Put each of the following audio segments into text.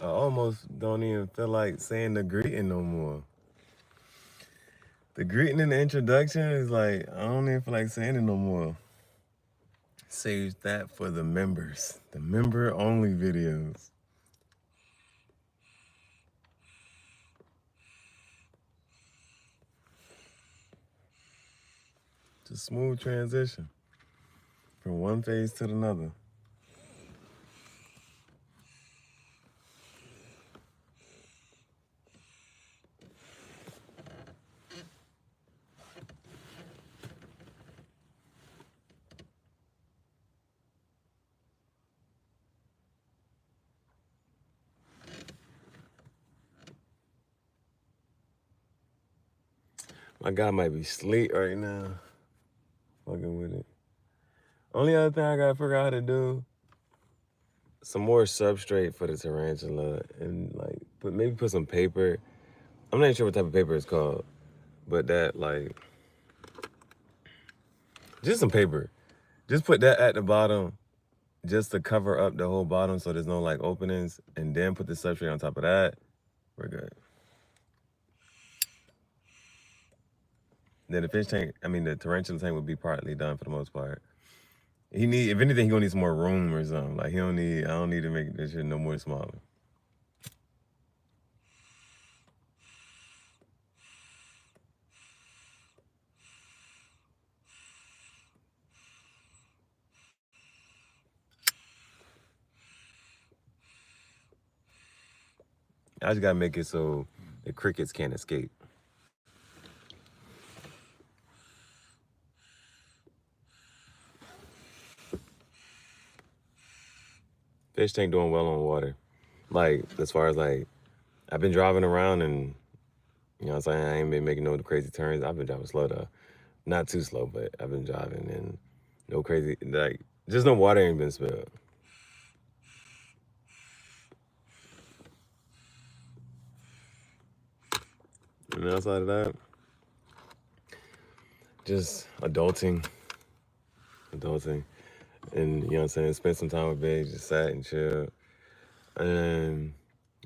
I almost don't even feel like saying the greeting no more. The greeting and the introduction is like, I don't even feel like saying it no more. Save that for the members, the member only videos. It's a smooth transition from one phase to another. My guy might be asleep right now. Fucking with it. Only other thing I gotta figure out how to do, some more substrate for the tarantula and like maybe put some paper. I'm not even sure what type of paper it's called, but that like just some paper. Just put that at the bottom just to cover up the whole bottom so there's no like openings, and then put the substrate on top of that. We're good. Then the fish tank, the tarantula tank would be partly done for the most part. If anything, he gonna need some more room or something. Like I don't need to make this shit no more smaller. I just gotta make it so the crickets can't escape. Fish tank doing well on water. Like, as far as like, I've been driving around and, you know what I'm saying, I ain't been making no crazy turns. I've been driving slow though. Not too slow, but I've been driving and no crazy, like, just no water ain't been spilled. And outside of that, just adulting. And, you know what I'm saying, spend some time with Babe, just sat and chill. And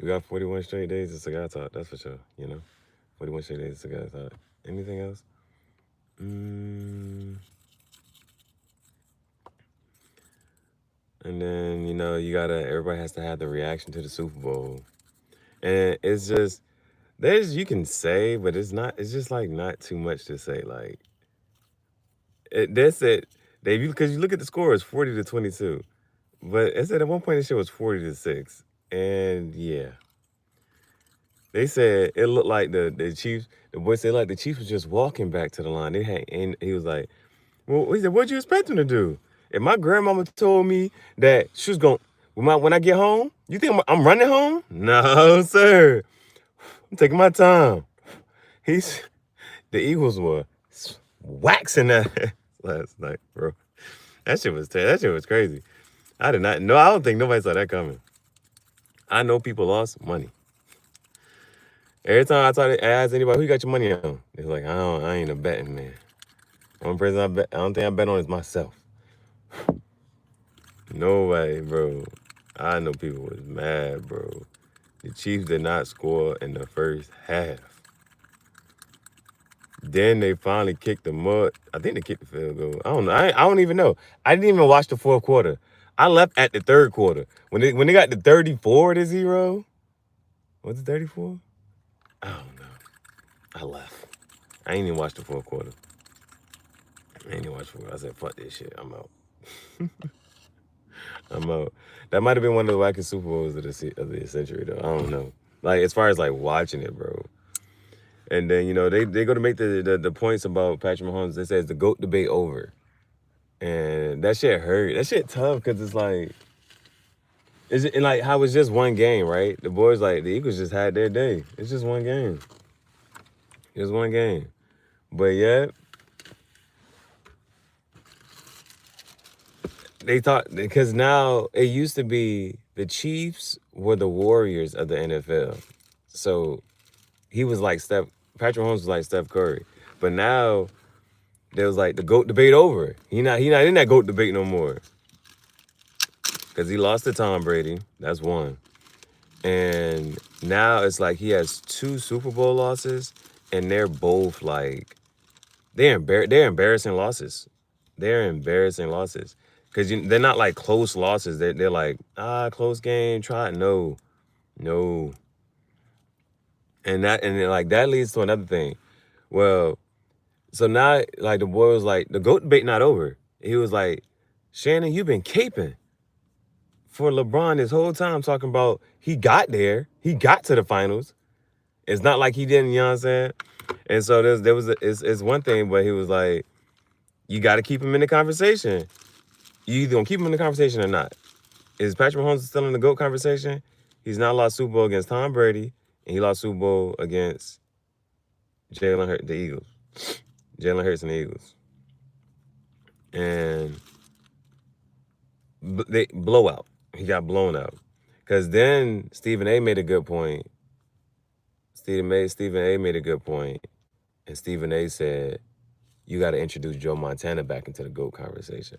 we got 41 straight days of cigar talk, that's for sure, you know? 41 straight days of cigar talk. Anything else? And then, you know, everybody has to have the reaction to the Super Bowl. And it's just, you can say, but it's just like not too much to say. Like, that's it. Because you look at the score, it's 40-22. But it said at one point the shit was 40-6. And yeah. They said it looked like the Chiefs, the boys said like the Chiefs was just walking back to the line. And he was like, well, he said, what'd you expect them to do? If my grandmama told me that she was going, when I get home, you think I'm running home? No, sir. I'm taking my time. The Eagles were waxing that last night, bro. That shit was crazy. I did not know. I don't think nobody saw that coming. I know people lost money. Every time I try to ask anybody, who you got your money on? It's like, I ain't a betting man. One person I don't think I bet on is myself. Nobody, bro. I know people was mad, bro. The Chiefs did not score in the first half. Then they finally kicked the mud. I think they kicked the field goal. I don't know. I don't even know. I didn't even watch the fourth quarter. I left at the third quarter. When they got the 34-0. Was it 34? I don't know. I left. I ain't even watched the fourth quarter. I said, fuck this shit. I'm out. I'm out. That might have been one of the wackest Super Bowls of the century, though. I don't know. Like, as far as, like, watching it, bro. And then, you know, they go to make the points about Patrick Mahomes. They say it's the GOAT debate over. And that shit hurt. That shit tough because it's like, and like how it's just one game, right? The boys, like, the Eagles just had their day. It's just one game. It's one game. But yeah, they thought, because now it used to be the Chiefs were the Warriors of the NFL. So he was like Patrick Mahomes was like Steph Curry. But now there was like the GOAT debate over. He not in that GOAT debate no more. Because he lost to Tom Brady. That's one. And now it's like he has 2 Super Bowl losses, and they're both like they're embarrassing losses. They're embarrassing losses because they're not like close losses. They're like close game. Try it. No, no, and then, like that leads to another thing. Well, so now like the boy was like the GOAT debate not over. He was like, Shannon, you've been caping for LeBron this whole time talking about he got there, he got to the finals. It's not like he didn't, you know what I'm saying? And so it's one thing, but he was like, you got to keep him in the conversation. You either gonna keep him in the conversation or not. Is Patrick Mahomes still in the GOAT conversation? He's not lost Super Bowl against Tom Brady, and he lost Super Bowl against Jalen Hurts, the Eagles. Jalen Hurts and the Eagles. And they blowout. He got blown out. Because then Stephen A made a good point. Stephen A made a good point, and Stephen A said, you got to introduce Joe Montana back into the GOAT conversation.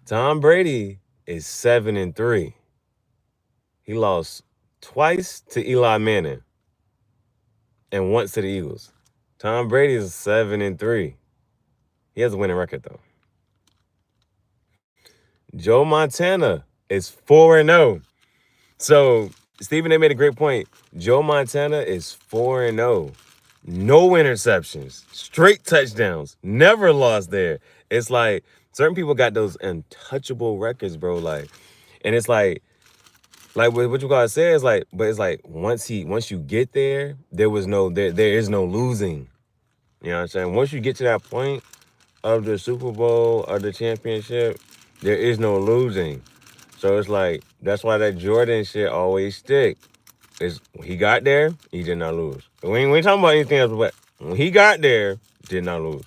Tom Brady is 7-3. He lost twice to Eli Manning and once to the Eagles. Tom Brady is 7-3. He has a winning record though. Joe Montana is 4-0. So Stephen A made a great point. Joe Montana is 4-0. No interceptions, straight touchdowns, never lost there. It's like certain people got those untouchable records, bro. Like, and it's like what you gotta say is like, but it's like once you get there, there is no losing. You know what I'm saying? Once you get to that point of the Super Bowl or the championship, there is no losing. So it's like that's why that Jordan shit always stick. Is he got there, he did not lose. We ain't talking about anything else, but when he got there, did not lose.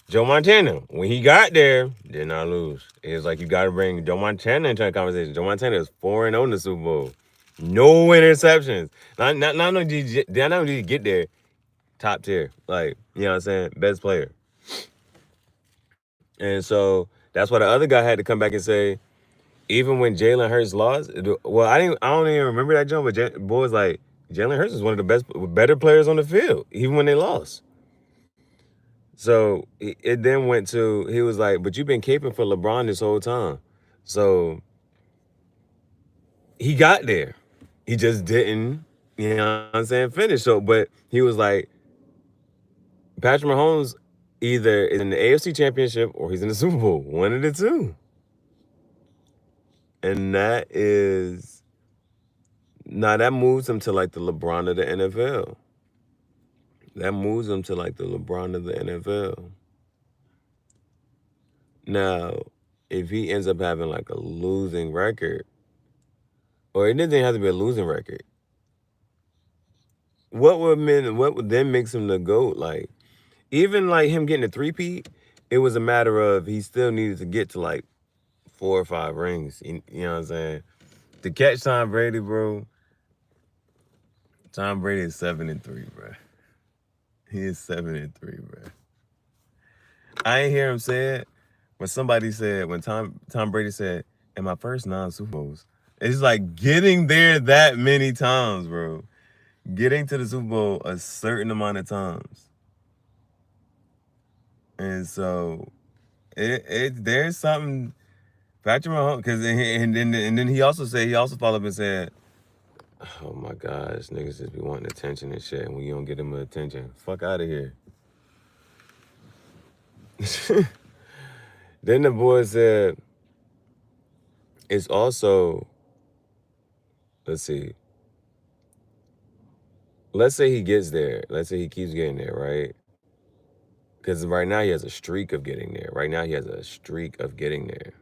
Joe Montana, when he got there, did not lose. It's like you got to bring Joe Montana into the conversation. Joe Montana is 4-0 in the Super Bowl. No interceptions. Not only did he get there, top tier. Like, you know what I'm saying? Best player. And so that's why the other guy had to come back and say, even when Jalen Hurts lost, well, I don't even remember that jump, but boys like Jalen Hurts is one of the better players on the field, even when they lost. So it then went to he was like, but you've been caping for LeBron this whole time, so he got there, he just didn't, you know what I'm saying, finish. So, but he was like, Patrick Mahomes either is in the AFC Championship or he's in the Super Bowl, one of the two, and that moves him to like the LeBron of the NFL. That moves him to like the LeBron of the NFL. Now, if he ends up having like a losing record, or it doesn't have to be a losing record, what would then makes him the GOAT? Like, even like him getting a three-peat, it was a matter of he still needed to get to like 4 or 5 rings. You know what I'm saying? To catch Tom Brady, bro. Tom Brady is 7-3, bro. He is 7-3, bro. I ain't hear him say it, but somebody said when Tom Brady said, "In my first 9 Super Bowls," it's like getting there that many times, bro. Getting to the Super Bowl a certain amount of times, and so there's something Patrick Mahomes, because and then he also followed up and said, "Oh my gosh, niggas just be wanting attention and shit, and when you don't get them attention, fuck out of here." Then the boy said, "It's also, let's see. Let's say he gets there. Let's say he keeps getting there, right? Because right now he has a streak of getting there. Right now he has a streak of getting there.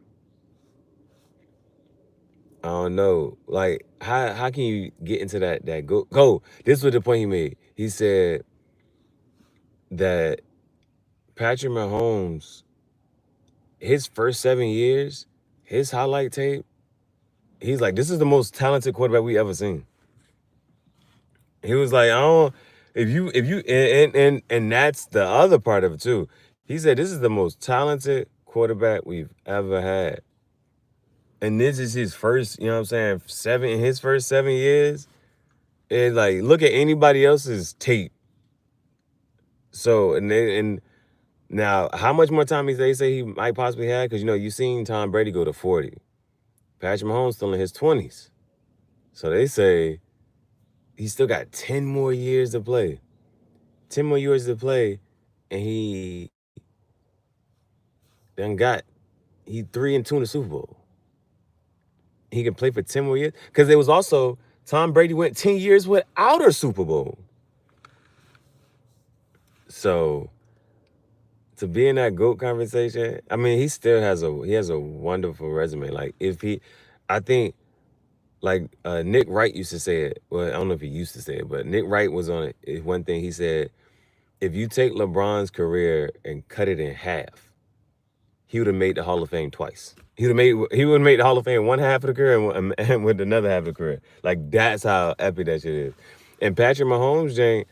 I don't know. Like, how can you get into that go? This was the point he made. He said that Patrick Mahomes, his first 7 years, his highlight tape, he's like, this is the most talented quarterback we ever seen. He was like, I don't, if you and that's the other part of it too. He said this is the most talented quarterback we've ever had. And this is his first, you know what I'm saying, in his first 7 years. And like, look at anybody else's tape. So, and now, how much more time they say he might possibly have? Because, you seen Tom Brady go to 40. Patrick Mahomes still in his 20s. So they say he still got 10 more years to play. 10 more years to play, and he 3-2 in the Super Bowl. He can play for 10 more years. Because it was also, Tom Brady went 10 years without a Super Bowl. So to be in that GOAT conversation, I mean, he has a wonderful resume. Like I think like Nick Wright used to say it. Well, I don't know if he used to say it, but Nick Wright was on it. One thing he said, if you take LeBron's career and cut it in half, he would have made the Hall of Fame twice. He would have made the Hall of Fame one half of the career and with another half of the career. Like that's how epic that shit is. And Patrick Mahomes, Jane,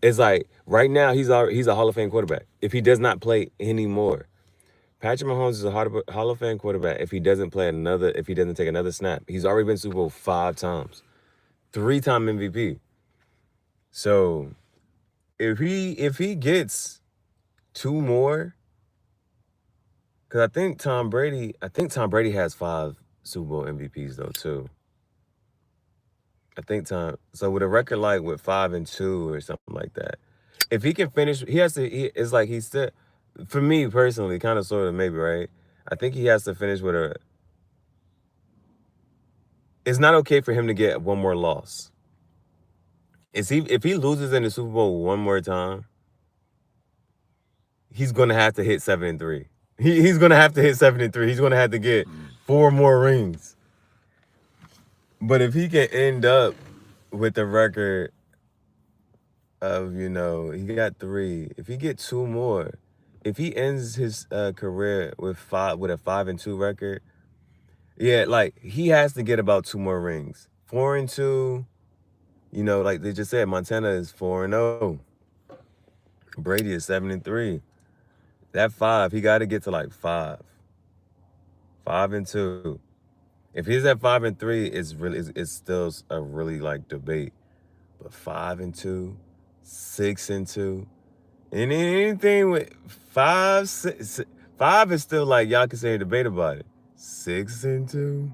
is like right now he's a Hall of Fame quarterback. If he does not play anymore, Patrick Mahomes is a Hall of Fame quarterback. If he doesn't take another snap, he's already been Super Bowl 5 times, 3-time MVP. So if he gets 2 more, because I think Tom Brady has 5 Super Bowl MVPs though too. So with a record like with 5-2 or something like that, if he can finish, it's like he's still, for me personally, kind of sort of maybe, right? I think he has to finish with it's not okay for him to get one more loss. If he loses in the Super Bowl one more time, he's gonna have to hit 7-3. He's gonna have to hit 7-3. He's gonna have to get 4 more rings. But if he can end up with the record of, he got 3. If he get 2 more, if he ends his career with a 5-2 record, yeah, like he has to get about 2 more rings. 4-2, like they just said, Montana is 4-0. Brady is 7-3. That 5, he got to get to like 5. 5-2. If he's at 5-3, it's still a really like debate. But 5-2, 6-2, and anything with 5 is still like y'all can say a debate about it. 6-2,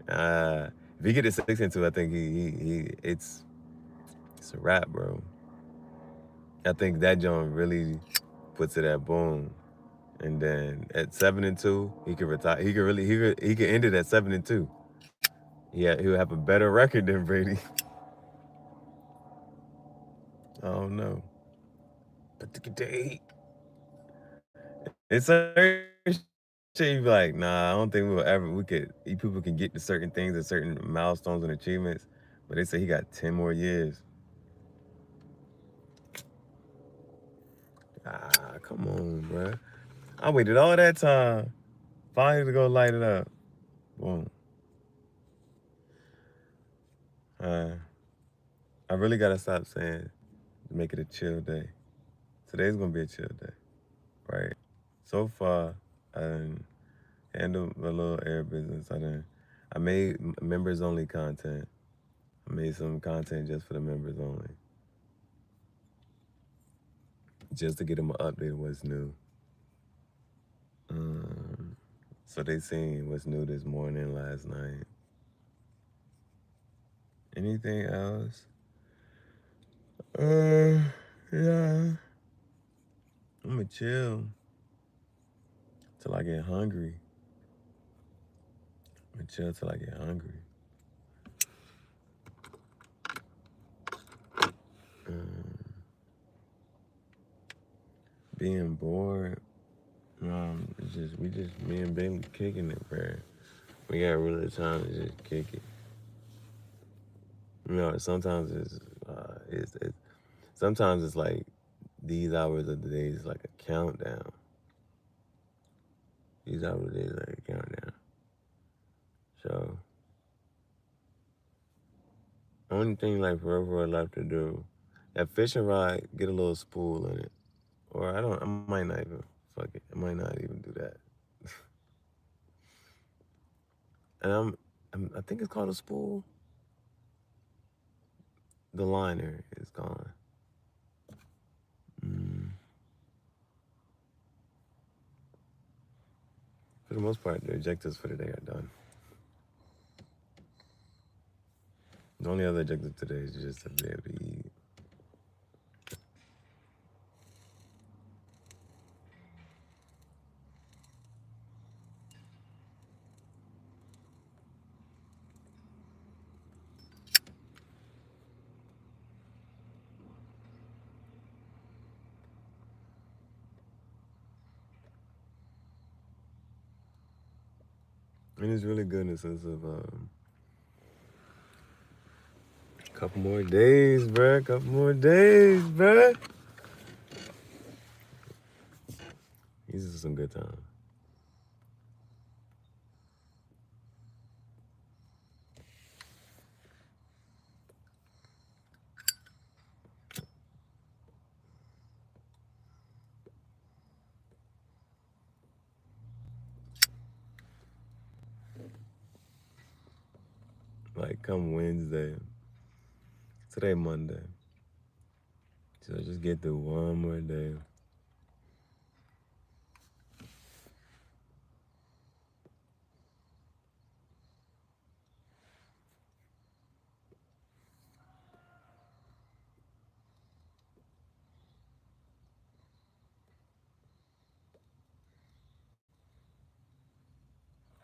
if he get to 6-2, I think it's a wrap, bro. I think that joint really puts it at boom. And then at 7-2, he could retire. He could end it at 7-2. Yeah, he'll have a better record than Brady. I don't know. But it's certain shit you be like, nah, I don't think people can get to certain things and certain milestones and achievements. But they say he got 10 more years. Come on, bro. I waited all that time. Finally to go light it up. Boom. I really gotta stop saying make it a chill day. Today's gonna be a chill day, right? So far, I done handled a little air business. I made members only content. I made some content just for the members only, just to get them an update of what's new. So they seen what's new this morning, last night. Anything else? Yeah. I'ma chill till I get hungry. I'ma chill till I get hungry. Being bored. Me and Bailey kicking it, bro. We got really time to just kick it. Sometimes sometimes it's like these hours of the day is like a countdown. These hours of the day is like a countdown. So, only thing like forever left to do, that fishing rod, get a little spool in it. Or I might not even, fuck it. I might not even do that. and I think it's called a spool. The liner is gone. Mm. For the most part, the objectives for the day are done. The only other objective today is just to be able to eat. And it's really good in the sense of couple more days, bruh. Couple more days, bruh. These are some good times. Like come Wednesday, today Monday. So just get through one more day.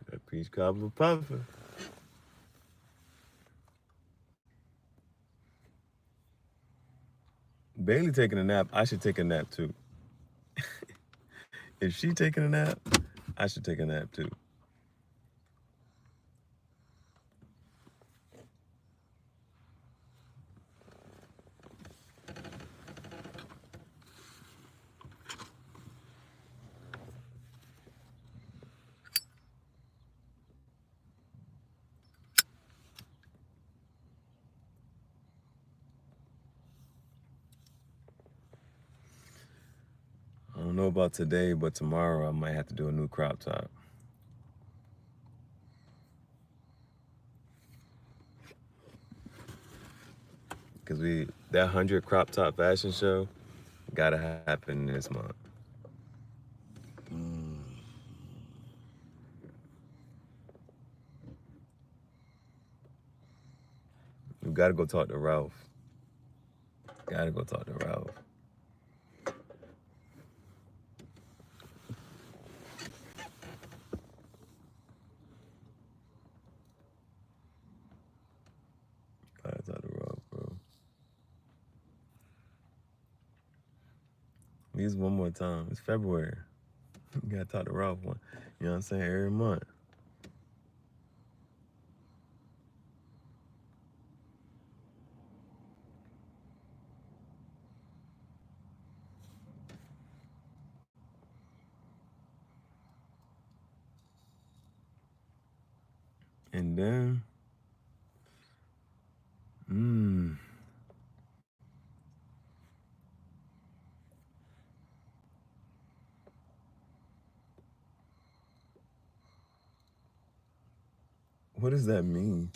That peach cobbler puffer. Bailey taking a nap. I should take a nap too. If she taking a nap, I should take a nap too. I don't know about today, but tomorrow I might have to do a new crop top. Cause that 100 crop top fashion show gotta happen this month. We gotta go talk to Ralph. Gotta go talk to Ralph. Gotta talk to Ralph, bro. At least one more time. It's February. You gotta talk to Ralph one. You know what I'm saying? Every month. And then, what does that mean?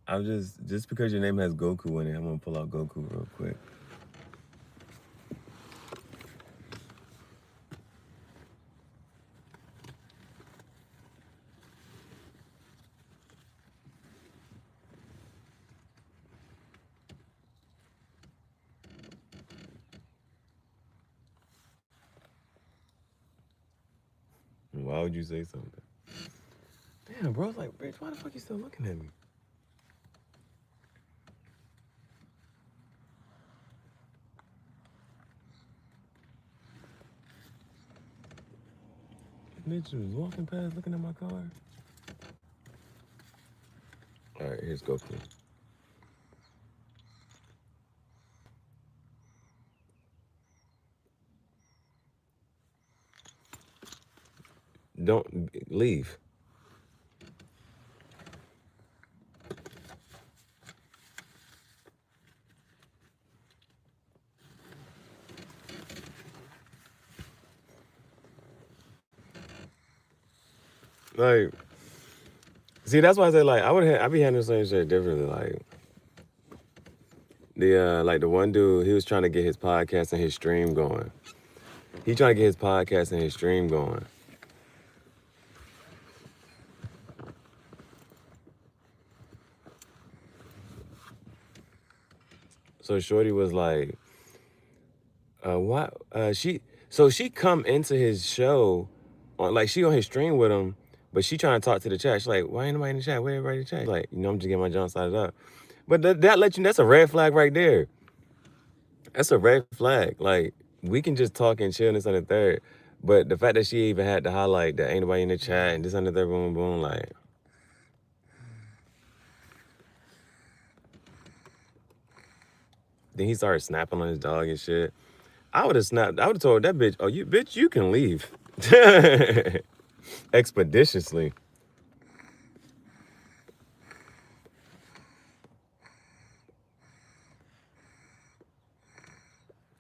I'm just because your name has Goku in it, I'm gonna pull out Goku real quick. Why would you say something? Damn, bro, it's like, bitch, why the fuck you still looking at me? Bitch was walking past looking at my car. Alright, here's Goku. Don't leave. Like, see, that's why I say like I be handling the same shit differently. Like the one dude, he was trying to get his podcast and his stream going. He trying to get his podcast and his stream going. So Shorty was like, what she come into his show on like she on his stream with him, but she trying to talk to the chat. She's like, why ain't nobody in the chat? Where everybody in the chat? She's like, I'm just getting my jump started up. But that let you that's a red flag right there. That's a red flag. Like, we can just talk and chill and this and the third. But the fact that she even had to highlight that ain't nobody in the chat and this and the third, boom, boom, like, then he started snapping on his dog and shit. I would have snapped. I would have told that bitch, oh, you can leave. Expeditiously.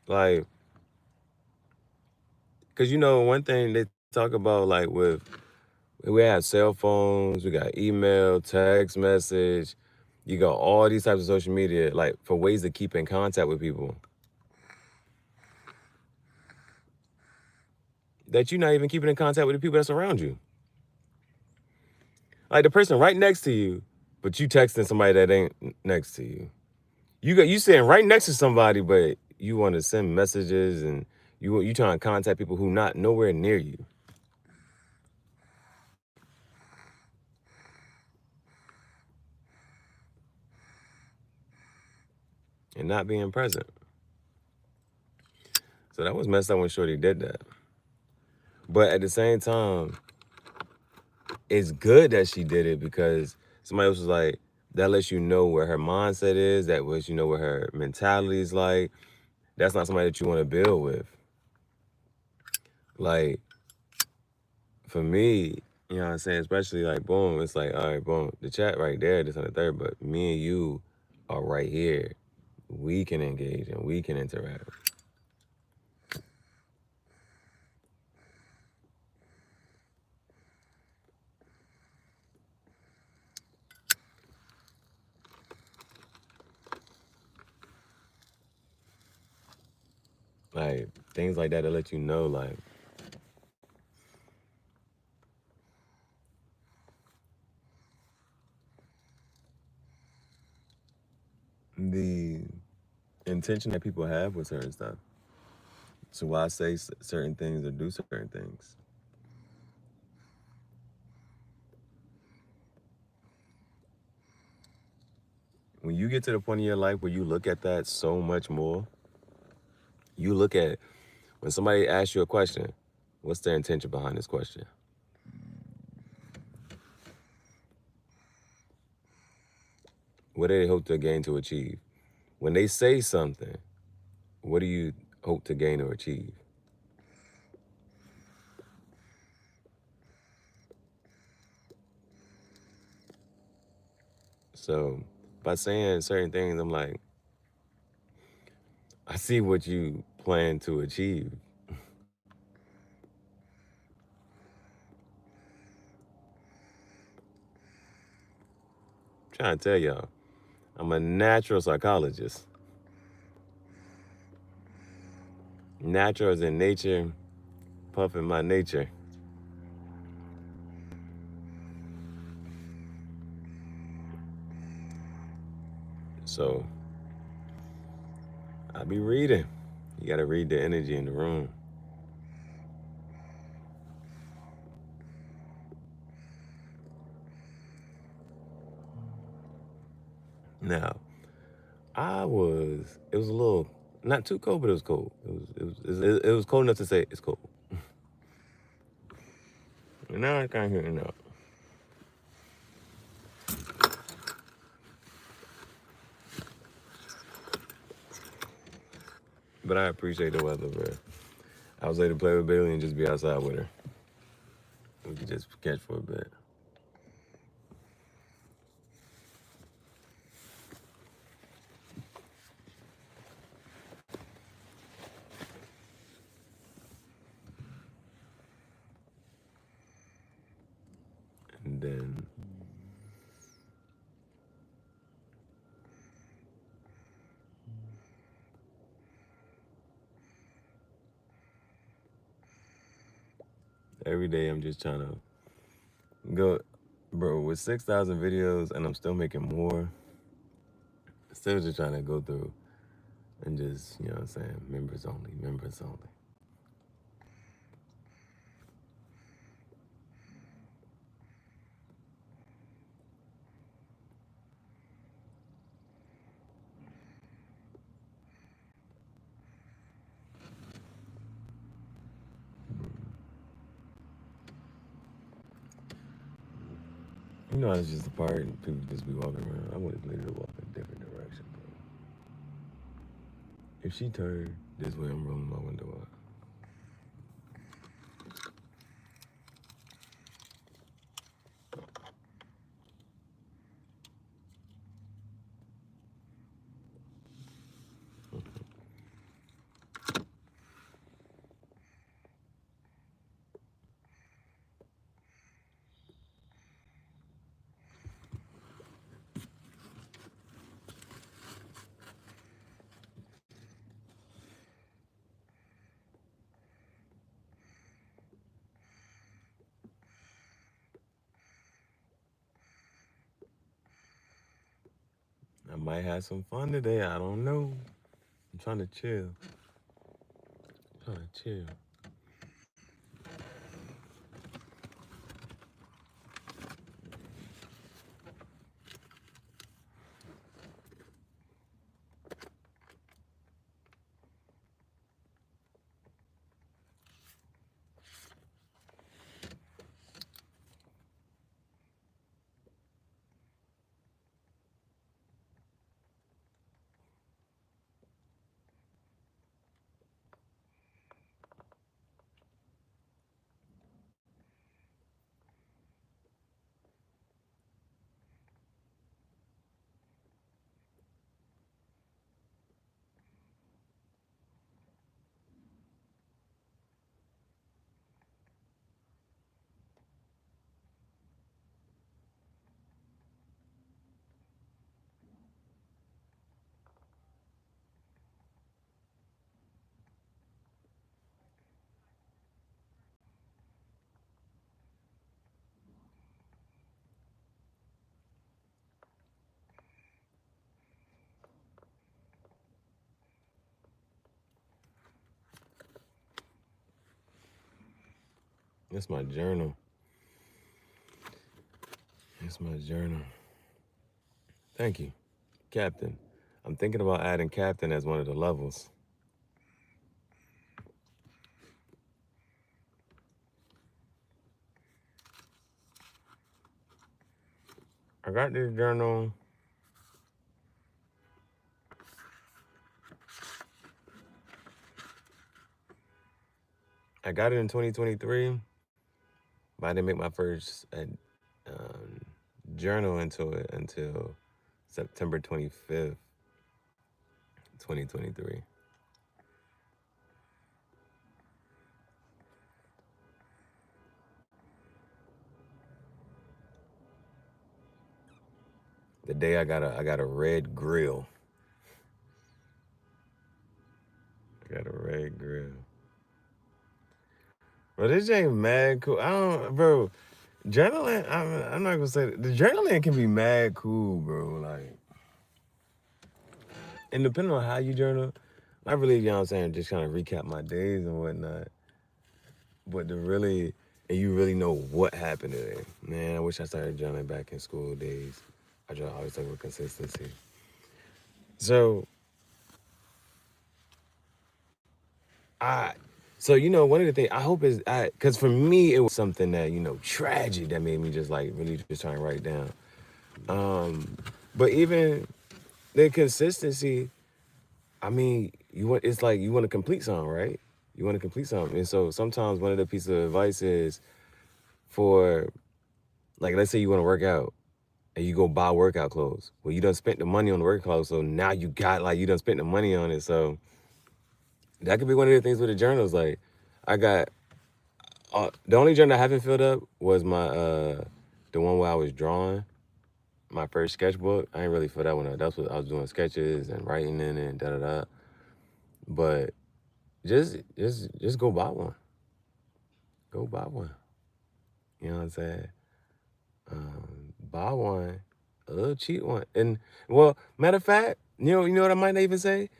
Like, because one thing they talk about, like, we have cell phones, we got email, text message, you got all these types of social media, like, for ways to keep in contact with people. That you're not even keeping in contact with the people that's around you. Like the person right next to you, but you texting somebody that ain't next to you. You sitting right next to somebody, but you want to send messages and you trying to contact people who not nowhere near you. And not being present. So that was messed up when Shorty did that. But at the same time, it's good that she did it because somebody else was like, that lets you know where her mindset is, that lets you know what her mentality is like. That's not somebody that you want to build with. Like, for me, you know what I'm saying? Especially like, boom, it's like, all right, boom, the chat right there, this and the third, but me and you are right here. We can engage and we can interact. Like, things like that to let you know, like, the intention that people have with certain stuff. So why say certain things or do certain things? When you get to the point in your life where you look at that so much more, you look at when somebody asks you a question, what's their intention behind this question? What do they hope to gain to achieve? When they say something, what do you hope to gain or achieve? So by saying certain things, I'm like, I see what you plan to achieve. I'm trying to tell y'all, I'm a natural psychologist. Natural is in nature, puffing my nature. So I be reading. You gotta read the energy in the room. Now, it was a little, not too cold, but it was cold. It was cold enough to say it's cold. And now I can't hear it now. But I appreciate the weather, bro. I was able to play with Bailey and just be outside with her. We could just catch for a bit. Every day I'm just trying to go, bro, with 6,000 videos and I'm still making more. Still just trying to go through and just, you know what I'm saying, members only, members only. You know, it's just a part and people just be walking around. I want to literally walk in a different direction, bro. If she turned this way, I'm rolling my window up. I might have some fun today. I don't know. I'm trying to chill. Trying to chill. That's my journal. That's my journal. Thank you, Captain. I'm thinking about adding Captain as one of the levels. I got this journal. I got it in 2023, but I didn't make my first um, journal into it until September 25th, 2023. The day I got a red grill. I got a red grill. Bro, this ain't mad cool. I don't, bro. Journaling, I'm not gonna say that. The journaling can be mad cool, bro. Like, and depending on how you journal, I really, you know what I'm saying, just kind of recap my days and whatnot. But to really, and you really know what happened today. Man, I wish I started journaling back in school days. I try to always talk with consistency. So, I, so you know, one of the things I hope is, because for me it was something that tragic that made me just like really just try and write down. But even the consistency, I mean, it's like you want to complete something, right? You want to complete something, and so sometimes one of the pieces of advice is for, like, let's say you want to work out and you go buy workout clothes. Well, you done spent the money on the workout clothes, so now you got, like, you done spent the money on it. So that could be one of the things with the journals. Like, I got the only journal I haven't filled up was my the one where I was drawing my first sketchbook. I ain't really filled that one up. That's what I was doing, sketches and writing in it and da da da. But just go buy one. go buy one. You know what I'm saying? Buy one, a little cheap one. And well, matter of fact, you know what I might even say?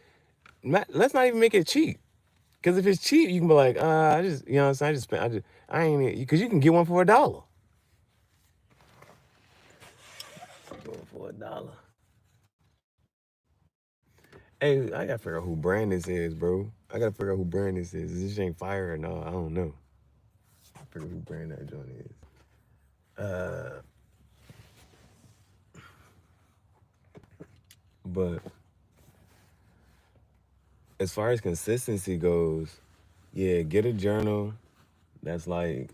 Let's not even make it cheap. Because if it's cheap, you can be like, I just, you know what I'm saying? I ain't, because you can get one for $1. Get one for $1. Hey, I gotta figure out who brand this is, bro. I gotta figure out who brand this is. This ain't fire or no? I don't know. Figure who brand that joint is. But as far as consistency goes, yeah, get a journal that's like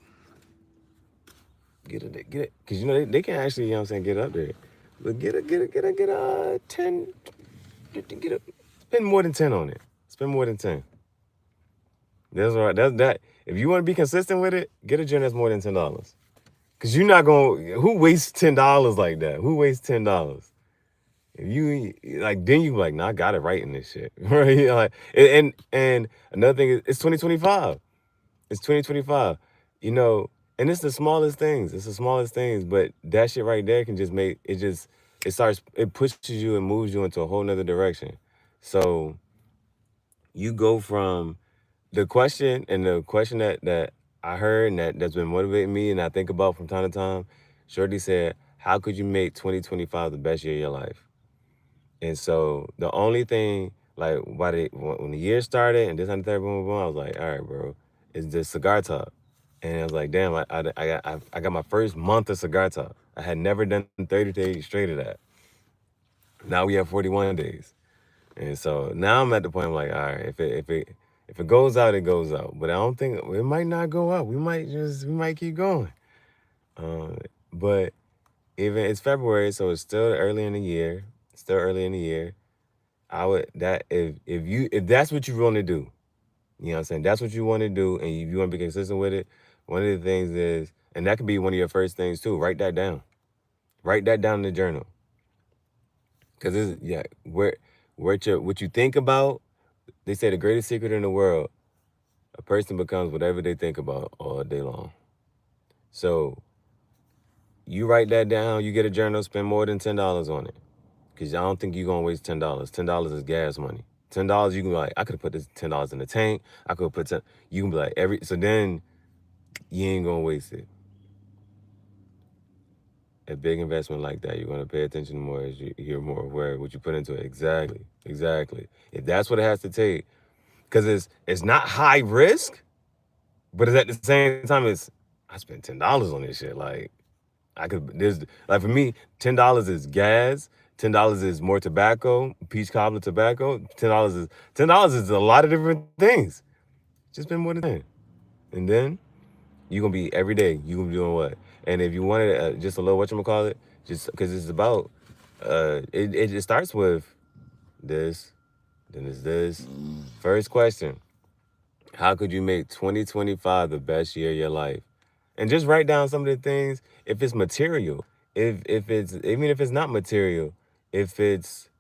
get it, because you know they can actually, you know what I'm saying, get up there. But get a 10, get a spend more than 10 on it. Spend more than 10. That's right. That's that. If you want to be consistent with it, get a journal that's more than $10. Cause you're not gonna. Who wastes $10 like that? Who wastes $10? If you like, then you be like, nah, I got it right in this shit, right? Like, and another thing is, it's 2025. It's 2025. You know, and it's the smallest things. It's the smallest things, but that shit right there can just make it just. It pushes you and moves you into a whole nother direction. So you go from the question that I heard and that's been motivating me and I think about from time to time. Shorty said, how could you make 2025 the best year of your life? And so the only thing, like, when the year started and this and the third, boom, boom, boom, I was like, all right, bro, it's this cigar talk. And I was like, damn, I got my first month of cigar talk. I had never done 30 days straight of that. Now we have 41 days. And so now I'm at the point I'm like, all right, if it goes out, it goes out. But I don't think it might not go out. We might keep going. Um, but even it's February, so it's still early in the year. Still early in the year. I would that if that's what you want to do, you know what I'm saying? That's what you want to do, and you want to be consistent with it. One of the things is, and that could be one of your first things too. Write that down. Write that down in the journal, because it's what you think about. They say the greatest secret in the world: a person becomes whatever they think about all day long. So you write that down. You get a journal. Spend more than $10 on it. Cause I don't think you're gonna waste $10. $10 is gas money. $10 you can be like, I could have put this $10 in the tank. I could put 10. You can be like so then you ain't gonna waste it. A big investment like that, you're gonna pay attention more as you're more aware of what you put into it. Exactly. Exactly. If that's what it has to take. Cause it's not high risk, but it's at the same time I spent $10 on this shit. Like there's like for me, $10 is gas. $10 is more tobacco, peach cobbler tobacco. $10 is a lot of different things. Just spend more than 10, and then you gonna be every day. You gonna be doing what? And if you wanted just a little whatchamacallit, just because it's about, it starts with this, then it's this. First question: how could you make 2025 the best year of your life? And just write down some of the things. If it's material, if it's even if it's not material, if it's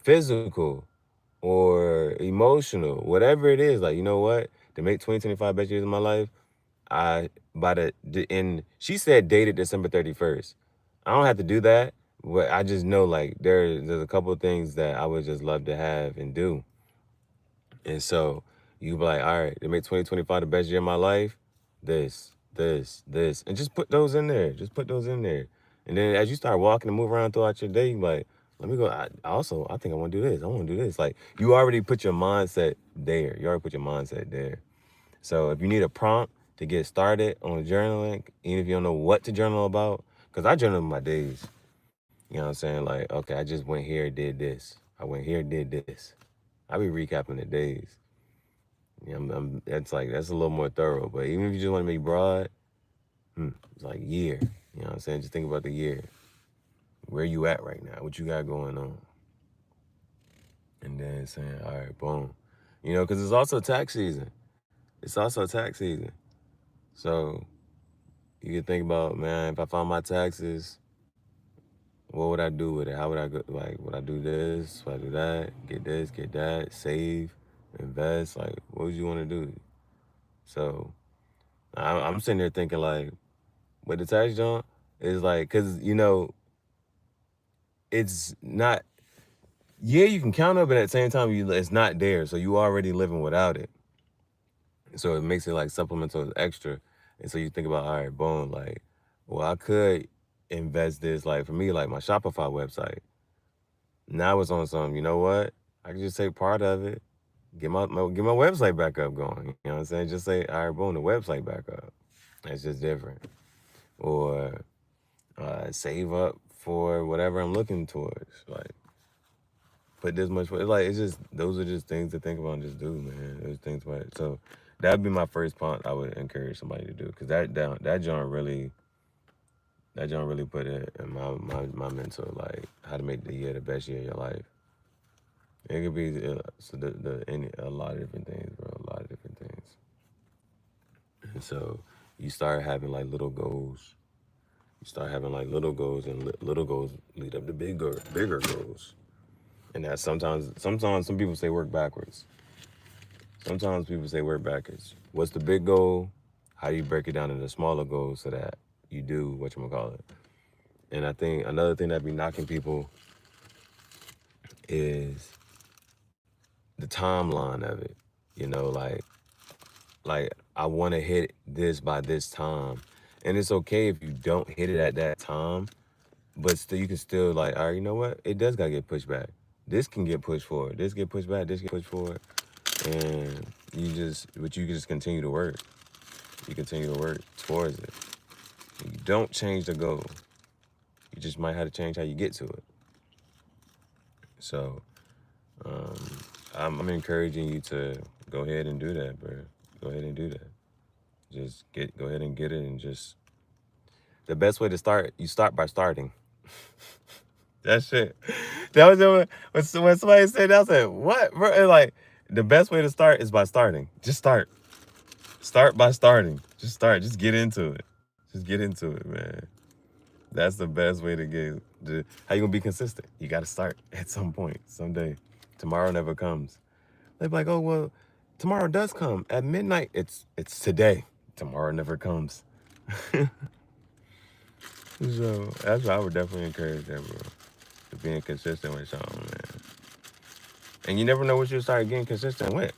physical or emotional, whatever it is, like, you know what, to make 2025 best years of my life, and she said dated December 31st. I don't have to do that, but I just know like there's a couple of things that I would just love to have and do. And so you be like, all right, to make 2025 the best year of my life, this, and just put those in there. Just put those in there. And then as you start walking and move around throughout your day, you be like, let me go. I think I want to do this. I want to do this. Like, you already put your mindset there. You already put your mindset there. So if you need a prompt to get started on journaling, even if you don't know what to journal about, because I journal my days. You know what I'm saying? Like, okay, I just went here, did this. I went here, did this. I be recapping the days. Yeah, that's a little more thorough. But even if you just want to make broad, it's like year. You know what I'm saying? Just think about the year. Where you at right now? What you got going on? And then saying, all right, boom. You know, because it's also tax season. It's also tax season. So you can think about, man, if I found my taxes, what would I do with it? How would I go? Like, would I do this? Would I do that? Get this, get that, save, invest? Like, what would you want to do? So I'm sitting there thinking like, with the tax jump, is like, cause you know, it's not. Yeah, you can count it, but at the same time, it's not there, so you already living without it. So it makes it like supplemental extra, and so you think about, all right, boom, like, well, I could invest this, like for me, like my Shopify website. Now it's on some. You know what? I can just take part of it, get my website back up going. You know what I'm saying? Just say, all right, boom, the website back up. It's just different. Or save up for whatever I'm looking towards. Like put this much. Like it's just those are just things to think about and just do, man. Those things. So that'd be my first point I would encourage somebody to do, because that John really put it in my mental, like how to make the year the best year of your life. It could be a lot of different things, bro. A lot of different things. And so you start having like little goals. You start having like little goals, and little goals lead up to bigger goals. And that sometimes some people say work backwards. Sometimes people say work backwards. What's the big goal? How do you break it down into smaller goals so that you do whatchamacallit? And I think another thing that be knocking people is the timeline of it. You know, like I want to hit this by this time. And it's okay if you don't hit it at that time, but still you can still like, all right, you know what? It does gotta get pushed back. This can get pushed forward. This get pushed back. This get pushed forward. And but you just continue to work. You continue to work towards it. You don't change the goal. You just might have to change how you get to it. So I'm encouraging you to go ahead and do that, bro. Go ahead and do that. Just go ahead and get it, and just the best way to start. You start by starting. That shit. That was when somebody said that. I said, "What, bro?" And like the best way to start is by starting. Just start. Start by starting. Just start. Just get into it. Just get into it, man. That's the best way to get. How you gonna be consistent? You got to start at some point, someday. Tomorrow never comes. They're like, oh well, tomorrow does come at midnight. It's today. Tomorrow never comes. So that's why I would definitely encourage that, bro. To being consistent with something, man. And you never know what you'll start getting consistent with.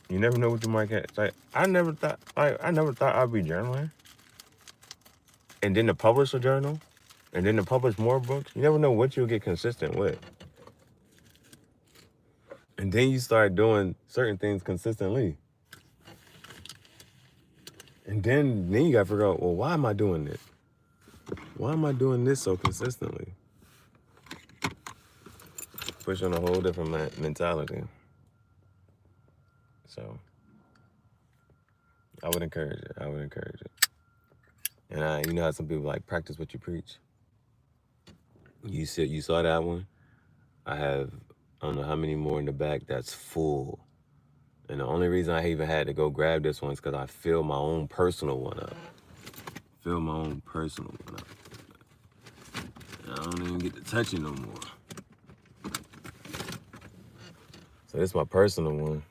You never know what you might get. It's like I never thought I'd be journaling, and then to publish a journal, and then to publish more books. You never know what you'll get consistent with. And then you start doing certain things consistently. And then you gotta figure out, well, why am I doing this? Why am I doing this so consistently? Push on a whole different mentality. So I would encourage it. I would encourage it. And you know how some people like practice what you preach. You saw that one. I don't know how many more in the back that's full. And the only reason I even had to go grab this one is because I filled my own personal one up. Fill my own personal one up. I don't even get to touch it no more. So this is my personal one.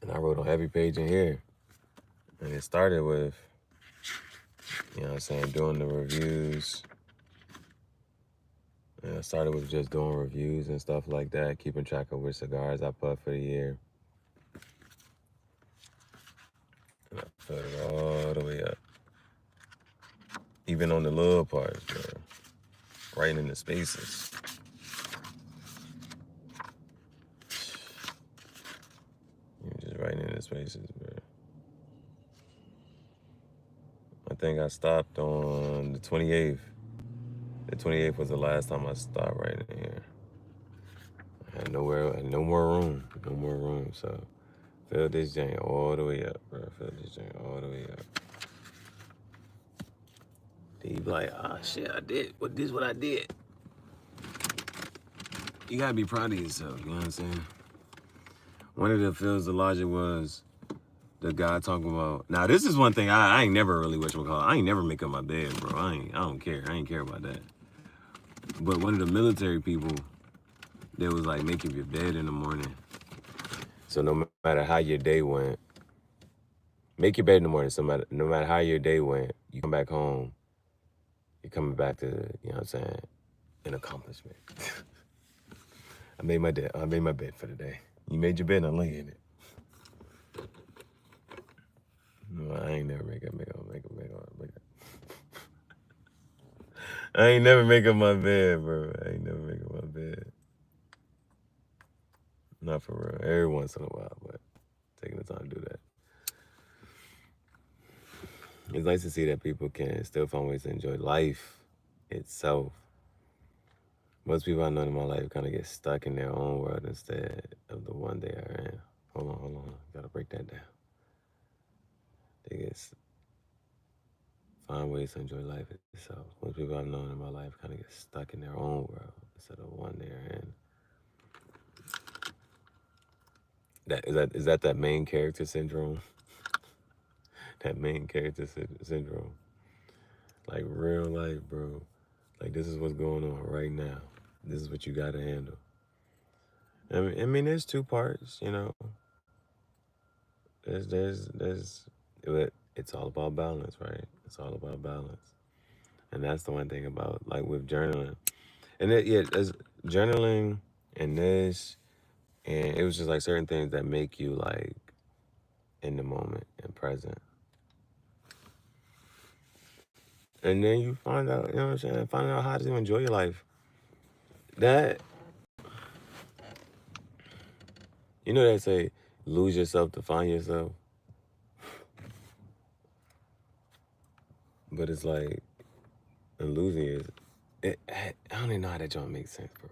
And I wrote on every page in here. And it started with, you know what I'm saying, doing the reviews. And I started with just doing reviews and stuff like that, keeping track of which cigars I put for the year. And I filled it all the way up. Even on the little parts, bro. Right in the spaces. You're just right in the spaces, bro. I think I stopped on the 28th. The 28th was the last time I stopped right in here. I had no more room. No more room. So fill this joint all the way up, bro. Fill this joint all the way up. Then you be like, shit, I did. This is what I did. You gotta be proud of yourself, you know what I'm saying? One of the fields of logic was the guy talking about. Now this is one thing I ain't never really whatchamacallit. I ain't never make up my bed, bro. I don't care. I ain't care about that. But one of the military people, they was like, make up your bed in the morning. So no matter how your day went, Make your bed in the morning. No matter how your day went, you come back home, you're coming back to, you know what I'm saying, an accomplishment. I made my bed for the day. You made your bed, I'm laying in it. No, I ain't never make up. I ain't never make up my bed, bro. I ain't never make up my bed. Not for real. Every once in a while, but taking the time to do that. It's nice to see that people can still find ways to enjoy life itself. Most people I know in my life kind of get stuck in their own world instead of the one they are in. Hold on. Gotta break that down. They find ways to enjoy life itself. Most people I've known in my life kind of get stuck in their own world instead of the one they're in. Is that main character syndrome? That main character syndrome. Like real life, bro. Like this is what's going on right now. This is what you gotta handle. I mean, there's two parts, you know. It's all about balance, right? It's all about balance, and that's the one thing about like with journaling, and there's journaling and this, and it was just like certain things that make you like in the moment and present, and then you find out, you know what I'm saying, find out how to enjoy your life. That you know they say lose yourself to find yourself, but it's like and losing I don't even know how that joint makes sense, bro.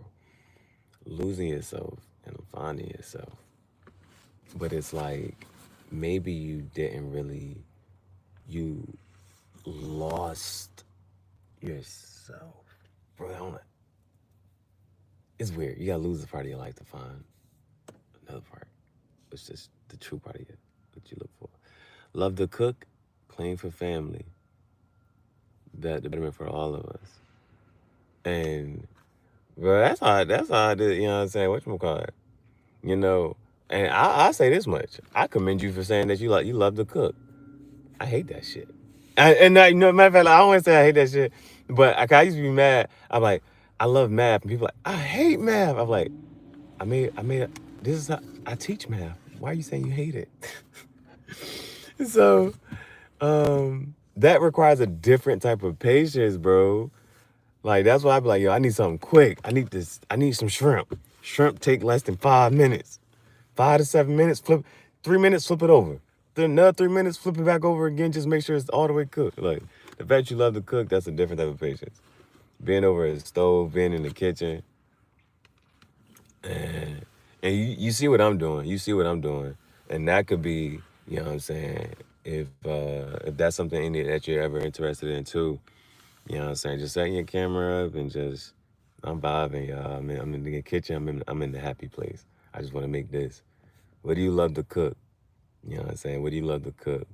Losing yourself and finding yourself. But it's like maybe you lost yourself. Bro, it's weird. You gotta lose the part of your life to find another part. It's just the true part of you that you look for. Love to cook, clean for family. That the betterment for all of us. And bro, that's how I did, you know what I'm saying? Whatchamacallit? You know, and I say this much. I commend you for saying that you love to cook. I hate that shit. You know, matter of fact, like, I don't want to say I hate that shit, but I used to be mad. I'm like, I love math, and people are like, I hate math. I'm like, this is how I teach math. Why are you saying you hate it? So, that requires a different type of patience, bro. Like that's why I be like, yo, I need something quick. I need some shrimp. Shrimp take less than 5 minutes. 5 to 7 minutes, 3 minutes, flip it over. Then another 3 minutes, flip it back over again, just make sure it's all the way cooked. Like the fact you love to cook, that's a different type of patience. Being over a stove, being in the kitchen, and you see what I'm doing. You see what I'm doing. And that could be, you know what I'm saying, if that's something that you're ever interested in too, you know what I'm saying, just setting your camera up and just I'm vibing, y'all. I'm in the kitchen, I'm in the happy place. I just want to make this. What do you love to cook? You know what I'm saying? What do you love to cook?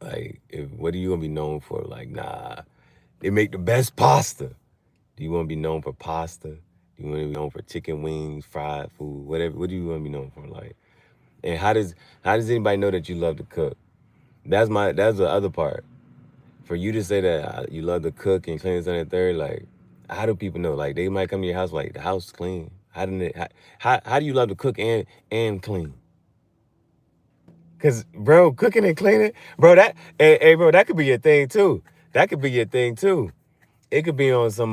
Like, what are you gonna be known for? Like, nah, they make the best pasta. Do you want to be known for pasta? Do you want to be known for chicken wings, fried food, whatever? What do you want to be known for? Like, and how does anybody know that you love to cook? That's the other part. For you to say that you love to cook and clean this and that third, like, how do people know? Like, they might come to your house like the house is clean. How do you love to cook and clean? Cause bro, cooking and cleaning, bro, hey bro, that could be your thing too. That could be your thing too. It could be on some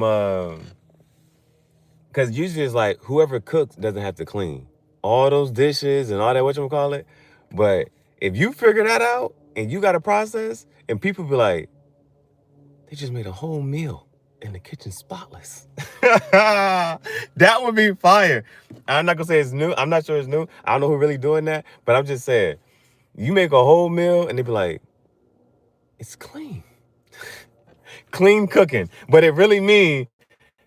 cause usually it's like whoever cooks doesn't have to clean all those dishes and all that whatchamacallit. But if you figure that out and you got a process and people be like, they just made a whole meal and the kitchen spotless. That would be fire. I'm not gonna say it's new. I'm not sure it's new. I don't know who really doing that, but I'm just saying, you make a whole meal and they be like, it's clean. Clean cooking. But it really mean,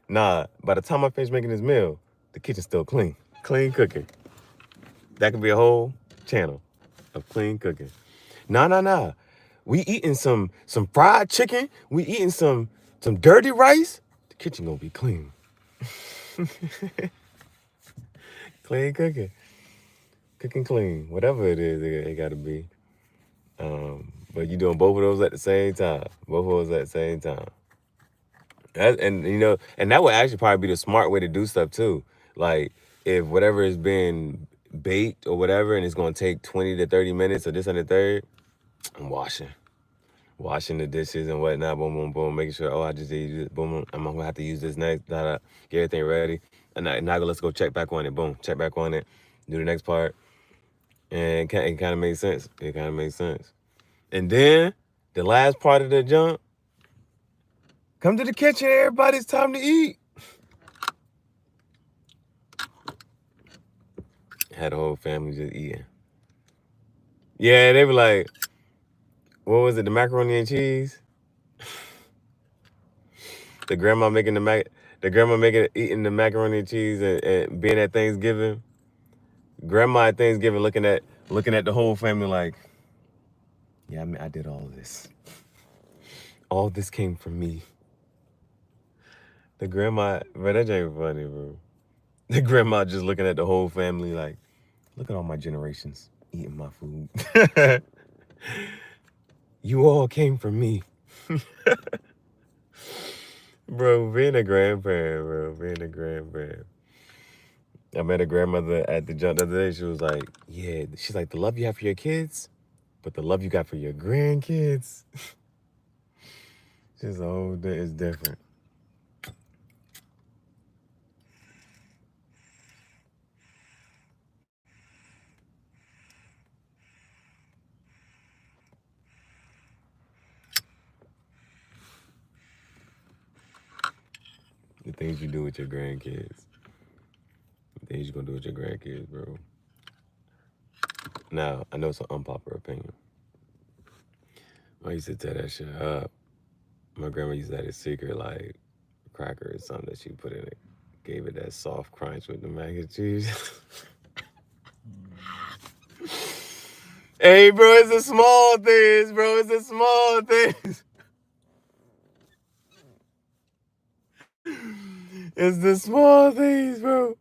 nah, by the time I finish making this meal, the kitchen's still clean. Clean cooking. That could be a whole channel of clean cooking. Nah. We eating some fried chicken. We eating some dirty rice. The kitchen gonna be clean. Clean cooking. cook and clean, whatever it is, it got to be. But you doing both of those at the same time. Both of those at the same time. And that would actually probably be the smart way to do stuff too. Like if whatever is being baked or whatever, and it's gonna take 20 to 30 minutes or this and the third, I'm washing the dishes and whatnot. Boom, boom, boom. Making sure, I just did this. Boom, boom. I'm gonna have to use this next. Da, da, get everything ready. And now let's go check back on it. Boom, check back on it. Do the next part. And it kind of makes sense. It kind of makes sense. And then the last part of the jump, come to the kitchen, everybody, it's time to eat. Had the whole family just eating. Yeah, they were like, what was it, the macaroni and cheese? The grandma making eating the macaroni and cheese and being at Thanksgiving. Grandma at Thanksgiving looking at the whole family like, yeah, I did all this. All this came from me. The grandma, bro, that ain't funny, bro. The grandma just looking at the whole family like, look at all my generations eating my food. You all came from me. Bro, being a grandparent, bro. Being a grandparent. I met a grandmother at the jump the other day. She was like, yeah, she's like, the love you have for your kids, but the love you got for your grandkids. She's like, oh, that is different. The things you do with your grandkids. The things you're going to do with your grandkids, bro. Now, I know it's an unpopular opinion. I used to tear that shit up. My grandma used to have a secret, like, cracker or something that she put in it. Gave it that soft crunch with the mac and cheese. Hey, bro, it's the small things, bro. It's the small things. It's the small things, bro.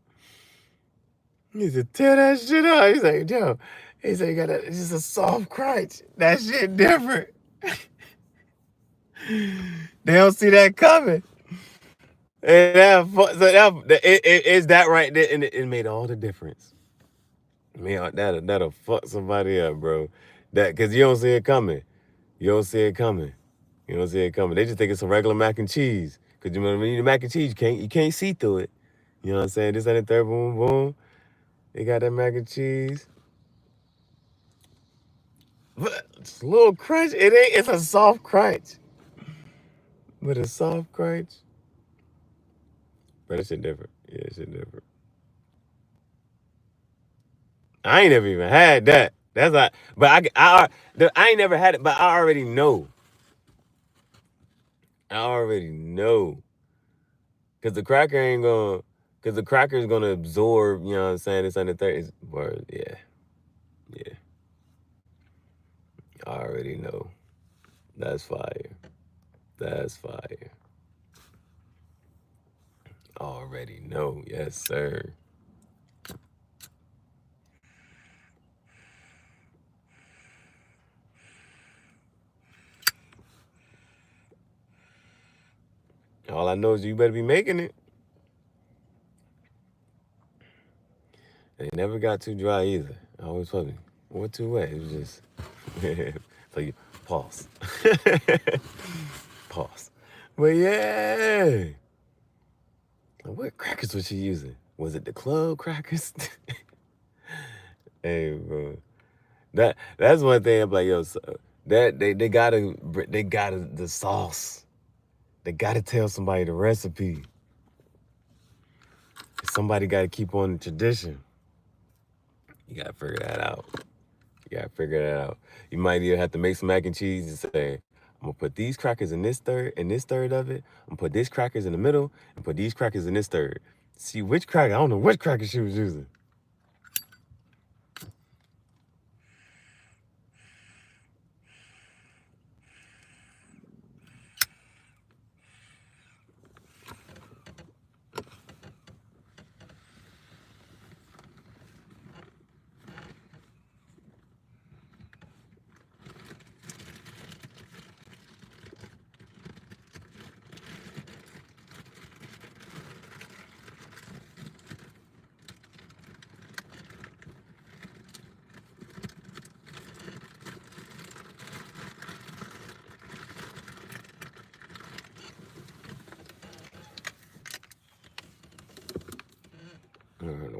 He used to tear that shit up. He's like, yo, he said, you got it's just a soft crunch. That shit different. They don't see that coming. And it's that right there, and it made all the difference. Man, that'll fuck somebody up, bro. Because you don't see it coming. You don't see it coming. You don't see it coming. They just think it's a regular mac and cheese. Because you know when you eat mac and cheese, you can't see through it. You know what I'm saying? This and the third, boom, boom. They got that mac and cheese. But it's a little crunch. It's a soft crunch. But a soft crunch. But that shit different. Yeah, that shit different. I ain't never even had that. That's not, but I ain't never had it, but I already know. I already know. Cause the cracker ain't gonna, cause the cracker is gonna absorb, you know what I'm saying, this and the third. Word, yeah. Yeah. I already know. That's fire. That's fire. Already know. Yes, sir. All I know is you better be making it. And it never got too dry either. I always told me, or too wet. It was just so you pause. Pause. But yeah. What crackers was she using? Was it the club crackers? Hey, bro. That's one thing I'm like, yo, so, that they gotta the sauce. They gotta tell somebody the recipe. Somebody gotta keep on the tradition. You gotta figure that out. You gotta figure that out. You might even have to make some mac and cheese and say, I'm gonna put these crackers in this third of it. I'm gonna put these crackers in the middle and put these crackers in this third. See which cracker, I don't know which cracker she was using.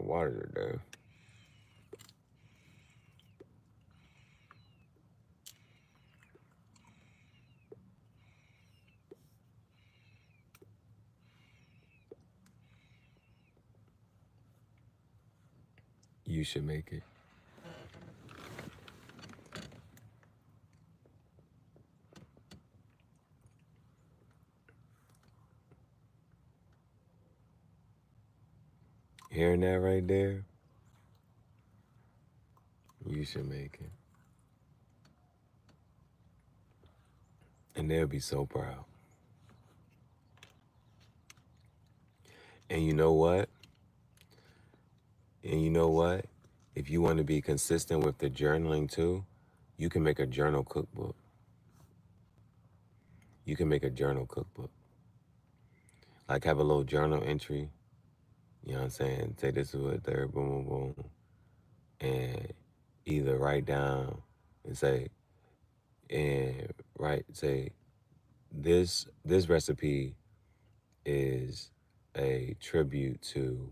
water today. You should make it. Hearing that right there, you should make it. And they'll be so proud. And you know what? And you know what? If you want to be consistent with the journaling too, you can make a journal cookbook. You can make a journal cookbook. Like have a little journal entry. You know what I'm saying? Say this is what third, boom, boom, boom. And either write down and say, say, this recipe is a tribute to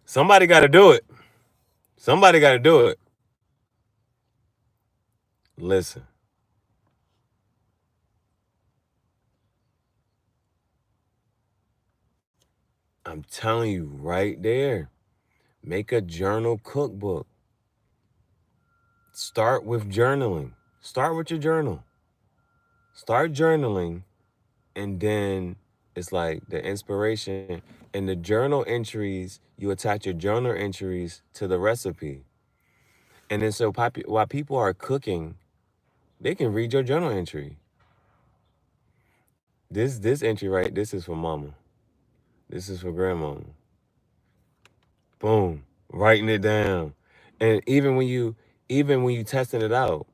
somebody got to do it. Somebody got to do it. Listen. I'm telling you right there. Make a journal cookbook. Start with journaling. Start with your journal. Start journaling, and then it's like the inspiration and the journal entries. You attach your journal entries to the recipe, and then so while people are cooking, they can read your journal entry. This entry right. This is for mama. This is for grandmama. Boom, writing it down, and even when you testing it out,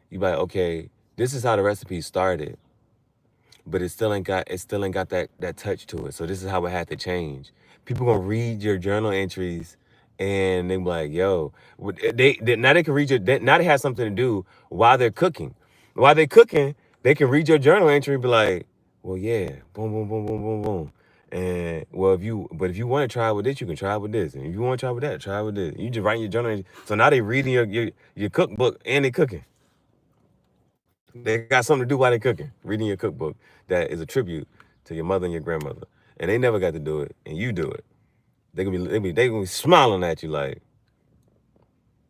you like, okay, this is how the recipe started, but it still ain't got that touch to it. So this is how it had to change. People gonna read your journal entries, and they be like, yo, now they can read now they have something to do while they're cooking. While they're cooking, they can read your journal entry and be like, well, yeah, boom, boom, boom, boom, boom, boom. And well, if you want to try with this, you can try with this, and if you want to try with that, try with this. You just write your journal entry. So now they reading your cookbook and they cooking. They got something to do while they're cooking, reading your cookbook that is a tribute to your mother and your grandmother. And they never got to do it, and you do it. They gonna be smiling at you like,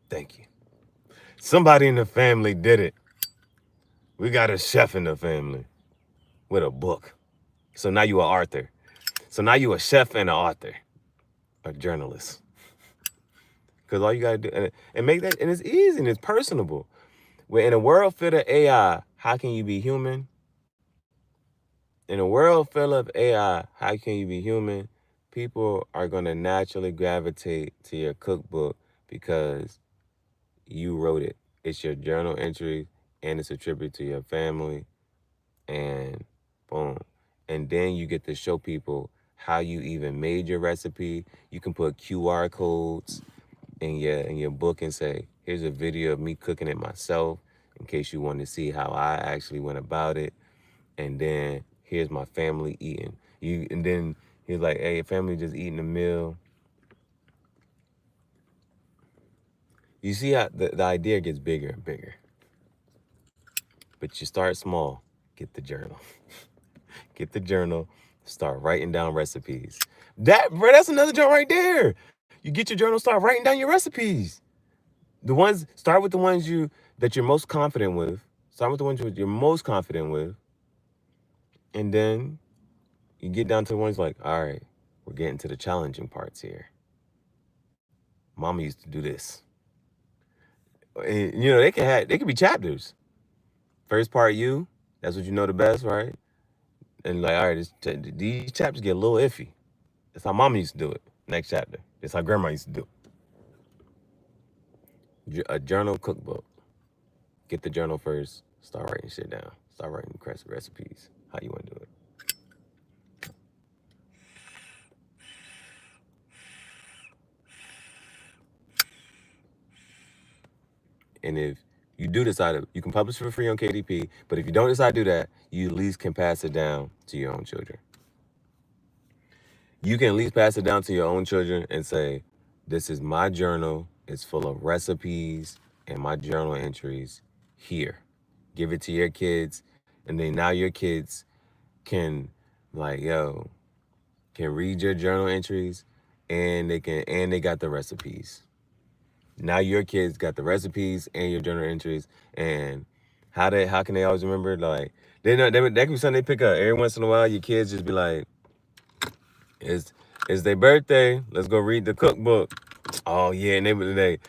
thank you. Somebody in the family did it. We got a chef in the family with a book. So now you an author. So now you a chef and an author, a journalist. Because all you gotta do and make that, and it's easy and it's personable. We're in a world filled of AI. How can you be human? In a world full of AI, how can you be human? People are going to naturally gravitate to your cookbook because you wrote it. It's your journal entry and it's a tribute to your family. And boom. And then you get to show people how you even made your recipe. You can put QR codes in your book and say, here's a video of me cooking it myself in case you want to see how I actually went about it. And then here's my family eating. And then he's like, hey, family just eating a meal. You see how the idea gets bigger and bigger. But you start small. Get the journal. Get the journal. Start writing down recipes. That's another joint right there. You get your journal, start writing down your recipes. Start with the ones that you're most confident with. Start with the ones you're most confident with. And then you get down to the ones like, all right, we're getting to the challenging parts here. Mama used to do this. And, they could be chapters. First part, that's what you know the best, right? And like, all right, these chapters get a little iffy. That's how Mama used to do it. Next chapter, that's how Grandma used to do it. A journal cookbook. Get the journal first. Start writing shit down. Start writing recipes. How you want to do it. And if you do decide it, you can publish for free on KDP, but if you don't decide to do that, you at least can pass it down to your own children. You can at least pass it down to your own children and say, this is my journal. It's full of recipes and my journal entries here. Give it to your kids. And then now your kids can can read your journal entries and they got the recipes. Now your kids got the recipes and your journal entries, and how can they always remember? Like that could be something they pick up every once in a while. Your kids just be like, it's their birthday. Let's go read the cookbook. Oh yeah, and they were like,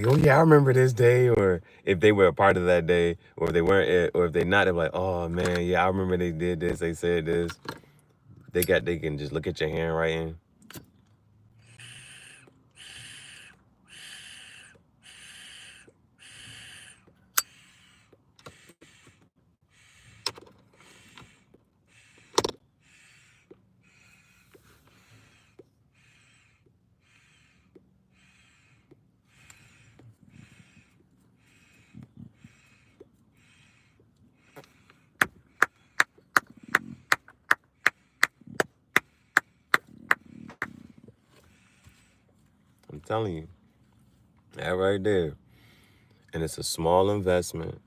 oh yeah, I remember this day. Or if they were a part of that day, or if they weren't, or if they not, they're like, oh man, yeah, I remember they did this. They said this. They can just look at your handwriting. I'm telling you, that right there. And it's a small investment,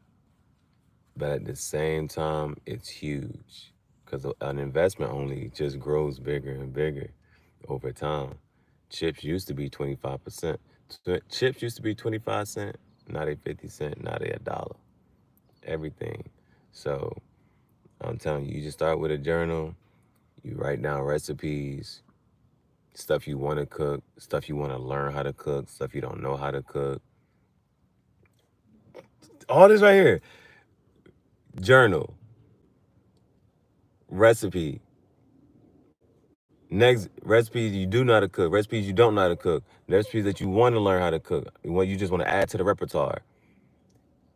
but at the same time, it's huge because an investment only just grows bigger and bigger over time. Chips used to be 25%. Chips used to be 25 cents. Now they 50 cents. Now they $1. Everything. So I'm telling you, you just start with a journal. You write down recipes, stuff you want to cook, stuff you want to learn how to cook, stuff you don't know how to cook. All this right here. Journal, recipe. Next, recipes you do know how to cook, recipes you don't know how to cook, recipes that you want to learn how to cook, what you just want to add to the repertoire.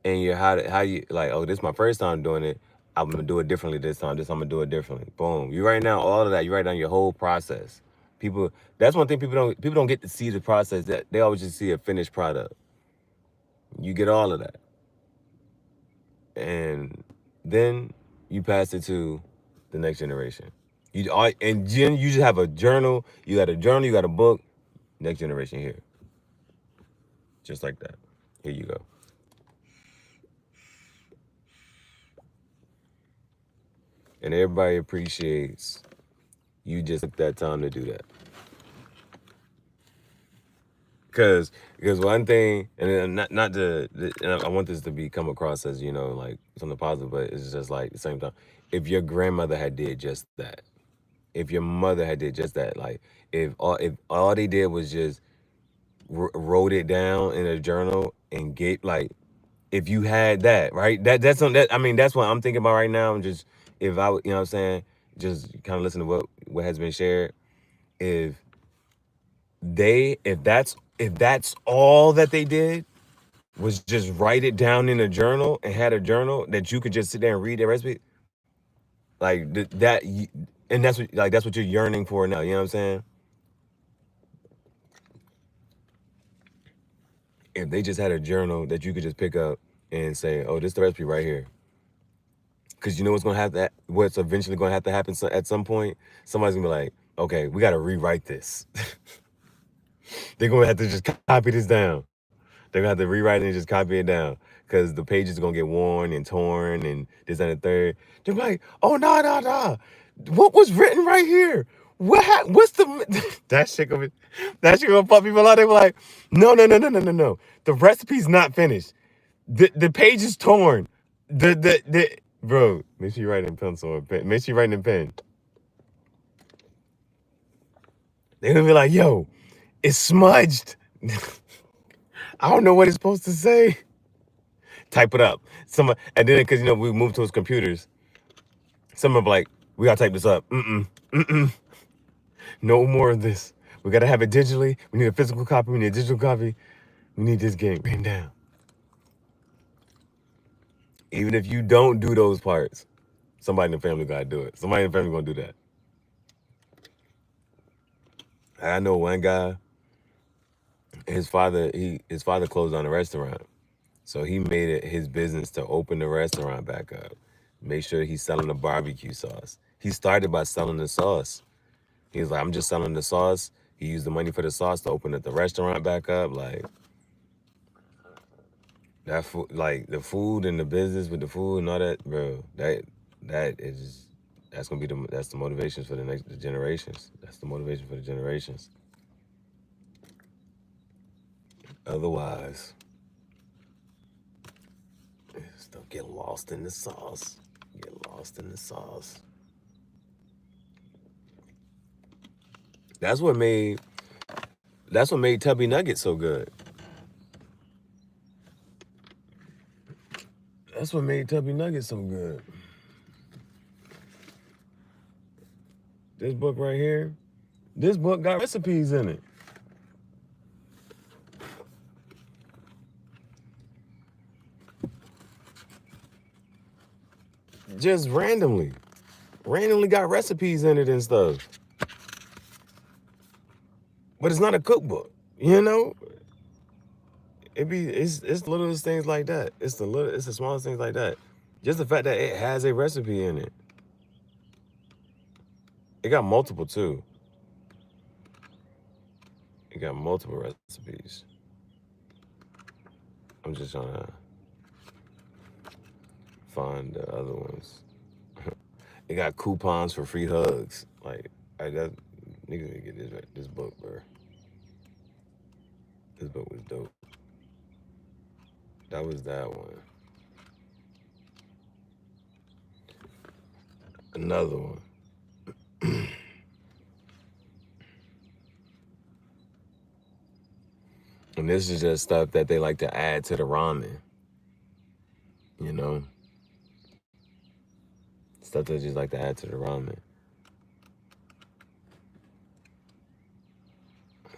And how you like, oh, this is my first time doing it. I'm gonna do it differently this time. This I'm gonna do it differently. Boom. You write down all of that. You write down your whole process. People, that's one thing people don't get to see the process. That they always just see a finished product. You get all of that, and then you pass it to the next generation. You just have a journal. You got a journal. You got a book. Next generation here, just like that. Here you go. And everybody appreciates you just took that time to do that. Because one thing, and not to, and I want this to be come across as like something positive, but it's just like at the same time, if your grandmother had did just that, if your mother had did just that, like if all they did was just wrote it down in a journal and get like, if you had that, right, that's something that, I mean, that's what I'm thinking about right now. And just if I, what I'm saying, just kind of listen to what has been shared. If if that's all that they did was just write it down in a journal and had a journal that you could just sit there and read the recipe, like and that's what you're yearning for now. You know what I'm saying? If they just had a journal that you could just pick up and say, "Oh, this is the recipe right here," because you know what's eventually going to have to happen. So at some point, somebody's gonna be like, "Okay, we got to rewrite this." They're gonna have to just copy this down. They're gonna have to rewrite it and just copy it down because the pages are gonna get worn and torn and this and the third. They're like, oh no no no, what was written right here? What's the that shit gonna fuck people out? They were like, no no no no no no no. The recipe's not finished. The page is torn. The bro, make sure you write in pencil or pen. Make sure you write in pen. They're gonna be like, yo, it's smudged. I don't know what it's supposed to say. Type it up. And then because we moved towards computers, some of like, we gotta type this up. No more of this. We gotta have it digitally. We need a physical copy. We need a digital copy. We need this game written down. Even if you don't do those parts, somebody in the family gotta do it. Somebody in the family gonna do that. I know one guy. His father closed down a restaurant, So he made it his business to open the restaurant back up. Make sure he's selling the barbecue sauce. He started by selling the sauce. He was like, I'm just selling the sauce. He used the money for the sauce to open up the restaurant back up. Like that food, like the food and the business with the food and all that, bro. That is that's gonna be that's the motivations for the generations. That's the motivation for the generations. Otherwise, stuff get lost in the sauce. Get lost in the sauce. That's what made Tubby Nuggets so good. That's what made Tubby Nuggets so good. This book right here. This book got recipes in it. Just randomly. Randomly got recipes in it and stuff. But it's not a cookbook, you know? It's the littlest things like that. It's the smallest things like that. Just the fact that it has a recipe in it. It got multiple too. It got multiple recipes. I'm just trying to find the other ones. It got coupons for free hugs. Like, that niggas need to get this book, bro. This book was dope. That was that one. Another one. And this is just stuff that they like to add to the ramen. You know? Stuff they just like to add to the ramen.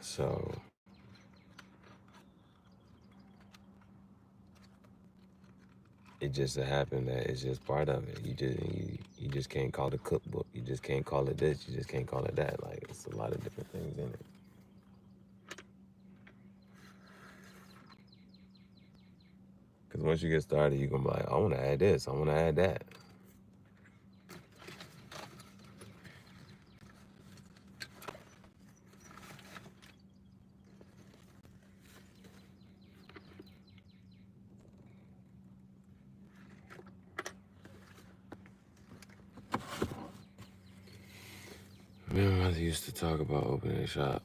So it just so happened that it's just part of it. You just can't call it a cookbook. You just can't call it this. You just can't call it that. Like, it's a lot of different things in it. Because once you get started, you're going to be like, I want to add this. I want to add that. Me and my mother used to talk about opening a shop.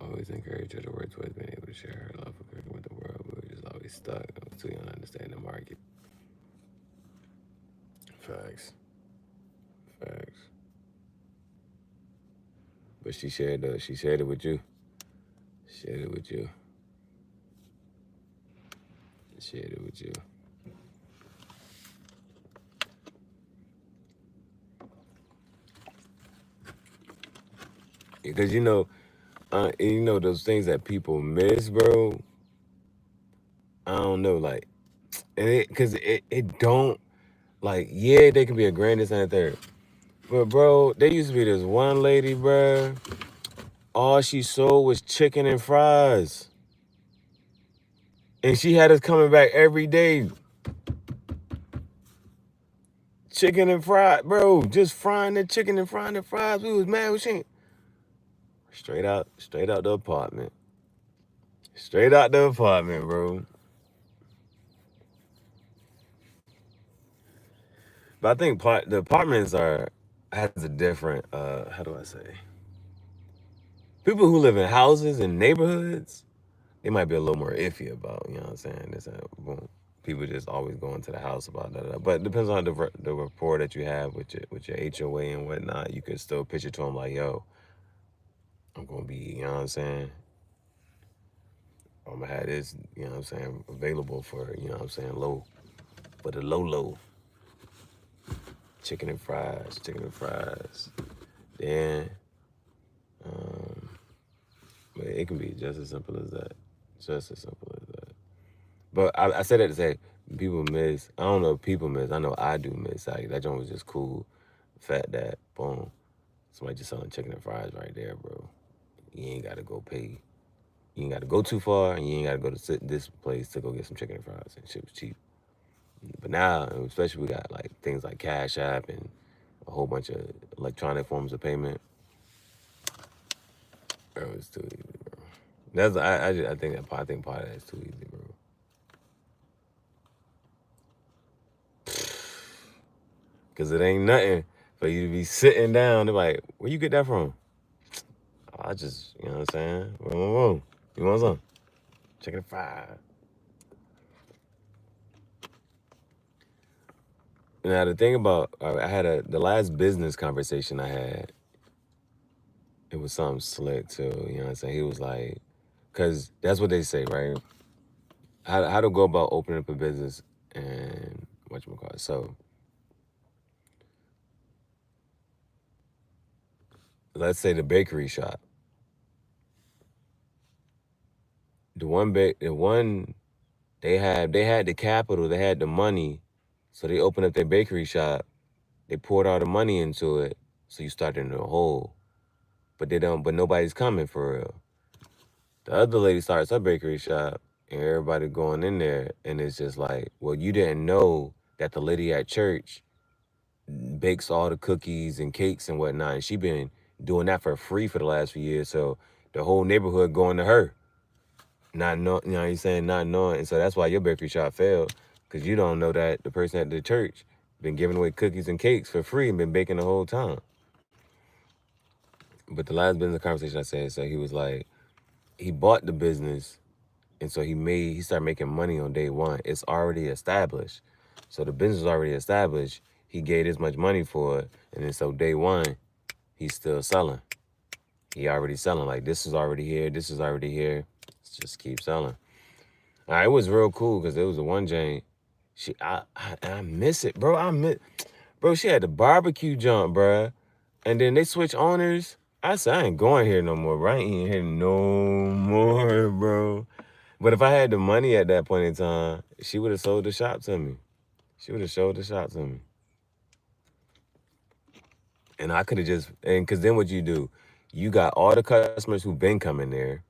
Always encourage her to work towards being able to share her love for cooking with the world. We were just always stuck. I was too young to understand the market. Facts. Facts. But she shared it with you. Shared it with you. Shared it with you. Because you know those things that people miss, bro. I don't know, like, and because it don't, like, yeah, they can be a grand this and a third, but bro, there used to be this one lady, bro. All she sold was chicken and fries, and she had us coming back every day. Chicken and fries, bro. Just frying the chicken and frying the fries. We was mad. We ain't straight out the apartment. Straight out the apartment, bro. But I think the apartments has a different how do I say? People who live in houses and neighborhoods, they might be a little more iffy about, you know what I'm saying? Boom. People just always going to the house about that. But it depends on the rapport that you have with your HOA and whatnot. You can still pitch it to them like, yo, I'm gonna be, you know what I'm saying? I'm gonna have this, you know what I'm saying, available for, you know what I'm saying, for the low. Chicken and fries. Then, but it can be just as simple as that. Just as simple as that. But I said that to say, people miss, I don't know if people miss, I know I do miss. Like, that joint was just cool. The fact that, boom, somebody just selling chicken and fries right there, bro. You ain't gotta go pay You ain't got to go too far, and you ain't got to go to this place to go get some chicken and fries, and shit was cheap. But now, especially, we got like things like Cash App and a whole bunch of electronic forms of payment. Bro, it's too easy, bro. That's I think part of that is too easy, bro. Cause it ain't nothing for you to be sitting down. They're like, where you get that from? I just, you know what I'm saying? Whoa. You want some? Chicken and fried. Now the thing about I had the last business conversation I had. It was something slick too. You know what I'm saying? He was like, cause that's what they say, right? How to go about opening up a business and whatchamacallit. So let's say the bakery shop. The one they had the capital, they had the money, so they opened up their bakery shop. They poured all the money into it, so you start in a hole. But they don't. But nobody's coming for real. The other lady starts her bakery shop, and everybody going in there, and it's just like, well, you didn't know that the lady at church bakes all the cookies and cakes and whatnot, and she been doing that for free for the last few years. So the whole neighborhood going to her, not know, you know what I'm saying, not knowing, and so that's why your bakery shop failed, because you don't know that the person at the church been giving away cookies and cakes for free and been baking the whole time. But the last business conversation I said, so he was like, he bought the business, and so he started making money on day one. It's already established. So the business is already established. He gave this much money for it. And then so day one, he's still selling. He already selling. Like, this is already here. This is already here. Let's just keep selling. It was real cool because it was the one Jane. I miss it, bro. Bro, she had the barbecue jump, bro. And then they switch owners. I said, I ain't going here no more, bro. I ain't eating here no more, bro. But if I had the money at that point in time, she would have sold the shop to me. She would have sold the shop to me. And I could have because then what you do, you got all the customers who've been coming there,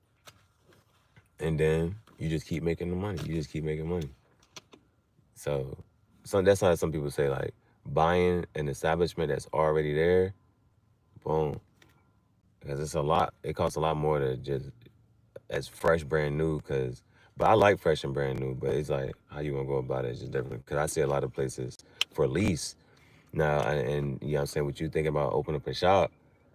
and then you just keep making the money. You just keep making money. So that's how some people say, like, buying an establishment that's already there, boom. Because it's a lot, it costs a lot more to just, as fresh, brand new, but I like fresh and brand new, but it's like, how you gonna go about it is just different. Because I see a lot of places for lease now, and you know what I'm saying, what you think about opening up a shop,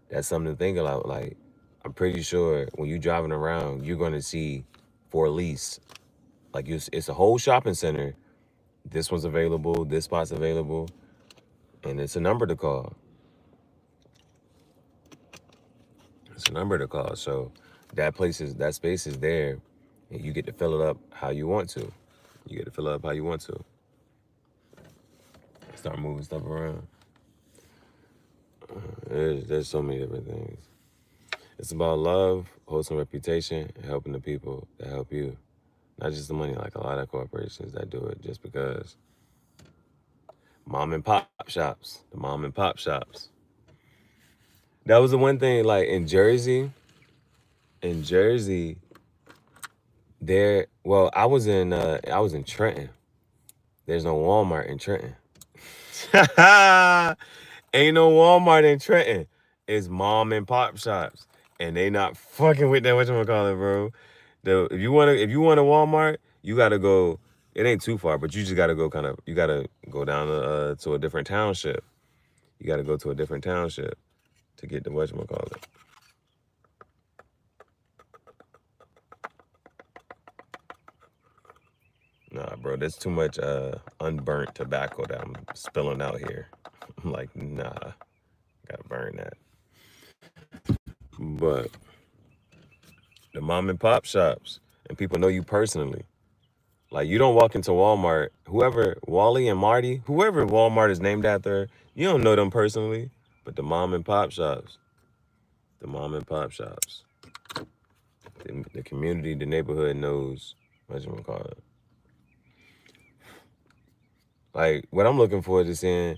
that's something to think about. Like, I'm pretty sure when you're driving around, you're gonna see for lease, like, it's a whole shopping center. This one's available, this spot's available, and it's a number to call. It's a number to call. So that space is there, and you get to fill it up how you want to. You get to fill it up how you want to. Start moving stuff around. There's so many different things. It's about love, wholesome reputation, and helping the people that help you. Not just the money, like a lot of corporations that do it just because. Mom and pop shops. The mom and pop shops. That was the one thing, like, in Jersey, I was in Trenton. There's no Walmart in Trenton. Ain't no Walmart in Trenton. It's mom and pop shops. And they not fucking with that whatchamacallit, bro. If you want a Walmart, you gotta go. It ain't too far, but you just gotta go you gotta go down to a different township. You gotta go to a different township to get the whatchamacallit. Nah, bro, there's too much unburnt tobacco that I'm spilling out here. I'm like, nah, gotta burn that. But the mom and pop shops, and people know you personally. Like, you don't walk into Walmart, whoever, Wally and Marty, whoever Walmart is named after, you don't know them personally. But the mom and pop shops, the mom and pop shops, the community, the neighborhood knows what you call it. Like, what I'm looking forward to seeing,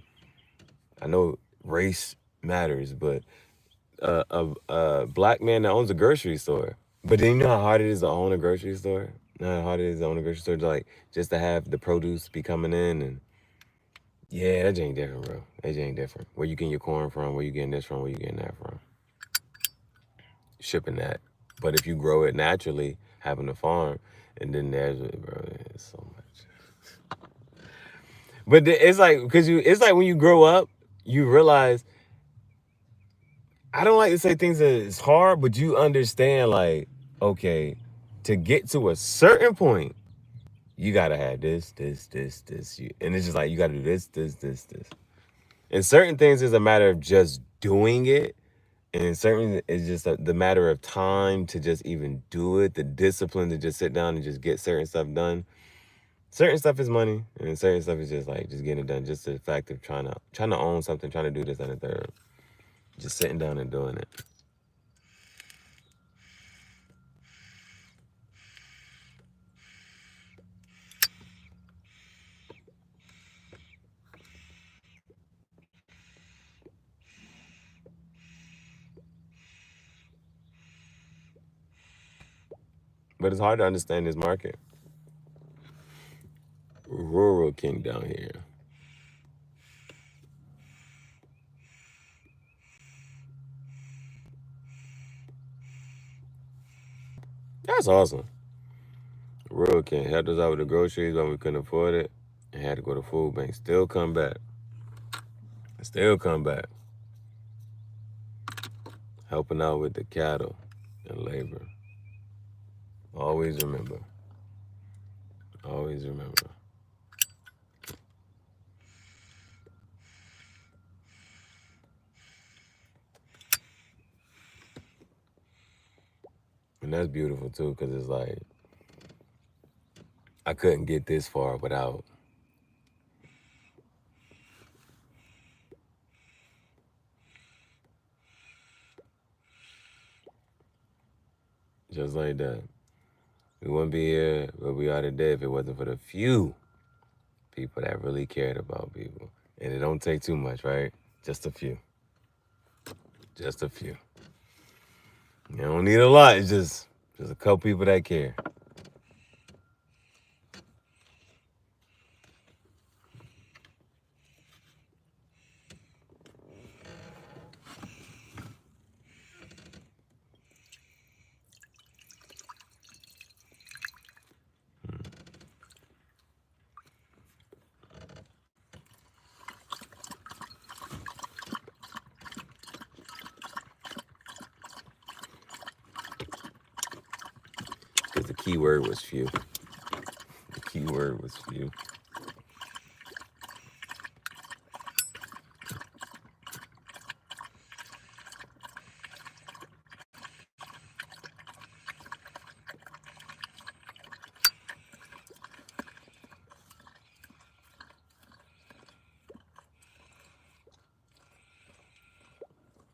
I know race matters, but a black man that owns a grocery store. But then you know how hard it is to own a grocery store? You know how hard it is to own a grocery store, like just to have the produce be coming in and yeah, that ain't different, bro. That ain't different. Where you getting your corn from? Where you getting this from? Where you getting that from? Shipping that. But if you grow it naturally, having a farm, and then there's it, bro. It's so much. But it's like because it's like when you grow up, you realize I don't like to say things that it's hard, but you understand like okay, to get to a certain point, you gotta have this, and it's just like you gotta do this. And certain things is a matter of just doing it, and in certain it's just the matter of time to just even do it, the discipline to just sit down and just get certain stuff done. Certain stuff is money, and certain stuff is just like just getting it done. Just the fact of trying to own something, trying to do this and the third, just sitting down and doing it. But it's hard to understand this market. Rural King down here. That's awesome. Rural King helped us out with the groceries when we couldn't afford it and had to go to food bank. Still come back. Still come back. Helping out with the cattle and labor. Always remember. Always remember. And that's beautiful too, because it's like I couldn't get this far without just like that. We wouldn't be here where we are today if it wasn't for the few people that really cared about people. And it don't take too much, right? Just a few. Just a few. You don't need a lot. It's just a couple people that care. Because the key word was few. The key word was few.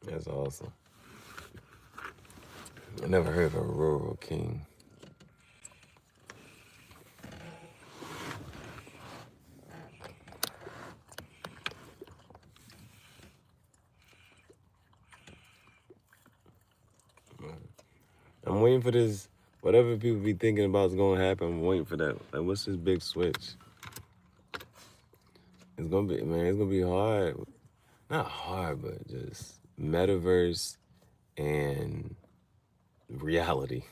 That's awesome. I never heard of a rural king. I'm waiting for this. Whatever people be thinking about is gonna happen. I'm waiting for that. Like, what's this big switch? It's gonna be, man. It's gonna be hard. Not hard, but just metaverse and reality.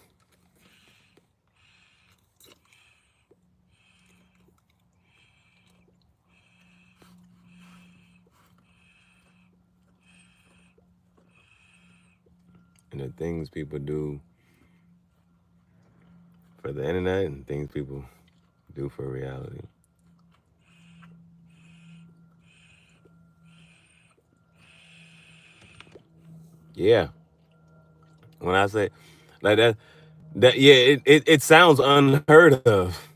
And the things people do for the internet and things people do for reality. Yeah. When I say like that yeah, it sounds unheard of.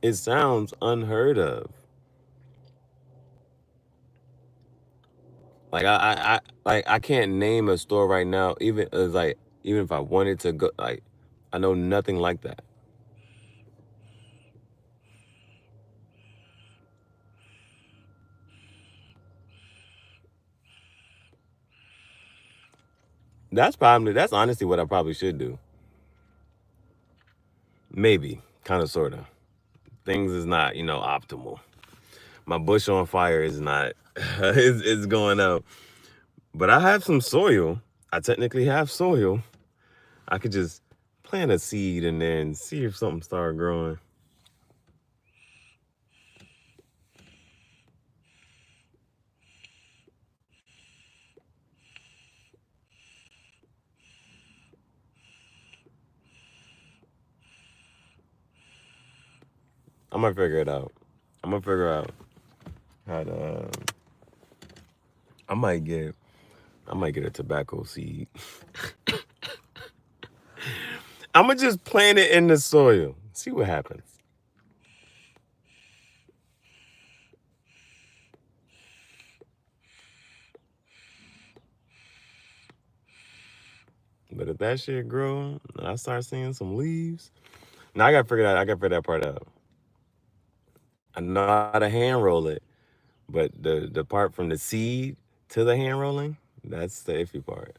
It sounds unheard of. Like I can't name a store right now, even as like even if I wanted to go like I know nothing like that. That's honestly what I probably should do. Maybe, kind of, sort of. Things is not, optimal. My bush on fire is not, it's going up. But I have some soil. I technically have soil. I could just plant a seed in there and see if something started growing. I'm gonna figure it out. I'm gonna figure out how to. I might get. I might get a tobacco seed. I'm gonna just plant it in the soil. See what happens. But if that shit grow, and I start seeing some leaves. Now I gotta figure that. I gotta figure that part out. I know how to hand roll it, but the part from the seed to the hand rolling, that's the iffy part.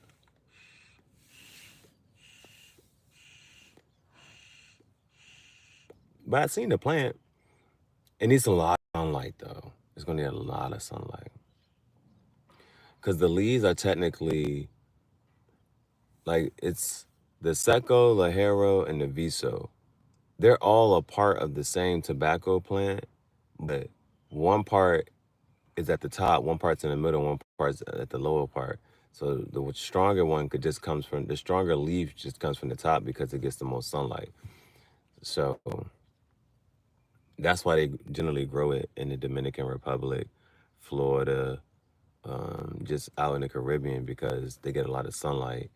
But I seen the plant. It needs a lot of sunlight though. It's gonna need a lot of sunlight. Because the leaves are technically like it's the Seco, Ligero, and the Viso. They're all a part of the same tobacco plant, but one part is at the top, one part's in the middle, one part's at the lower part. So the stronger one could just comes from the stronger leaf just comes from the top because it gets the most sunlight. So that's why they generally grow it in the Dominican Republic, Florida, just out in the Caribbean because they get a lot of sunlight.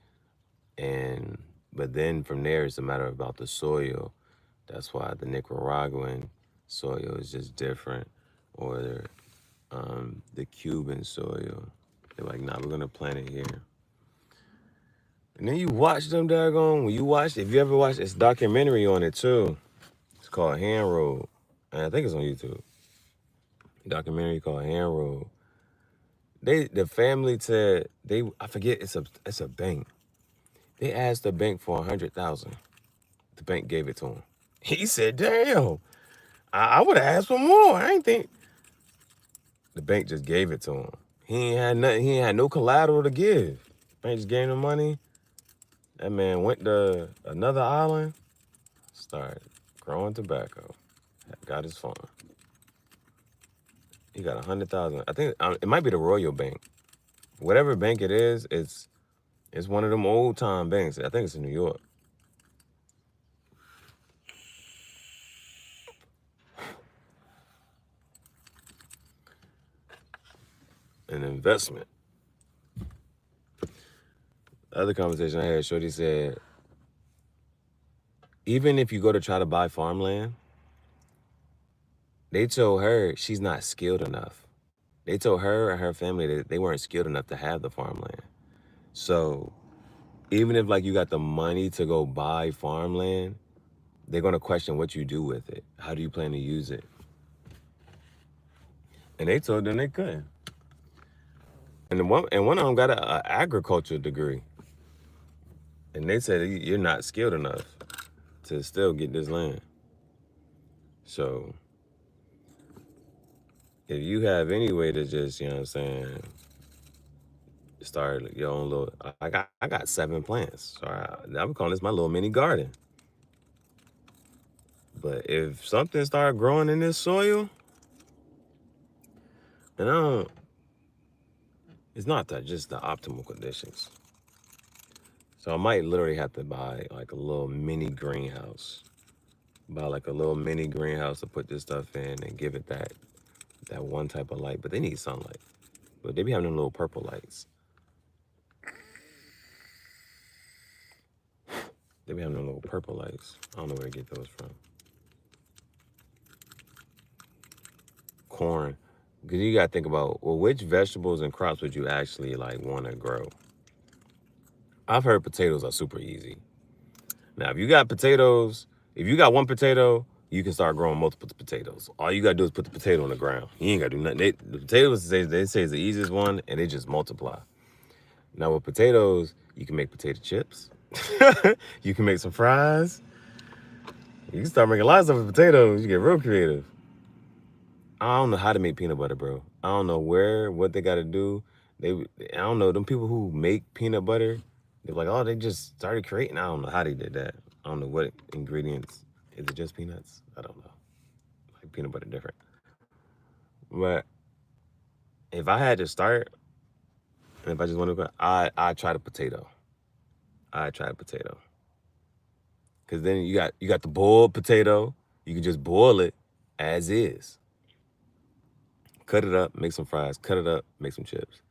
And but then from there it's a matter about the soil. That's why the Nicaraguan soil is just different, or the Cuban soil. They're like, nah, we're gonna plant it here. And then you watch them daggone. When you watch, if you ever watch, it's a documentary on it too. It's called Hand Roll, and I think it's on YouTube. Documentary called Hand Roll. The family said I forget, it's a bank. They asked the bank for 100,000. The bank gave it to him. He said, "Damn, I would have asked for more. I ain't think." The bank just gave it to him. He ain't had nothing. He ain't had no collateral to give. Bank just gave him money. That man went to another island, started growing tobacco. Got his farm. He got 100,000. I think it might be the Royal Bank. Whatever bank it is, it's one of them old time banks. I think it's in New York. An investment. The other conversation I had, Shorty said, even if you go to try to buy farmland, they told her she's not skilled enough. They told her and her family that they weren't skilled enough to have the farmland. So even if like you got the money to go buy farmland, they're gonna question what you do with it. How do you plan to use it? And they told them they couldn't. And one of them got an agriculture degree. And they said you're not skilled enough to still get this land. So if you have any way to just, you know what I'm saying, start your own little, I got 7 plants. So I'm calling this my little mini garden. But if something started growing in this soil, and it's not that just the optimal conditions. So I might literally have to buy like a little mini greenhouse. Buy like a little mini greenhouse to put this stuff in and give it that one type of light. But they need sunlight. But they be having them little purple lights. They be having them little purple lights. I don't know where to get those from. Corn. Because you got to think about, well, which vegetables and crops would you actually like want to grow? I've heard potatoes are super easy. Now, if you got potatoes, if you got one potato, you can start growing multiple potatoes. All you got to do is put the potato on the ground. You ain't got to do nothing. The potatoes, they say is the easiest one, and they just multiply. Now with potatoes, you can make potato chips. You can make some fries. You can start making a lot of stuff with potatoes. You get real creative. I don't know how to make peanut butter, bro. I don't know what they got to do. I don't know. Them people who make peanut butter, they're like, oh, they just started creating. I don't know how they did that. I don't know what ingredients. Is it just peanuts? I don't know. Like peanut butter different. But if I had to start, and if I just want to go, I try the potato. I try the potato. Cause then you got the boiled potato. You can just boil it as is. Cut it up, make some fries. Cut it up, make some chips.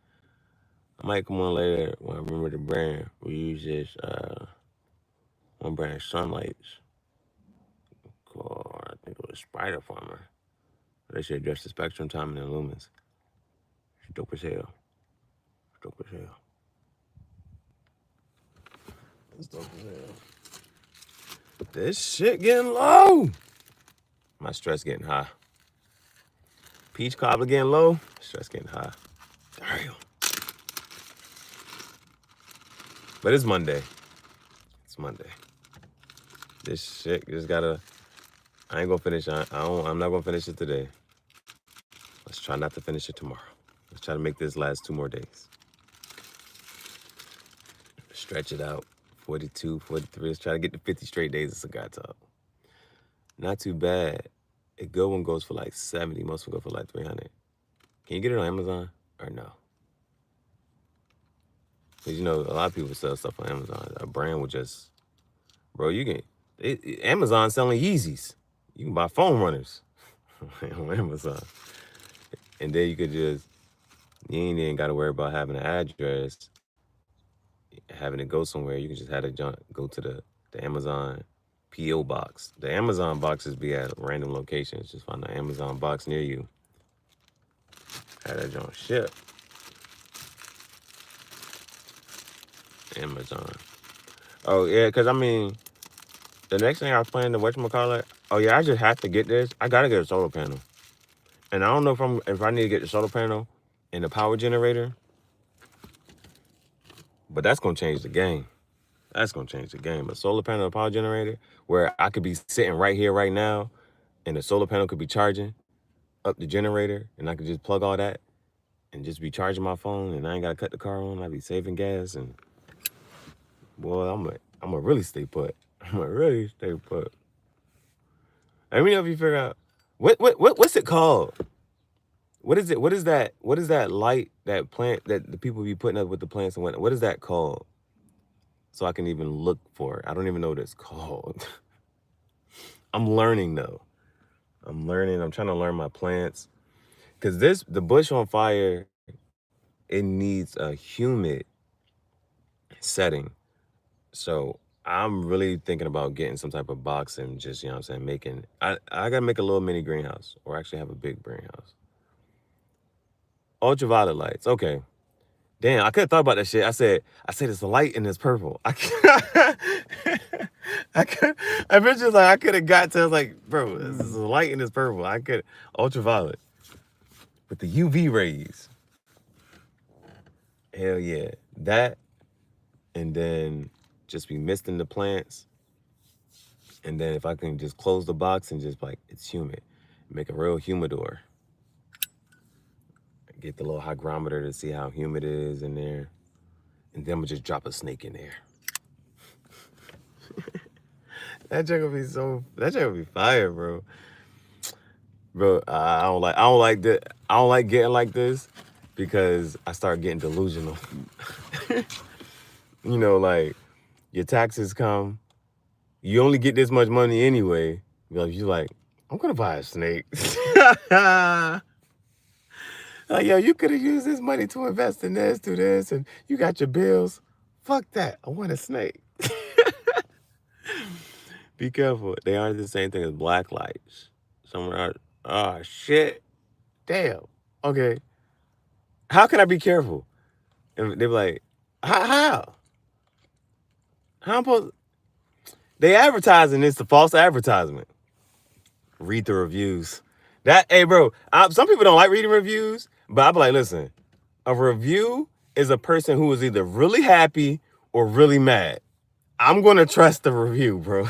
I might come on later when I remember the brand. We use this one brand, Sunlights, called, I think it was Spider Farmer. They should address the spectrum, timing, and lumens. It's dope as hell. It's dope as hell. It's dope as hell. This shit getting low. My stress getting high. Peach cobbler getting low. Stress getting high. Damn. But it's Monday. It's Monday. This shit just gotta. I ain't gonna finish. I'm not gonna finish it today. Let's try not to finish it tomorrow. Let's try to make this last 2 more days. Stretch it out. 42, 43. Let's try to get to 50 straight days of cigar talk. Not too bad. A good one goes for like 70. Most of them go for like 300. Can you get it on Amazon or no? Because, you know, a lot of people sell stuff on Amazon. A brand will just, bro, you can, Amazon selling Yeezys. You can buy foam runners on Amazon. And then you could just, you ain't even got to worry about having an address, having it go somewhere. You can just have it go to the Amazon P.O. box. The Amazon boxes be at random locations. Just find an Amazon box near you. Have that joint ship. Amazon. Oh, yeah, because, I mean, the next thing I was planning to whatchamacallit, oh, yeah, I just have to get this. I got to get a solar panel. And I don't know if I need to get the solar panel and the power generator, but that's going to change the game. That's going to change the game. A solar panel and a power generator where I could be sitting right here, right now, and the solar panel could be charging up the generator, and I could just plug all that and just be charging my phone, and I ain't got to cut the car on. I'd be saving gas, and, boy, I'm gonna really stay put. I'm gonna really stay put. Let me know if you figure out, what's it called? What is it? What is that? What is that light, that plant that the people be putting up with the plants and whatnot? What is that called? So I can even look for it. I don't even know what it's called. I'm learning though. I'm learning. I'm trying to learn my plants. Cause the bush on fire, it needs a humid setting. So I'm really thinking about getting some type of box and just, you know what I'm saying, I gotta make a little mini greenhouse, or actually have a big greenhouse. Ultraviolet lights. Okay. Damn, I could have thought about that shit. I said it's a light and it's purple. I could. I just like I could have got to. I was like, bro, this is a light and it's purple. I could ultraviolet with the UV rays. Hell yeah, that, and then just be misting the plants. And then if I can just close the box and just like it's humid, make a real humidor. Get the little hygrometer to see how humid it is in there. And then we'll just drop a snake in there. That joke gonna be fire, bro. Bro, I don't like that. I don't like getting like this because I start getting delusional. You know, like your taxes come, you only get this much money anyway. You're like, I'm gonna buy a snake. Like, yo, you could have used this money to invest in this, do this, and you got your bills. Fuck that. I want a snake. Be careful. They aren't the same thing as black lights. Some are, oh, shit. Damn. Okay. How can I be careful? And they're like, how? How am I supposed? They advertising this, a false advertisement. Read the reviews. Hey, bro, some people don't like reading reviews, but I'll be like, listen, a review is a person who is either really happy or really mad. I'm gonna trust the review, bro.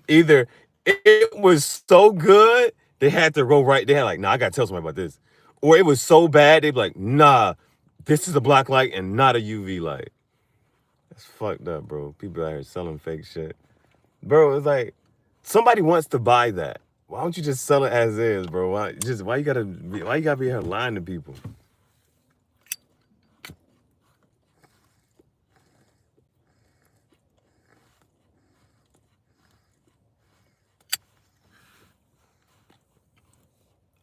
Either it was so good they had to go right. They had like, nah, I gotta tell somebody about this, or it was so bad they'd be like, nah, this is a black light and not a UV light. That's fucked up, bro. People out here selling fake shit, bro. It's like somebody wants to buy that. Why don't you just sell it as is, bro? Why you gotta be here lying to people?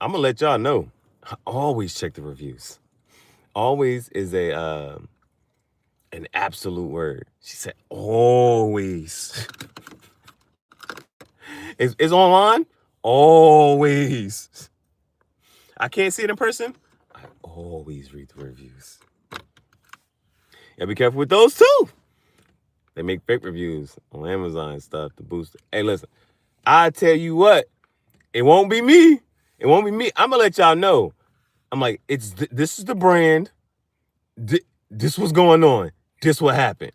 I'm gonna let y'all know. Always check the reviews. Always is an absolute word. She said always. It's online. Always. I can't see it in person. I always read the reviews. Yeah, be careful with those too. They make fake reviews on Amazon and stuff to boost it. Hey, listen, I tell you what, it won't be me. It won't be me. I'm gonna let y'all know. I'm like, this is the brand. This was going on. This what happened.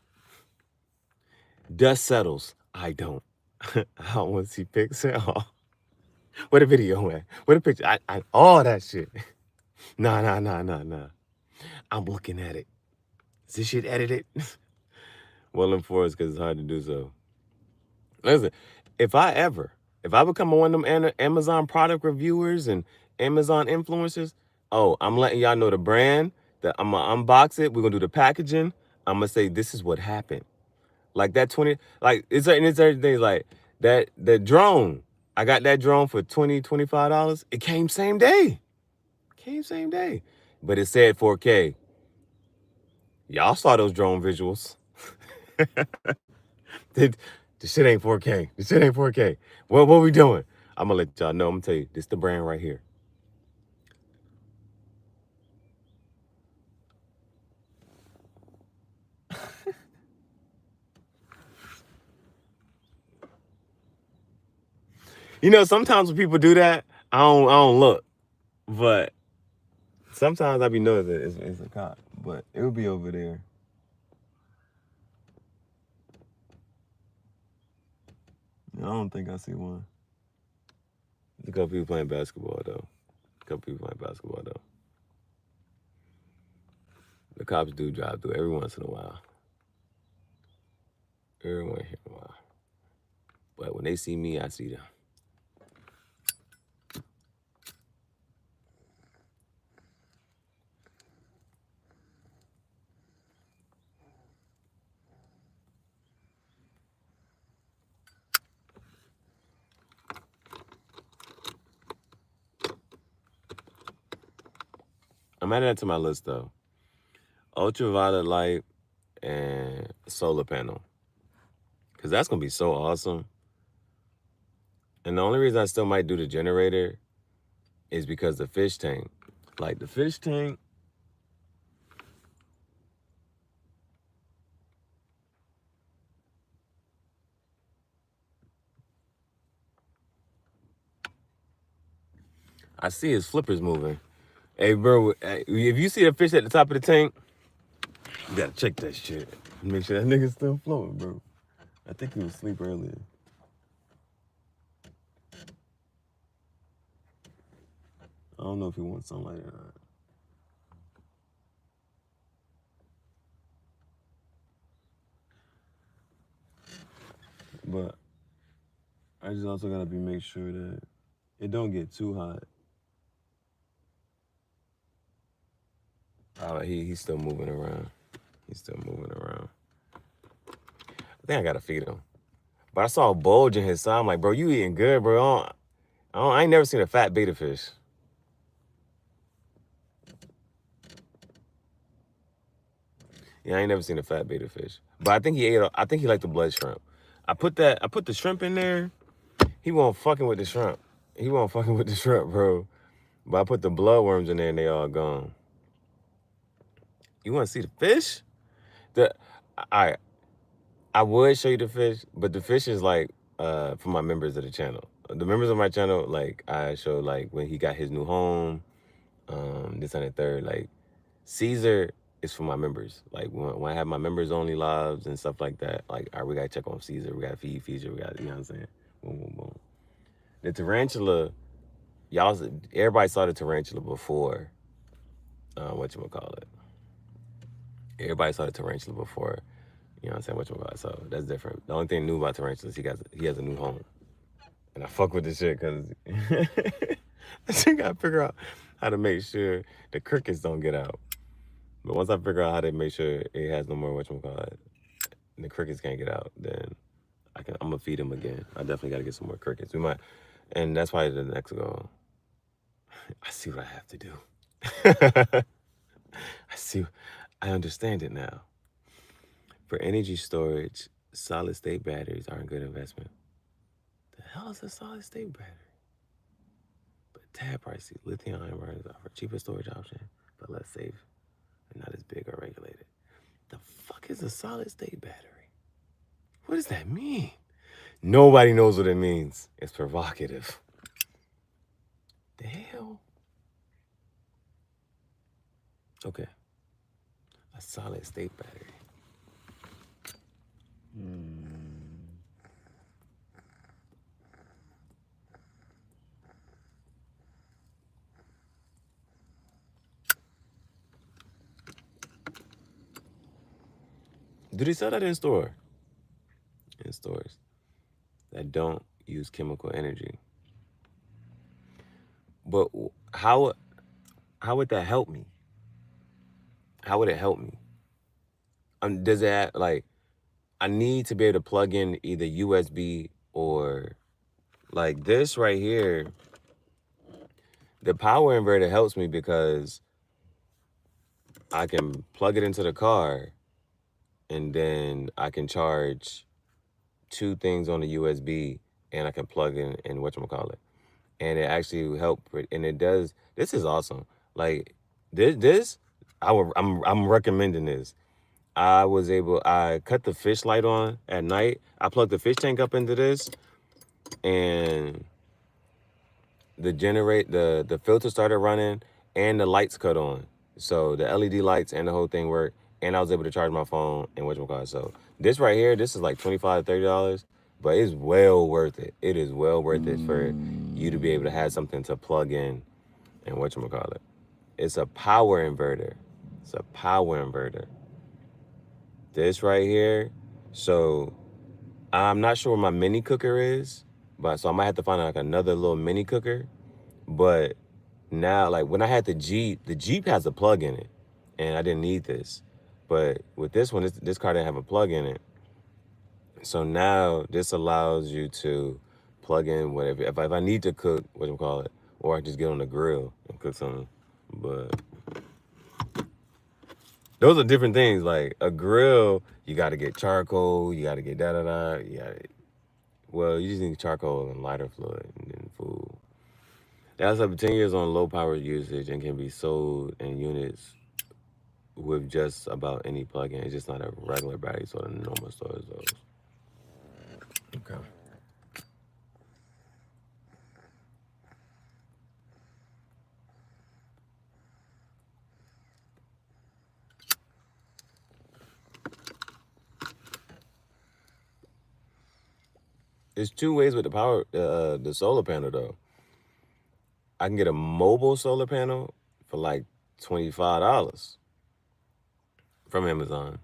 Dust settles. I don't. I don't want to see pics at all. What a video, man. What a picture. All that shit. Nah. I'm looking at it. Is this shit edited? Well enforced because it's hard to do so. Listen, if I become one of them Amazon product reviewers and Amazon influencers, oh, I'm letting y'all know the brand, that I'm gonna unbox it. We're gonna do the packaging. I'm gonna say this is what happened. Like that 20, like it's certain things like that drone. I got that drone for $25. It came same day. But it said 4K. Y'all saw those drone visuals. The shit ain't 4K. The shit ain't 4K. What we doing? I'm gonna let y'all know. I'm gonna tell you, this the brand right here. You know, sometimes when people do that, I don't look. But sometimes I be knowing that it's a cop. But it would be over there. I don't think I see one. There's a couple people playing basketball though. The cops do drive through every once in a while. But when they see me, I see them. I'm adding that to my list though. Ultraviolet light and solar panel. Because that's going to be so awesome. And the only reason I still might do the generator is because the fish tank. Like the fish tank. I see his flippers moving. Hey, bro, if you see a fish at the top of the tank, you got to check that shit. Make sure that nigga's still floating, bro. I think he was asleep earlier. I don't know if he wants sunlight or not. But I just also gotta make sure that it don't get too hot. He's still moving around. I think I gotta feed him. But I saw a bulge in his side. I'm like, bro, you eating good, bro. I ain't never seen a fat beta fish. Yeah, I ain't never seen a fat beta fish. But I think he liked the blood shrimp. I put the shrimp in there. He won't fucking with the shrimp. Bro. But I put the bloodworms in there and they all gone. You want to see the fish? I would show you the fish, but the fish is like for my members of the channel. The members of my channel, like I show like when he got his new home, this and the third. Like CaeZar it's for my members. Like when I have my members only lives and stuff like that, like, all right, we gotta check on CaeZar, we gotta feed CaeZar, we got, you know what I'm saying? Boom, boom, boom. The tarantula, everybody saw the tarantula before, whatchamacallit. Everybody saw the tarantula before, you know what I'm saying, whatchamacallit, so that's different. The only thing new about tarantula is he has a new home. And I fuck with this shit because I just gotta figure out how to make sure the crickets don't get out. But once I figure out how to make sure it has no more whatchamacallit, and the crickets can't get out, then I'm gonna feed them again. I definitely gotta get some more crickets. We might, and that's why the next go. I see what I have to do. I understand it now. For energy storage, solid state batteries are a good investment. The hell is a solid state battery? But tad pricey, lithium ion batteries offer cheaper storage option, but less safe and not as big or regulated. The fuck is a solid state battery? What does that mean? Nobody knows what it means. It's provocative. The hell? Okay. A solid state battery. Do they sell that in store? In stores that don't use chemical energy. But how would that help me? How would it help me? Does it like, I need to be able to plug in either USB or like this right here. The power inverter helps me because I can plug it into the car and then I can charge 2 things on the USB and I can plug in whatchamacallit. And it actually helped, and it does. This is awesome. Like this I'm recommending this. I cut the fish light on at night. I plugged the fish tank up into this, and the filter started running and the lights cut on. So the LED lights and the whole thing worked, and I was able to charge my phone and whatchamacallit. So this right here, this is like $25 to $30, but it's well worth it. It is well worth it for you to be able to have something to plug in and whatchamacallit. It's a power inverter. It's a power inverter. This right here. So I'm not sure where my mini cooker is, but so I might have to find like another little mini cooker. But now, like when I had the Jeep has a plug in it, and I didn't need this. But with this one, this car didn't have a plug in it. So now this allows you to plug in whatever. If I need to cook, whatchamacallit, or I just get on the grill and cook something. But those are different things. Like a grill, you got to get charcoal, you got to get da-da-da. Well, you just need charcoal and lighter fluid and then food. That's up to 10 years on low power usage and can be sold in units with just about any plug-in. It's just not a regular battery, so the normal stores those. Okay. There's 2 ways with the solar panel though. I can get a mobile solar panel for like $25 from Amazon.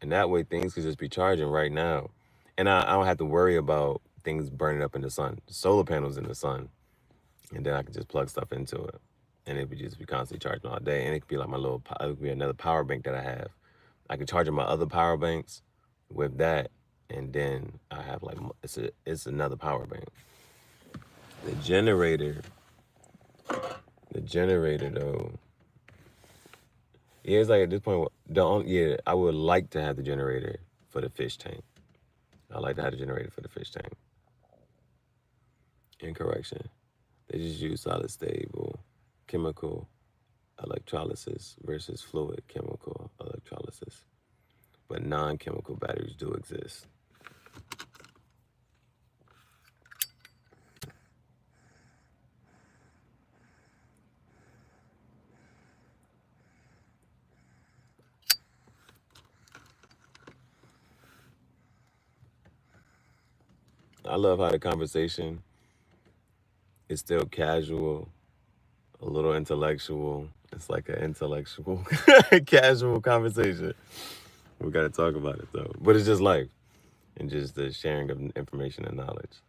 And that way things could just be charging right now. And I don't have to worry about things burning up in the sun. Solar panels in the sun. And then I can just plug stuff into it. And it would just be constantly charging all day. And it could be like it could be another power bank that I have. I can charge my other power banks with that. And then I have like, it's another power bank. The generator though. Yeah, it's like at this point, I would like to have the generator for the fish tank. I like to have the generator for the fish tank. Incorrection. They just use solid stable chemical electrolysis versus fluid chemical electrolysis. But non-chemical batteries do exist. I love how the conversation is still casual, a little intellectual. It's like an intellectual, casual conversation. We got to talk about it though. But it's just life and just the sharing of information and knowledge.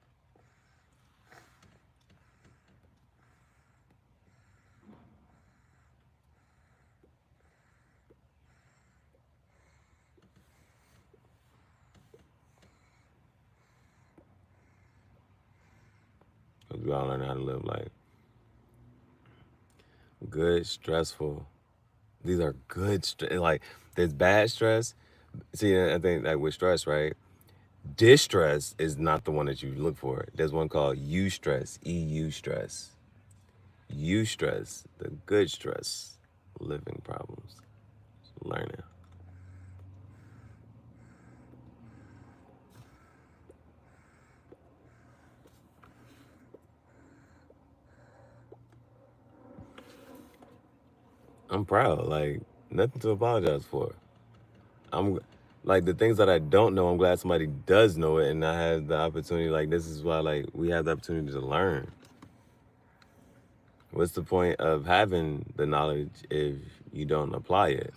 'Cause we all learn how to live life. Good, stressful. These are good, like, there's bad stress. See, I think like with stress, right? Distress is not the one that you look for. There's one called eustress, EU stress. Eustress, the good stress, living problems, learning. I'm proud. Like, nothing to apologize for. I'm like the things that I don't know. I'm glad somebody does know it, and I have the opportunity. Like, this is why like we have the opportunity to learn. What's the point of having the knowledge if you don't apply it?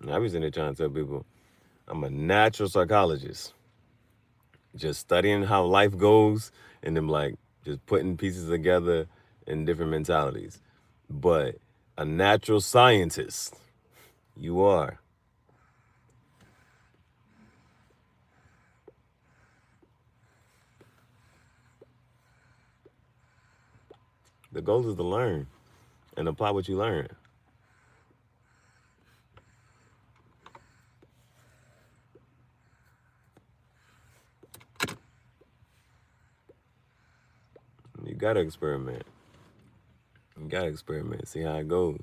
And I be sitting there trying to tell people I'm a natural psychologist, just studying how life goes, and then like just putting pieces together in different mentalities. But a natural scientist, you are. The goal is to learn and apply what you learn. You gotta experiment. You gotta experiment, see how it goes.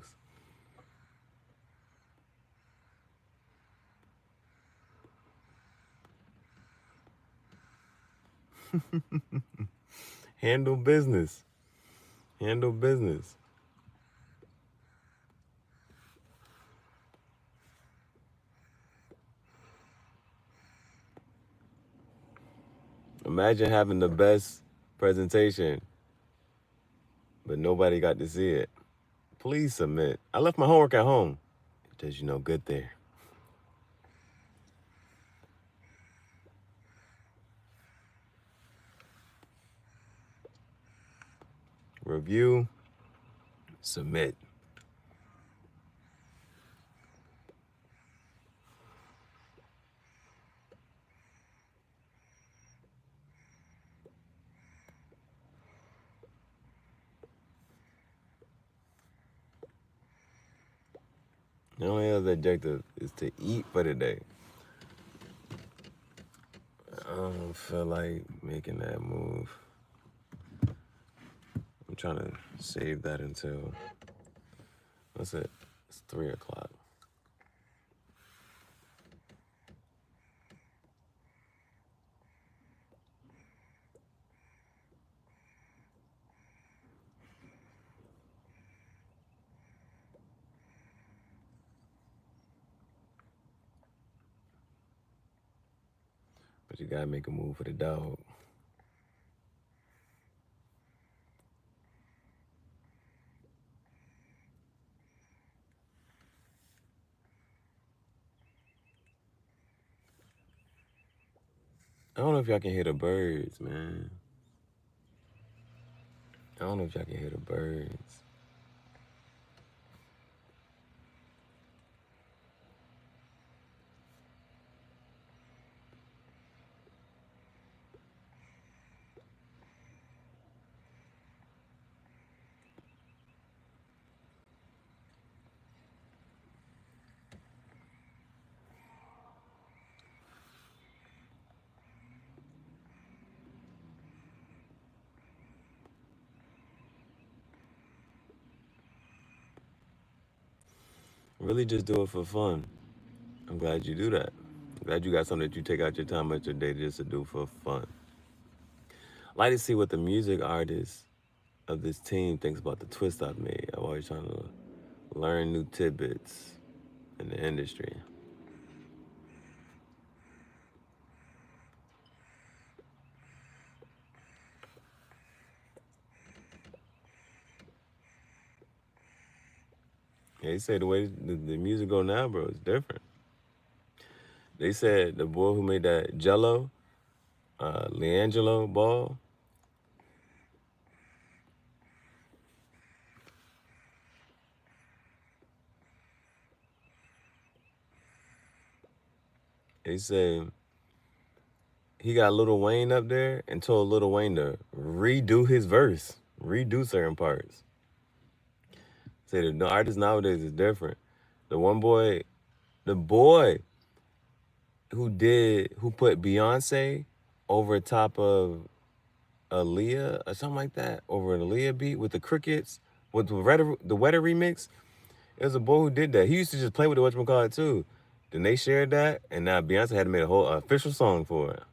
Handle business. Handle business. Imagine having the best presentation, but nobody got to see it. Please submit. I left my homework at home. It does you no good there. Review, submit. The only other objective is to eat for the day. I don't feel like making that move. I'm trying to save that until, what's it? It's 3 o'clock. But you gotta make a move for the dog. I don't know if y'all can hear the birds, man. I don't know if y'all can hear the birds. Really just do it for fun. I'm glad you do that. I'm glad you got something that you take out your time out your day just to do for fun. like to see what the music artist of this team thinks about the twist I've made. I'm always trying to learn new tidbits in the industry. Yeah, they say the way the music go now, bro, is different. They said the boy who made that Jello, Leangelo Ball, they say he got Lil Wayne up there and told Lil Wayne to redo his verse, redo certain parts. Say the artists nowadays is different. The one boy, the boy who put Beyonce over top of Aaliyah or something like that, over an Aaliyah beat with the crickets, with the Wetter remix. It was a boy who did that. He used to just play with the whatchamacallit too. Then they shared that, and now Beyonce had to make a whole official song for it.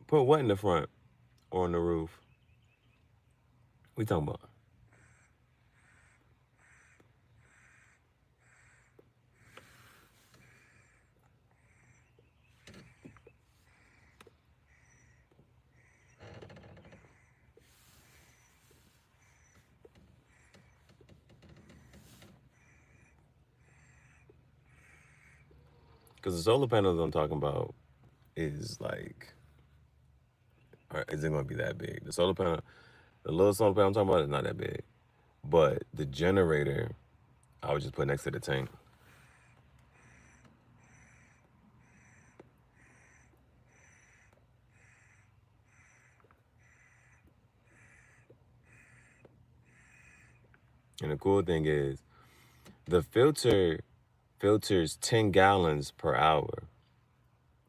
Put what in the front or on the roof? We talking about? Because the solar panels I'm talking about is like, or is it going to be that big? The solar panel, the little solar panel I'm talking about is not that big. But the generator, I would just put next to the tank. And the cool thing is, the filter filters 10 gallons per hour.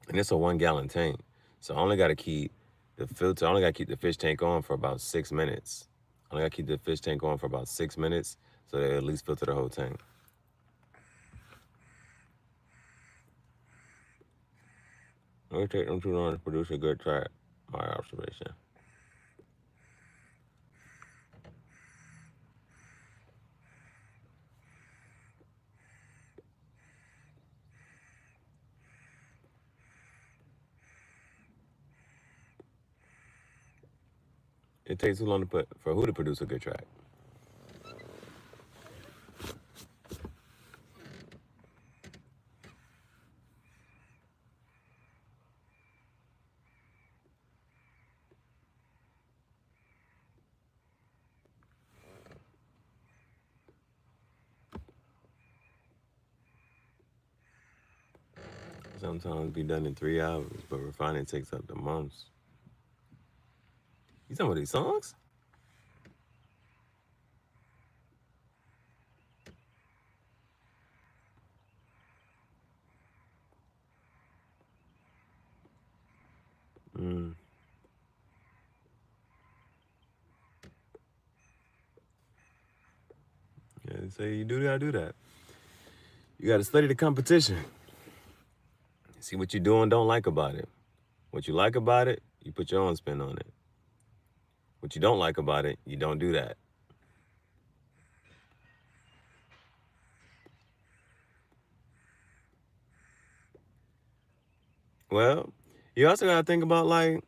And it's a 1 gallon tank. So I only got to keep I only got to keep the fish tank on for about 6 minutes. I only got to keep the fish tank on for about 6 minutes so they at least filter the whole tank. It only take them too long to produce a good track, my observation. It takes too long for who to produce a good track. Sometimes be done in 3 hours, but refining takes up to months. You talking about these songs? Mm. Yeah, they say you gotta do that. You gotta study the competition. See what you do and don't like about it. What you like about it, you put your own spin on it. What you don't like about it, you don't do that. Well, you also gotta think about like,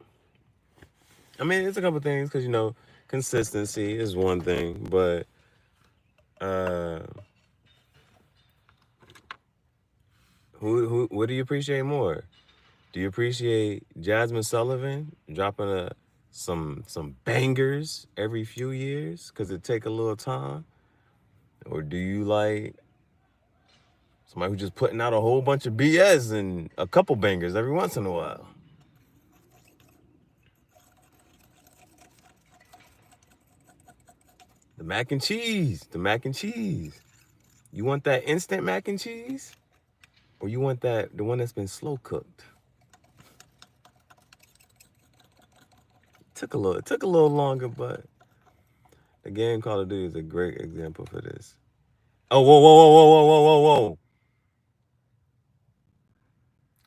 I mean, it's a couple things because consistency is one thing, but uh, what do you appreciate more? Do you appreciate Jasmine Sullivan dropping some bangers every few years because it take a little time, or do you like somebody who's just putting out a whole bunch of BS and a couple bangers every once in a while? The mac and cheese, the mac and cheese. You want that instant mac and cheese, or you want the one that's been slow cooked? It took a little longer, but the game Call of Duty is a great example for this. Oh, whoa, whoa, whoa, whoa, whoa, whoa, whoa, whoa.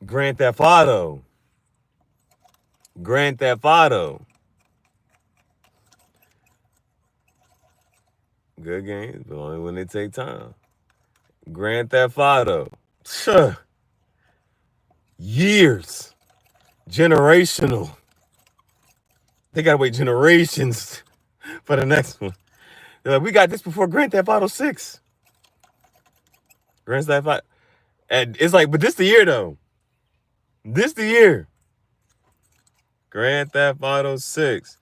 Grand Theft Auto. Grand Theft Auto. Good games, but only when they take time. Grand Theft Auto. Years. Generational. They gotta wait generations for the next one. They're like, we got this before Grand Theft Auto 6. Grand Theft Auto. And it's like, but this the year though. This the year. Grand Theft Auto 6.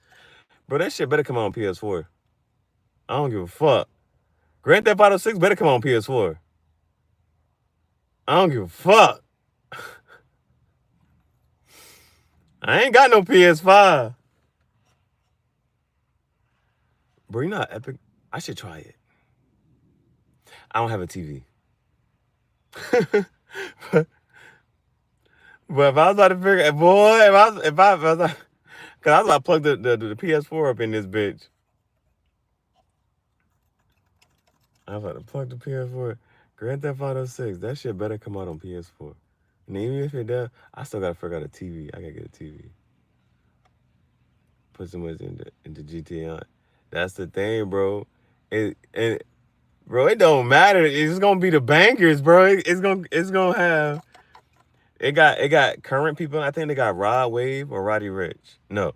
Bro, that shit better come out on PS4. I don't give a fuck. Grand Theft Auto 6 better come out on PS4. I don't give a fuck. I ain't got no PS5. Bro, you know how epic? I should try it. I don't have a TV. but if I was about to figure, boy, if I was cause I was about to plug the PS4 up in this bitch. I was about to plug the PS4. Grand Theft Auto 6. That shit better come out on PS4. And even if it does, I still gotta figure out a TV. I gotta get a TV. Put some money into GTA on. That's the thing, bro. Bro, it don't matter. It's gonna be the bankers, bro. It's gonna have. It got current people. I think they got Rod Wave or Roddy Rich. No,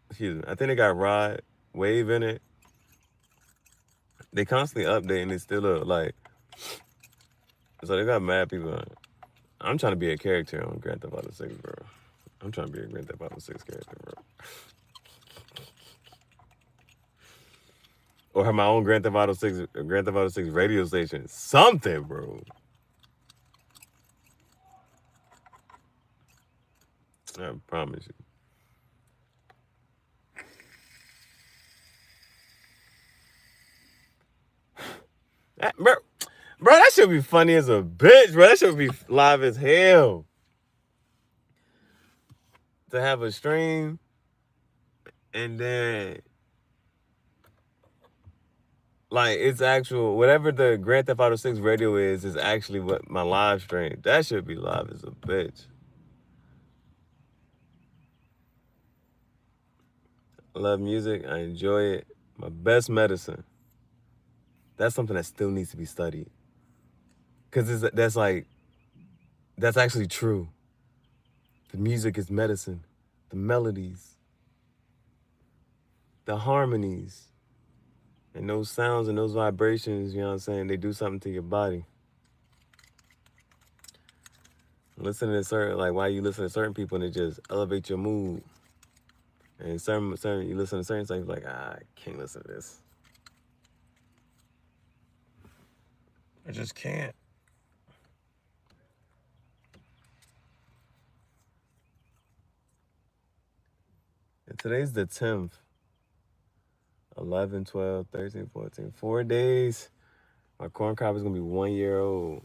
excuse me. I think they got Rod Wave in it. They constantly updating. It still look like. So they got mad people on it. I'm trying to be a character on Grand Theft Auto 6, bro. I'm trying to be a Grand Theft Auto 6 character, bro. Or have my own Grand Theft Auto 6 radio station. Something, bro. I promise you. Bro, that should be funny as a bitch, bro. That should be live as hell. To have a stream and then like it's actual whatever the Grand Theft Auto 6 radio is actually what my live stream. That should be live as a bitch. I love music. I enjoy it. My best medicine. That's something that still needs to be studied. Cause that's actually true. The music is medicine. The melodies. The harmonies. And those sounds and those vibrations, you know what I'm saying? They do something to your body. Listening to certain, like why you listen to certain people and it just elevates your mood. And certain you listen to certain things like, I can't listen to this. I just can't. And today's the 10th. 11, 12, 13, 14. 4 days. My corn cob is going to be 1 year old.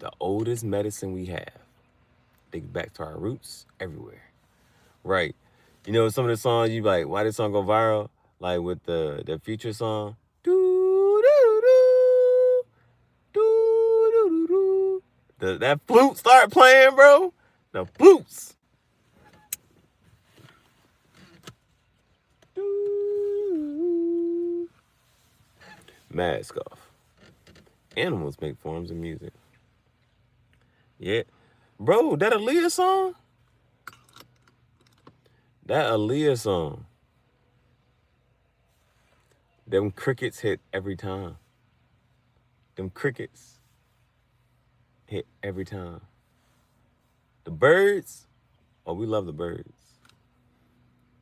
The oldest medicine we have. Dig back to our roots everywhere. Right. You know, some of the songs you like, why this song go viral? Like with the Future song. That flute start playing, bro. The flutes. Mask off. Animals make forms of music. Yeah. Bro, that Aaliyah song? That Aaliyah song. Them crickets hit every time. Them crickets hit every time. The birds, oh, we love the birds.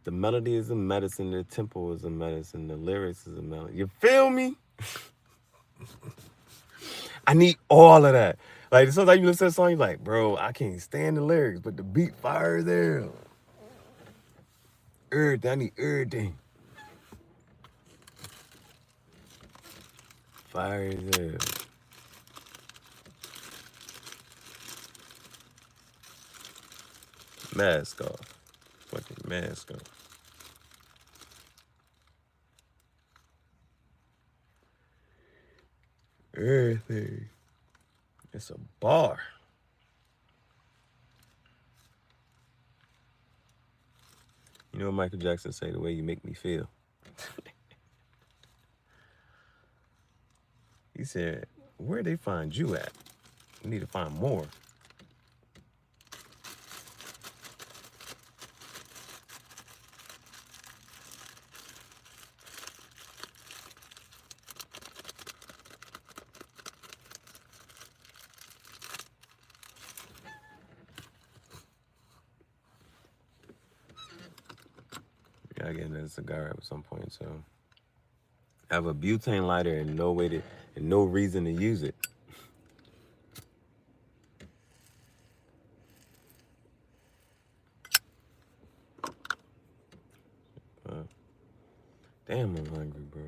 The melody is a medicine. The tempo is a medicine. The lyrics is a melody. You feel me? I need all of that. Like, sometimes you listen to a song, you're like, bro, I can't stand the lyrics, but the beat fire there. Everything, I need everything. Fire is there. Mask off. Fucking mask off. Everything. It's a bar. You know what Michael Jackson say? The way you make me feel. He said, "Where they find you at? We need to find more." Yeah, I get another cigar at some point. So I have a butane lighter and no reason to use it. Uh, Damn, I'm hungry, bro.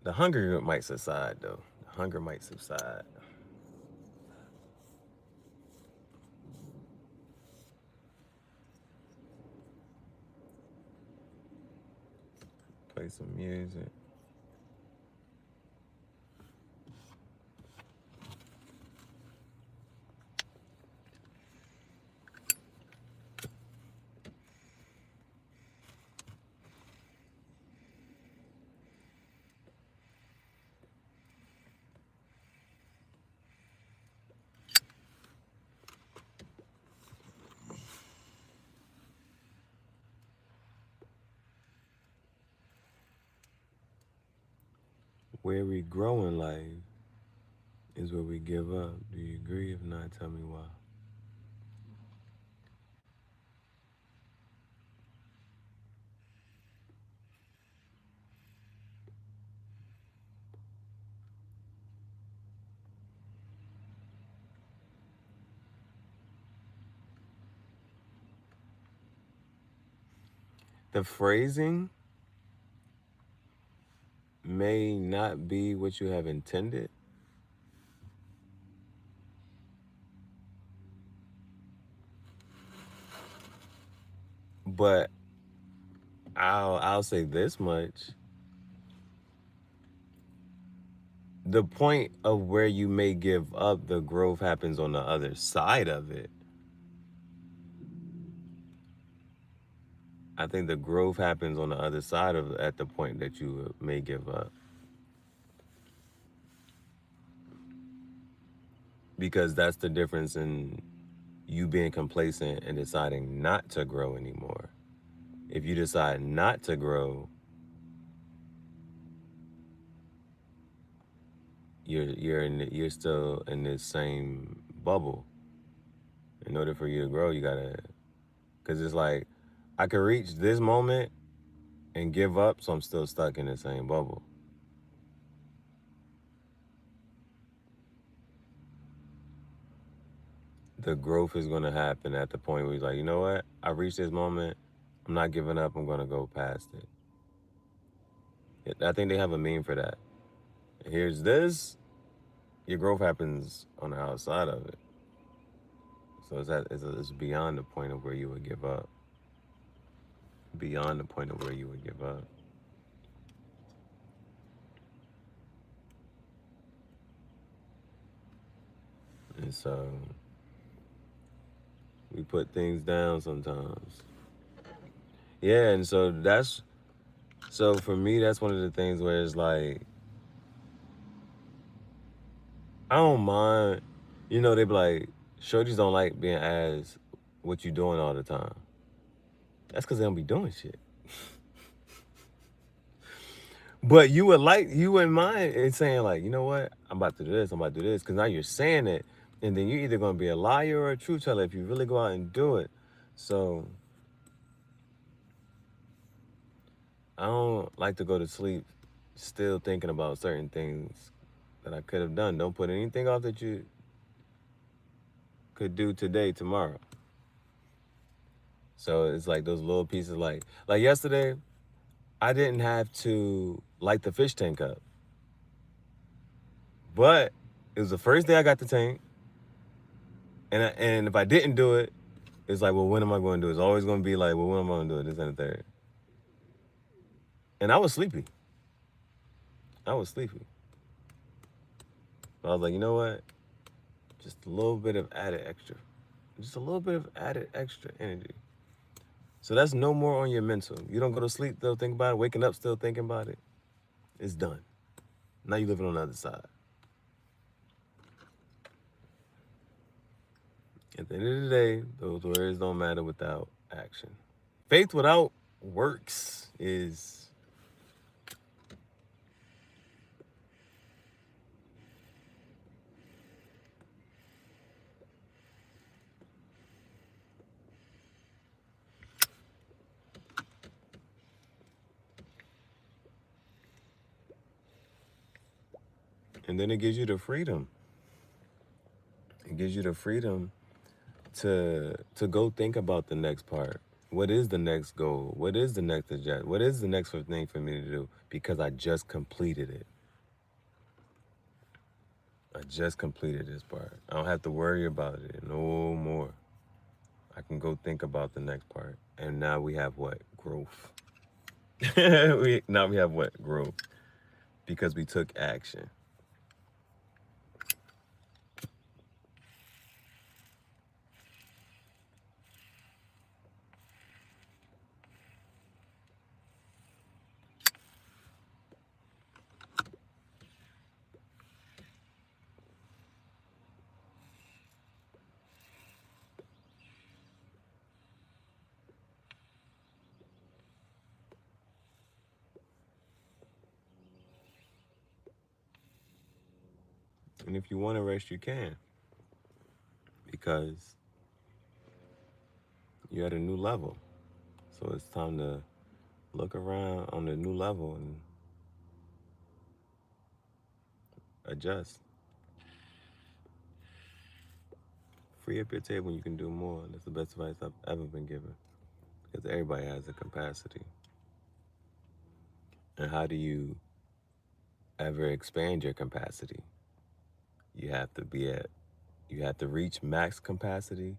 The hunger might subside, though. The hunger might subside. Play some music. Where we grow in life is where we give up. Do you agree? If not, tell me why. The phrasing may not be what you have intended, but I'll say this much. The point of where you may give up, the growth happens on the other side of it. I think the growth happens on the other side of at the point that you may give up. Because that's the difference in you being complacent and deciding not to grow anymore. If you decide not to grow, you're still in this same bubble. In order for you to grow, you gotta, cause it's like I could reach this moment and give up, so I'm still stuck in the same bubble. The growth is gonna happen at the point where you're like, you know what? I reached this moment. I'm not giving up. I'm gonna go past it. I think they have a meme for that. Here's this. Your growth happens on the outside of it. So it's beyond the point of where you would give up. Beyond the point of where you would give up. And so we put things down sometimes. Yeah, and so for me that's one of the things where it's like I don't mind, they be like, shorties don't like being asked what you doing all the time. That's because they don't be doing shit. But you wouldn't mind and saying like, you know what, I'm about to do this, I'm about to do this, because now you're saying it, and then you're either gonna be a liar or a truth teller if you really go out and do it. So I don't like to go to sleep still thinking about certain things that I could have done. Don't put anything off that you could do today, tomorrow. So it's like those little pieces, like yesterday, I didn't have to light the fish tank up, but it was the first day I got the tank, and if I didn't do it, it's like, well, when am I going to do it? It's always going to be like, well, when am I going to do it? This and the third. And I was sleepy. I was sleepy. But I was like, you know what? Just a little bit of added extra. Just a little bit of added extra energy. So that's no more on your mental. You don't go to sleep still thinking about it, waking up still thinking about it. It's done. Now you're living on the other side. At the end of the day, those words don't matter without action. Faith without works is and then it gives you the freedom. It gives you the freedom to go think about the next part. What is the next goal? What is the next adjust? What is the next thing for me to do? Because I just completed it. I just completed this part. I don't have to worry about it no more. I can go think about the next part. And now we have what? Growth. Now we have what? Growth. Because we took action. And if you want to rest, you can. Because you're at a new level. So it's time to look around on the new level and adjust. Free up your table and you can do more. That's the best advice I've ever been given. Because everybody has a capacity. And how do you ever expand your capacity? You have to reach max capacity.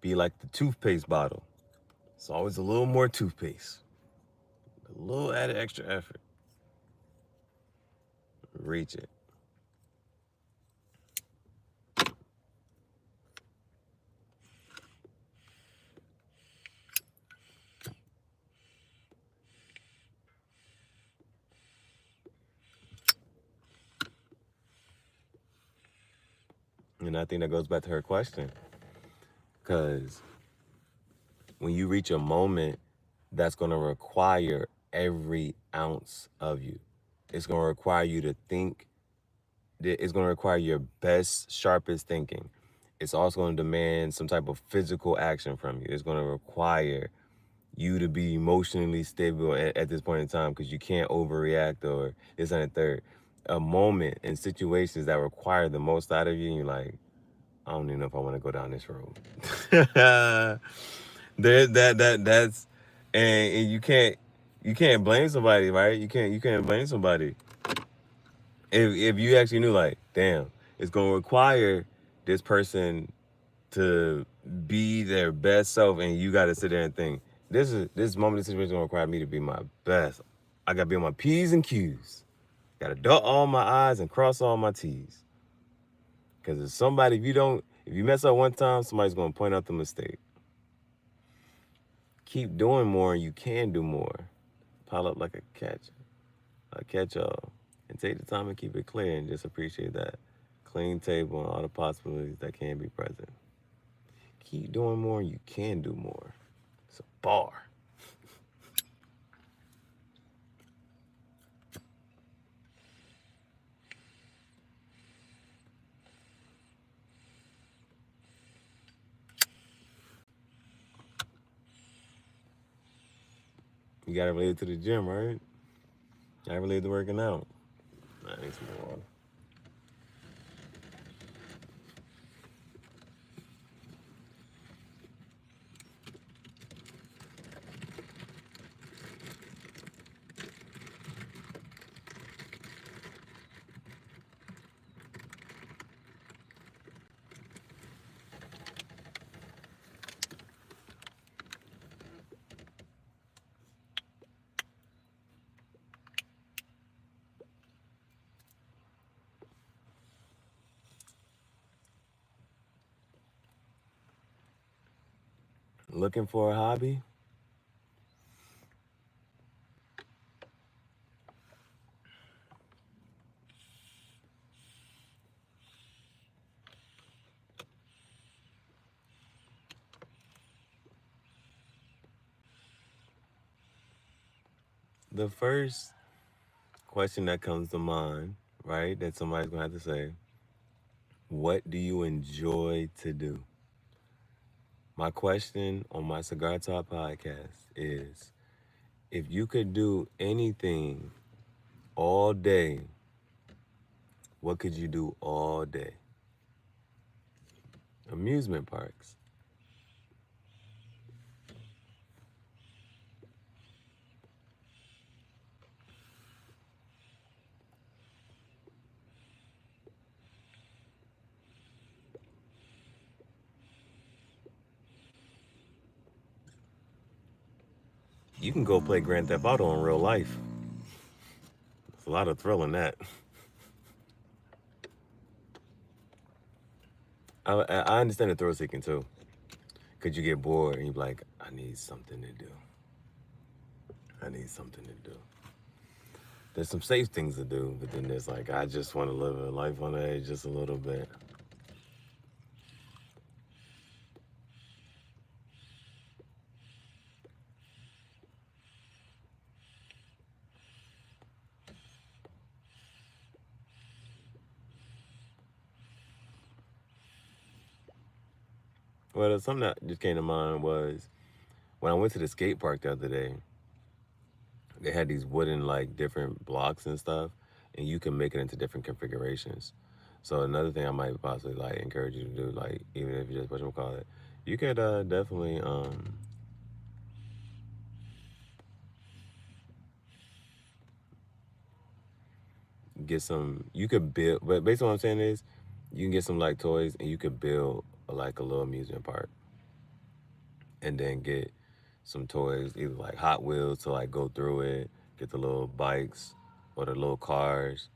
Be like the toothpaste bottle. It's always a little more toothpaste. A little added extra effort. Reach it. And I think that goes back to her question. Because when you reach a moment that's going to require every ounce of you, it's going to require you to think. It's going to require your best, sharpest thinking. It's also going to demand some type of physical action from you. It's going to require you to be emotionally stable at this point in time because you can't overreact or this and the third. A moment in situations that require the most out of you, and you're like, I don't even know if I want to go down this road. That's and you can't blame somebody, right? You can't blame somebody. If you actually knew, like, damn, it's gonna require this person to be their best self, and you got to sit there and think, this moment, this situation gonna require me to be my best. I gotta be on my P's and Q's. Gotta dot all my I's and cross all my T's. Because if you mess up one time, somebody's gonna point out the mistake. Keep doing more, and you can do more. Pile up like a catch-all, and take the time and keep it clear, and just appreciate that clean table and all the possibilities that can be present. Keep doing more, and you can do more. It's a bar. You gotta relate it to the gym, right? I relate it to working out. I need some more water. Looking for a hobby? The first question that comes to mind, right, that somebody's gonna have to say, what do you enjoy to do? My question on my Cigar Talk podcast is, if you could do anything all day, what could you do all day? Amusement parks. You can go play Grand Theft Auto in real life. There's a lot of thrill in that. I understand the thrill seeking too. Could you get bored and you're like, I need something to do. I need something to do. There's some safe things to do, but then there's like, I just want to live a life on the edge just a little bit. Well, something that just came to mind was when I went to the skate park the other day, they had these wooden like different blocks and stuff, and you can make it into different configurations. So another thing I might possibly like encourage you to do, like even if you just whatchamacallit, you could definitely get some. You could build, but basically what I'm saying is, you can get some like toys and you could build like a little amusement park, and then get some toys, either like Hot Wheels to like go through it, get the little bikes or the little cars.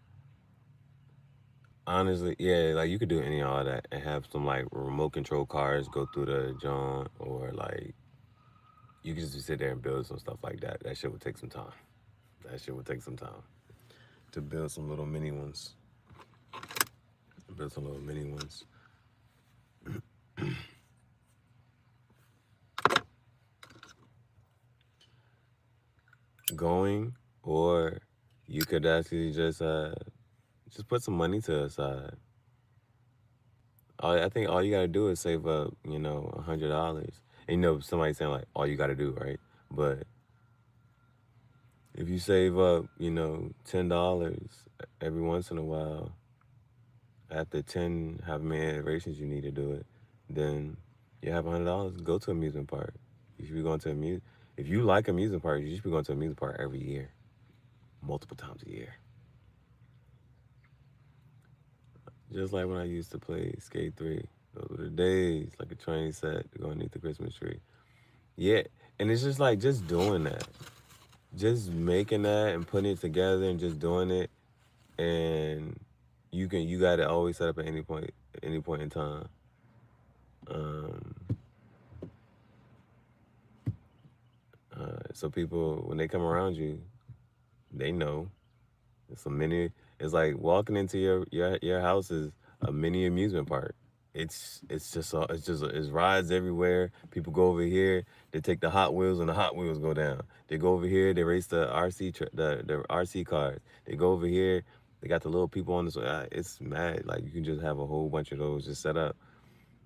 Honestly, yeah, like you could do any of all that and have some like remote control cars go through the joint, or like you could just sit there and build some stuff like that. That shit would take some time. That shit would take some time to build some little mini ones. Build some little mini ones. Going, or you could actually just put some money to the side. I think all you gotta do is save up, $100. And somebody's saying like all you gotta do, right? But if you save up, $10 every once in a while, after 10 however many iterations you need to do it, then you have $100. Go to amusement park. You should be going to if you like amusement parks, you should be going to amusement park every year, multiple times a year. Just like when I used to play Skate 3. Those were the days, like a train set to go underneath the Christmas tree. Yeah, and it's just like just doing that. Just making that and putting it together and just doing it, and you got it always set up at any point in time. Um, so people, when they come around you, they know it's a mini. It's like walking into your house is a mini amusement park. It's rides everywhere. People go over here, they take the Hot Wheels and the Hot Wheels go down. They go over here, they race the the RC cars. They go over here, they got the little people on this. It's mad. Like you can just have a whole bunch of those just set up.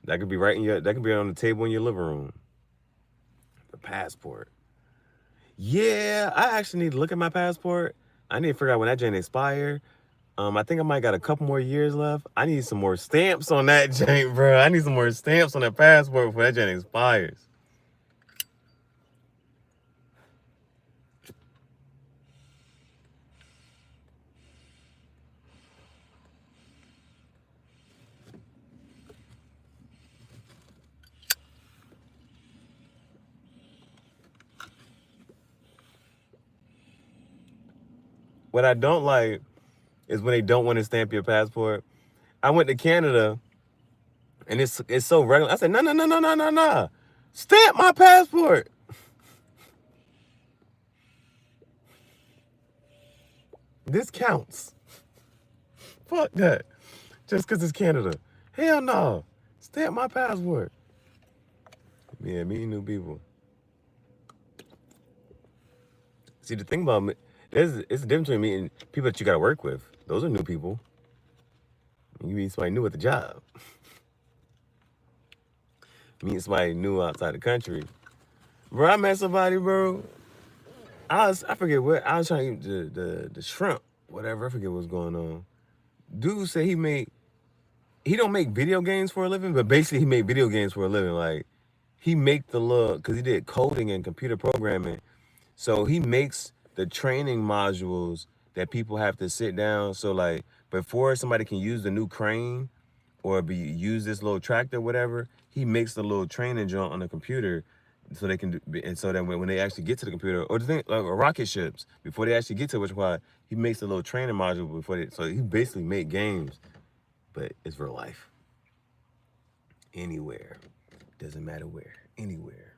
That could be that could be on the table in your living room. The passport. Yeah, I actually need to look at my passport. I need to figure out when that joint expire. I think I might got a couple more years left. I need some more stamps on that joint, bro. I need some more stamps on that passport before that joint expires. What I don't like is when they don't want to stamp your passport. I went to Canada and it's so regular. I said, no, no, no, no, no, no, no. Stamp my passport. This counts. Fuck that. Just because it's Canada. Hell no. Stamp my passport. Yeah, meeting new people. See, the thing about it's a difference between meeting people that you got to work with. Those are new people. You meet somebody new at the job. Meeting somebody new outside the country. Bro, I met somebody, bro. I forget what I was trying to eat the shrimp, whatever. I forget what's going on. Dude said he don't make video games for a living, but basically he made video games for a living. Like he make the look because he did coding and computer programming. So he makes the training modules that people have to sit down. So like before somebody can use the new crane or use this little tractor, whatever, he makes the little training joint on the computer so they can do, and so that when they actually get to the computer or the thing like rocket ships before they actually get to which one, he makes the little training module before they, so he basically make games, but it's real life. Anywhere, doesn't matter where, anywhere.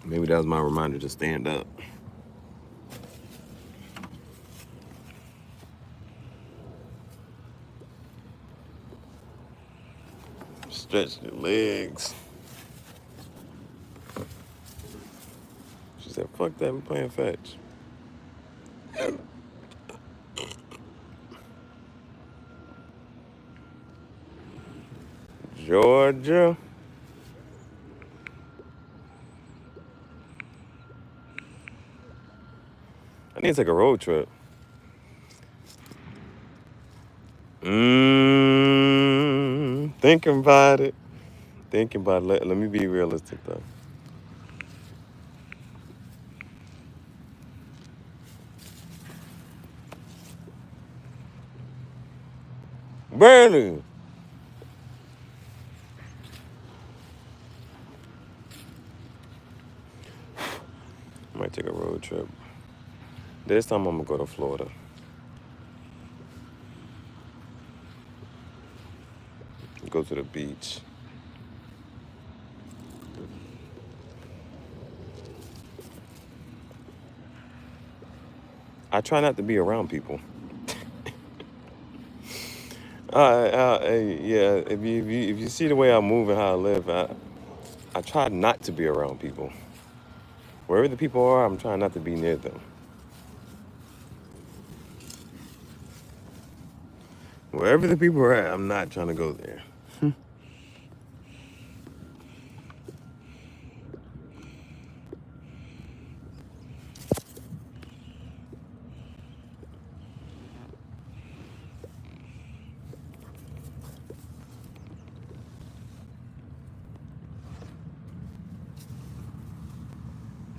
Maybe that was my reminder to stand up. Stretch your legs. She said, fuck that, we're playing fetch. Georgia. I need to take a road trip. Thinking about it. Thinking about it. Let me be realistic though. Barely. I might take a road trip. This time I'm gonna go to Florida. Go to the beach. I try not to be around people. Yeah. If you see the way I move and how I live, I try not to be around people. Wherever the people are, I'm trying not to be near them. Wherever the people are at, I'm not trying to go there.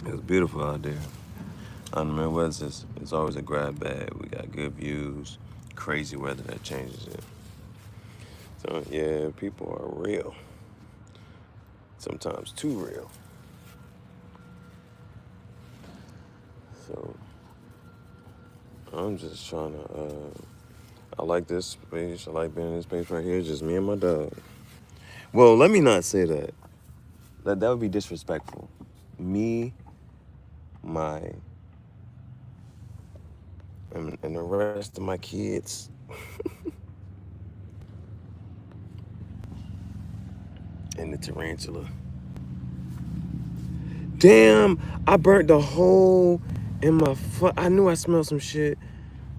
It's beautiful out there. On the Midwest, it's always a grab bag. We got good views, crazy weather that changes it. So yeah, people are real. Sometimes too real. So I'm just trying to. I like this space. I like being in this space right here. Just me and my dog. Well, let me not say that. That would be disrespectful. Me, my, and the rest of my kids. And the tarantula. Damn, I burnt the hole in my foot. I knew I smelled some shit.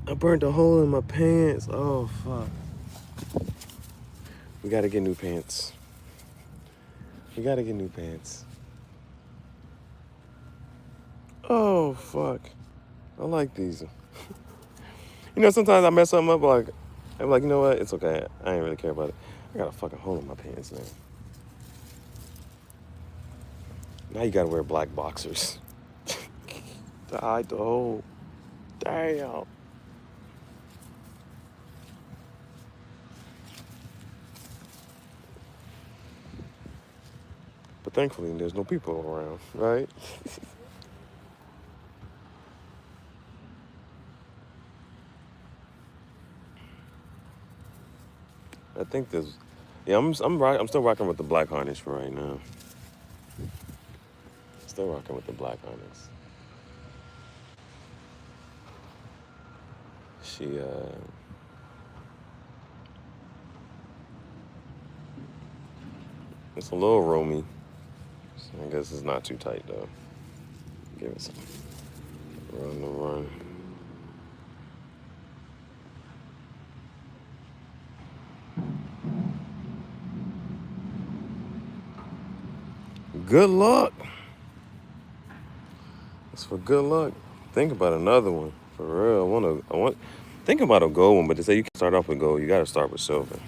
I burnt the hole in my pants. Oh, fuck. We gotta get new pants. We gotta get new pants. Oh, fuck. I like these. You know, sometimes I mess something up like, I'm like, you know what? It's okay. I ain't really care about it. I got a fucking hole in my pants now. Now you gotta wear black boxers to hide the hole. Damn. But thankfully, there's no people around, right? I think this. Yeah, I'm still rocking with the black harness for right now. Still rocking with the black harness. She it's a little roomy. So I guess it's not too tight though. Give it some run to run. Good luck. It's for good luck. Think about another one for real. Think about a gold one, but they say you can start off with gold. You got to start with silver.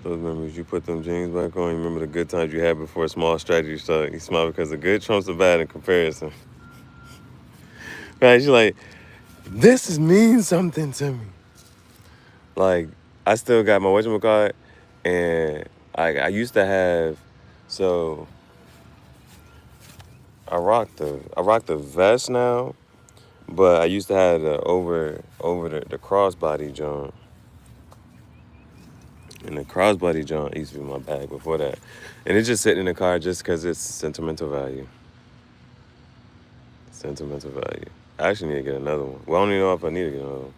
Those memories, you put them jeans back on. You remember the good times you had before a small strategy started. You smile because the good trumps the bad in comparison. Right? You're like, this means something to me. Like, I still got my whatchamacallit, and I used to have, so I rock the vest now, but I used to have the over the crossbody joint. And the crossbody joint used to be my bag before that. And it's just sitting in the car just because it's sentimental value. Sentimental value. I actually need to get another one. Well, I don't even know if I need to get another one.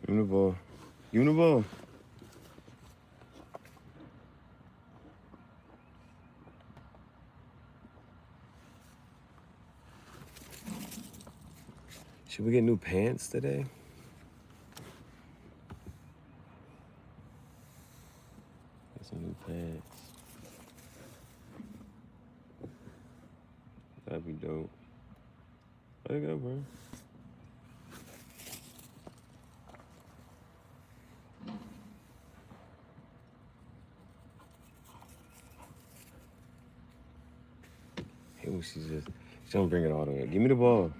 Give me the ball. Give me the ball. Should we get new pants today? Get some new pants. That'd be dope. Let it go, bro. Hey, when she don't bring it all the way. Give me the ball.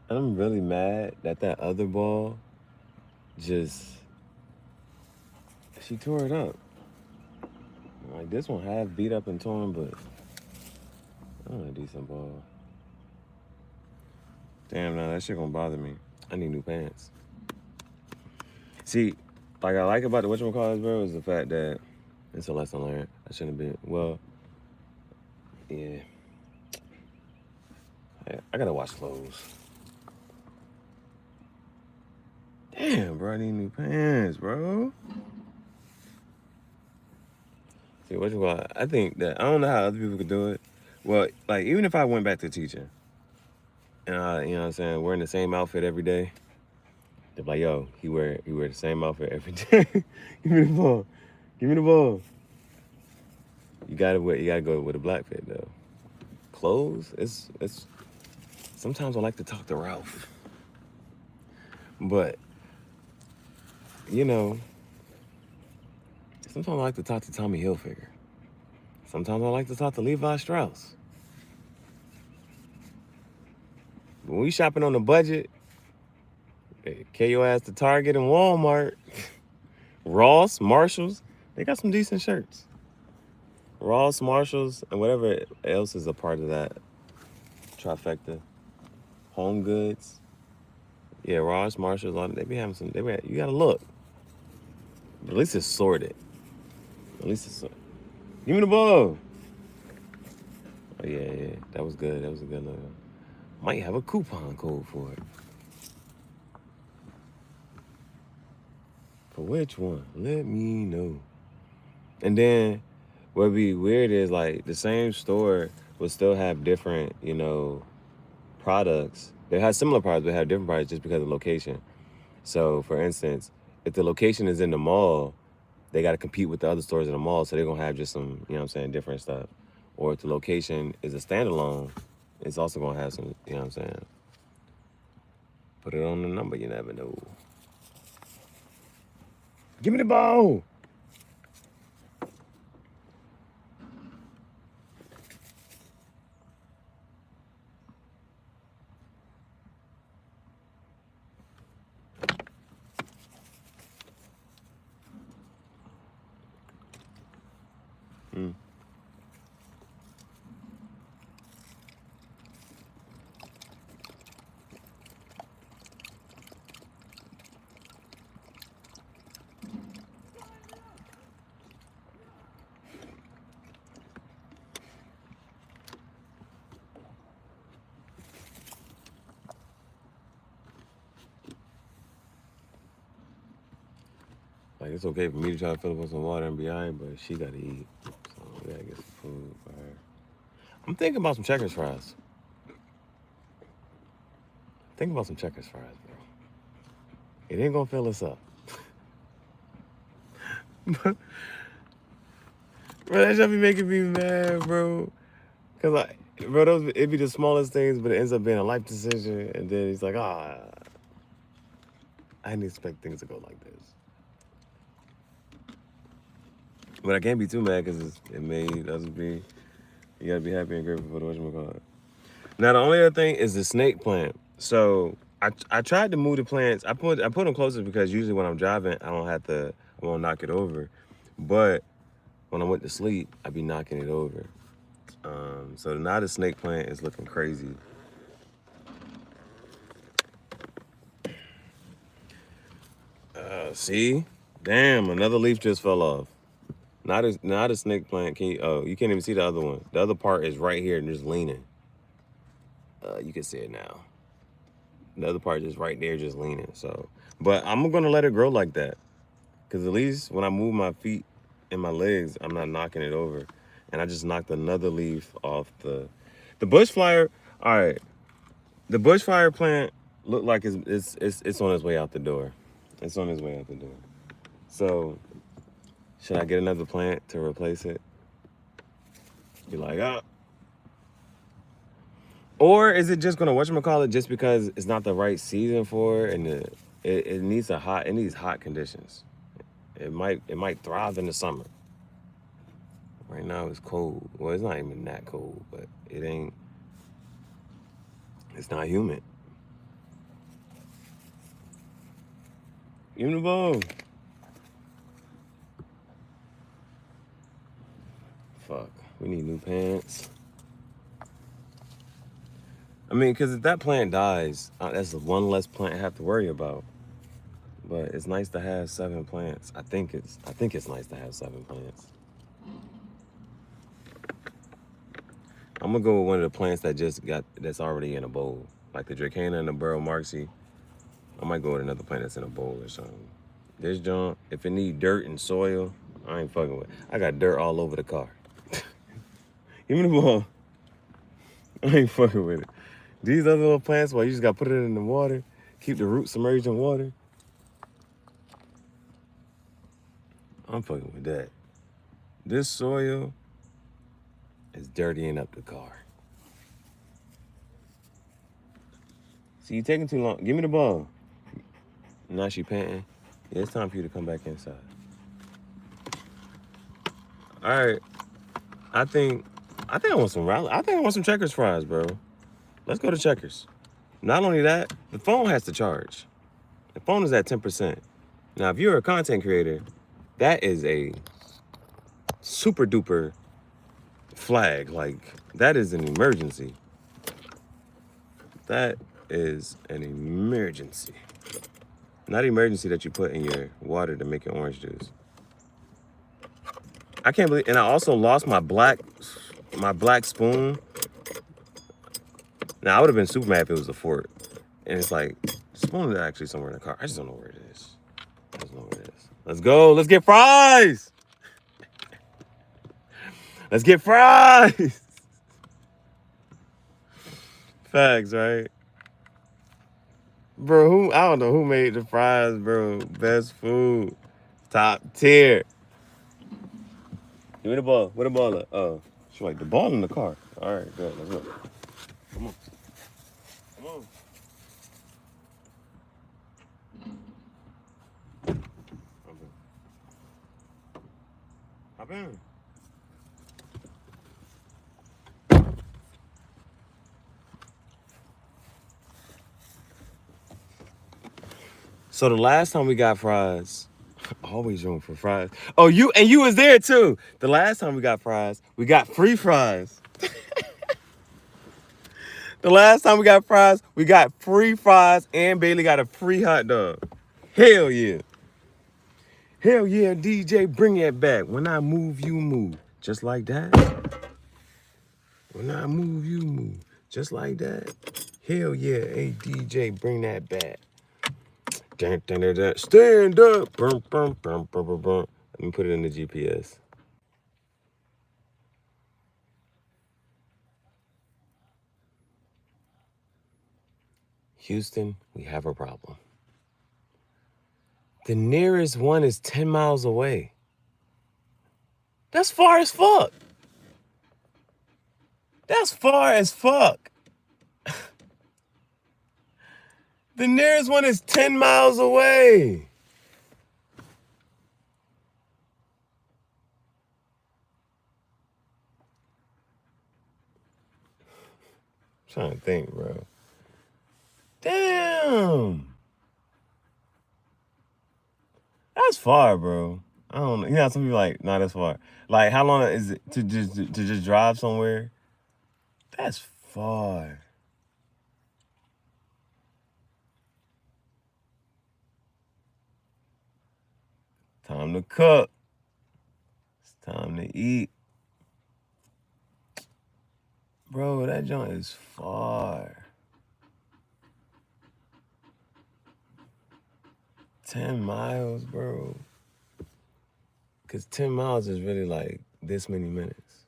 I'm really mad that other ball just, she tore it up. Like, this one half beat up and torn, but I don't know, a decent ball. Damn, now that shit gonna bother me. I need new pants. See, like I like about the whatchamacallit, bro, is the fact that it's a lesson learned. I shouldn't have been, well, yeah. I gotta watch clothes. Damn, bro, I need new pants, bro. See, whatchamacallit, I think that, I don't know how other people could do it. Well, like, even if I went back to teaching, and you know what I'm saying, wearing the same outfit every day, they're like, yo, he wear the same outfit every day. Give me the ball. Give me the ball. You gotta go with a black fit though. Clothes, it's sometimes I like to talk to Ralph. But, you know, sometimes I like to talk to Tommy Hilfiger. Sometimes I like to talk to Levi Strauss. But when we shopping on a budget, carry your ass to Target and Walmart, Ross, Marshalls, they got some decent shirts. Ross, Marshalls, and whatever else is a part of that trifecta. Home Goods. Yeah, Ross, Marshalls, they be having some, you gotta look. But at least it's sorted. At least it's sorted. Give me the ball. Oh, yeah, that was good. That was a good look. Might have a coupon code for it. For which one? Let me know. And then what'd be weird is like the same store will still have different, you know, products. They have similar products, but have different products just because of location. So for instance, if the location is in the mall, they got to compete with the other stores in the mall. So they're going to have just some, you know what I'm saying, different stuff. Or if the location is a standalone, it's also going to have some, you know what I'm saying. Put it on the number, you never know. Give me the ball. Mm. Like, it's okay for me to try to fill up on some water and be all right, but she got to eat. So we got to get some food for her. I'm thinking about some Checkers fries. Think about some Checkers fries, bro. It ain't going to fill us up. Bro, that shit be making me mad, bro. Because, like, bro, it'd be the smallest things, but it ends up being a life decision. And then he's like, I didn't expect things to go like this. But I can't be too mad because it made us be, you got to be happy and grateful for the whatchamacallit. Now, the only other thing is the snake plant. So I tried to move the plants. I put them closer because usually when I'm driving, I won't knock it over. But when I went to sleep, I'd be knocking it over. So now the snake plant is looking crazy. See? Damn, another leaf just fell off. Not a snake plant. You can't even see the other one. The other part is right here and just leaning. You can see it now. The other part is right there just leaning. So, but I'm gonna let it grow like that. Cause at least when I move my feet and my legs, I'm not knocking it over. And I just knocked another leaf off the bush fire. All right, the bush fire plant looked like it's on its way out the door. It's on its way out the door. So should I get another plant to replace it? Be like, ah. Or is it just gonna whatchamacallit just because it's not the right season for it and it needs hot conditions. It might thrive in the summer. Right now it's cold. Well, it's not even that cold, but it's not humid. Give me the ball. Fuck, we need new pants. I mean, because if that plant dies, that's one less plant I have to worry about. But it's nice to have 7 plants. I think it's nice to have 7 plants. I'm gonna go with one of the plants that's already in a bowl, like the Dracana and the Burrow Marxie. I might go with another plant that's in a bowl or something. This junk, if it need dirt and soil, I ain't fucking with it. I got dirt all over the car. Give me the ball. I ain't fucking with it. These other little plants, you just gotta put it in the water, keep the roots submerged in water. I'm fucking with that. This soil is dirtying up the car. See, you taking too long. Give me the ball. Now she panting. Yeah, it's time for you to come back inside. All right. I think I want some rally. I think I want some Checkers fries, bro. Let's go to Checkers. Not only that, the phone has to charge. The phone is at 10%. Now, if you're a content creator, that is a super duper flag. Like, that is an emergency. That is an emergency. Not emergency that you put in your water to make your orange juice. I can't believe, and I also lost my black spoon. Now, I would have been super mad if it was a fork. And it's like, the spoon is actually somewhere in the car. I just don't know where it is. I just don't know where it is. Let's go. Let's get fries. Let's get fries. Facts, right? Bro, I don't know who made the fries, bro. Best food. Top tier. Give me the ball. Where the ball at? Oh. She's like, the ball in the car. All right, good. Let's go. Come on. Come on. Hop in. So the last time we got fries, always room for fries. Oh, you was there too. The last time we got fries, we got free fries. The last time we got fries, we got free fries and Bailey got a free hot dog. Hell yeah. Hell yeah, DJ, bring it back. When I move, you move. Just like that. When I move, you move. Just like that. Hell yeah, hey DJ, bring that back. Dun, dun, dun, dun. Stand up. Brum, brum, brum, brum, brum, brum. Let me put it in the GPS. Houston, we have a problem. The nearest one is 10 miles away. That's far as fuck. That's far as fuck. The nearest one is 10 miles away. I'm trying to think, bro. Damn. That's far, bro. I don't know. You know, some people like, not as far. Like, how long is it to just drive somewhere? That's far. Time to cook. It's time to eat. Bro, that joint is far. 10 miles, bro. Because 10 miles is really like this many minutes.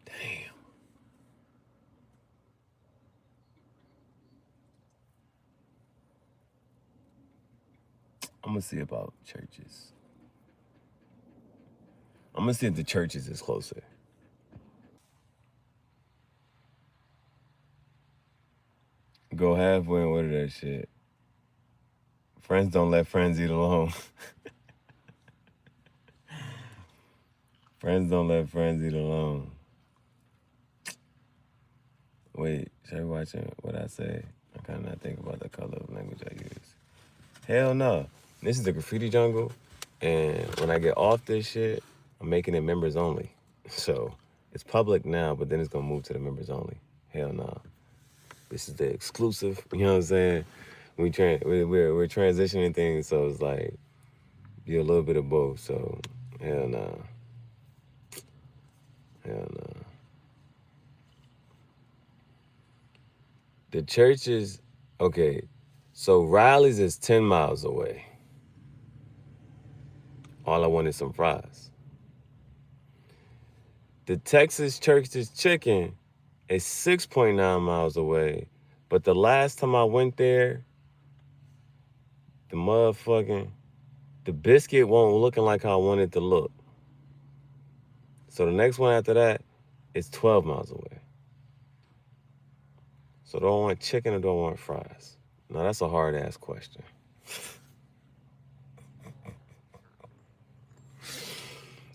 Damn. I'm going to see about churches. I'm going to see if the churches is closer. Go halfway and order that shit. Friends don't let friends eat alone. Friends don't let friends eat alone. Wait, should I be watching what I say? I kind of not think about the color of language I use. Hell no. This is the graffiti jungle. And when I get off this shit, I'm making it members only. So it's public now, but then it's going to move to the members only. Hell no. This is the exclusive. You know what I'm saying? We're transitioning things, so it's like you're a little bit of both. So hell no. Hell no. The church is okay. So Riley's is 10 miles away. All I want is some fries. The Texas Church's Chicken is 6.9 miles away. But the last time I went there, the biscuit won't looking like how I want it to look. So the next one after that is 12 miles away. So do I want chicken or do I want fries? Now that's a hard ass question.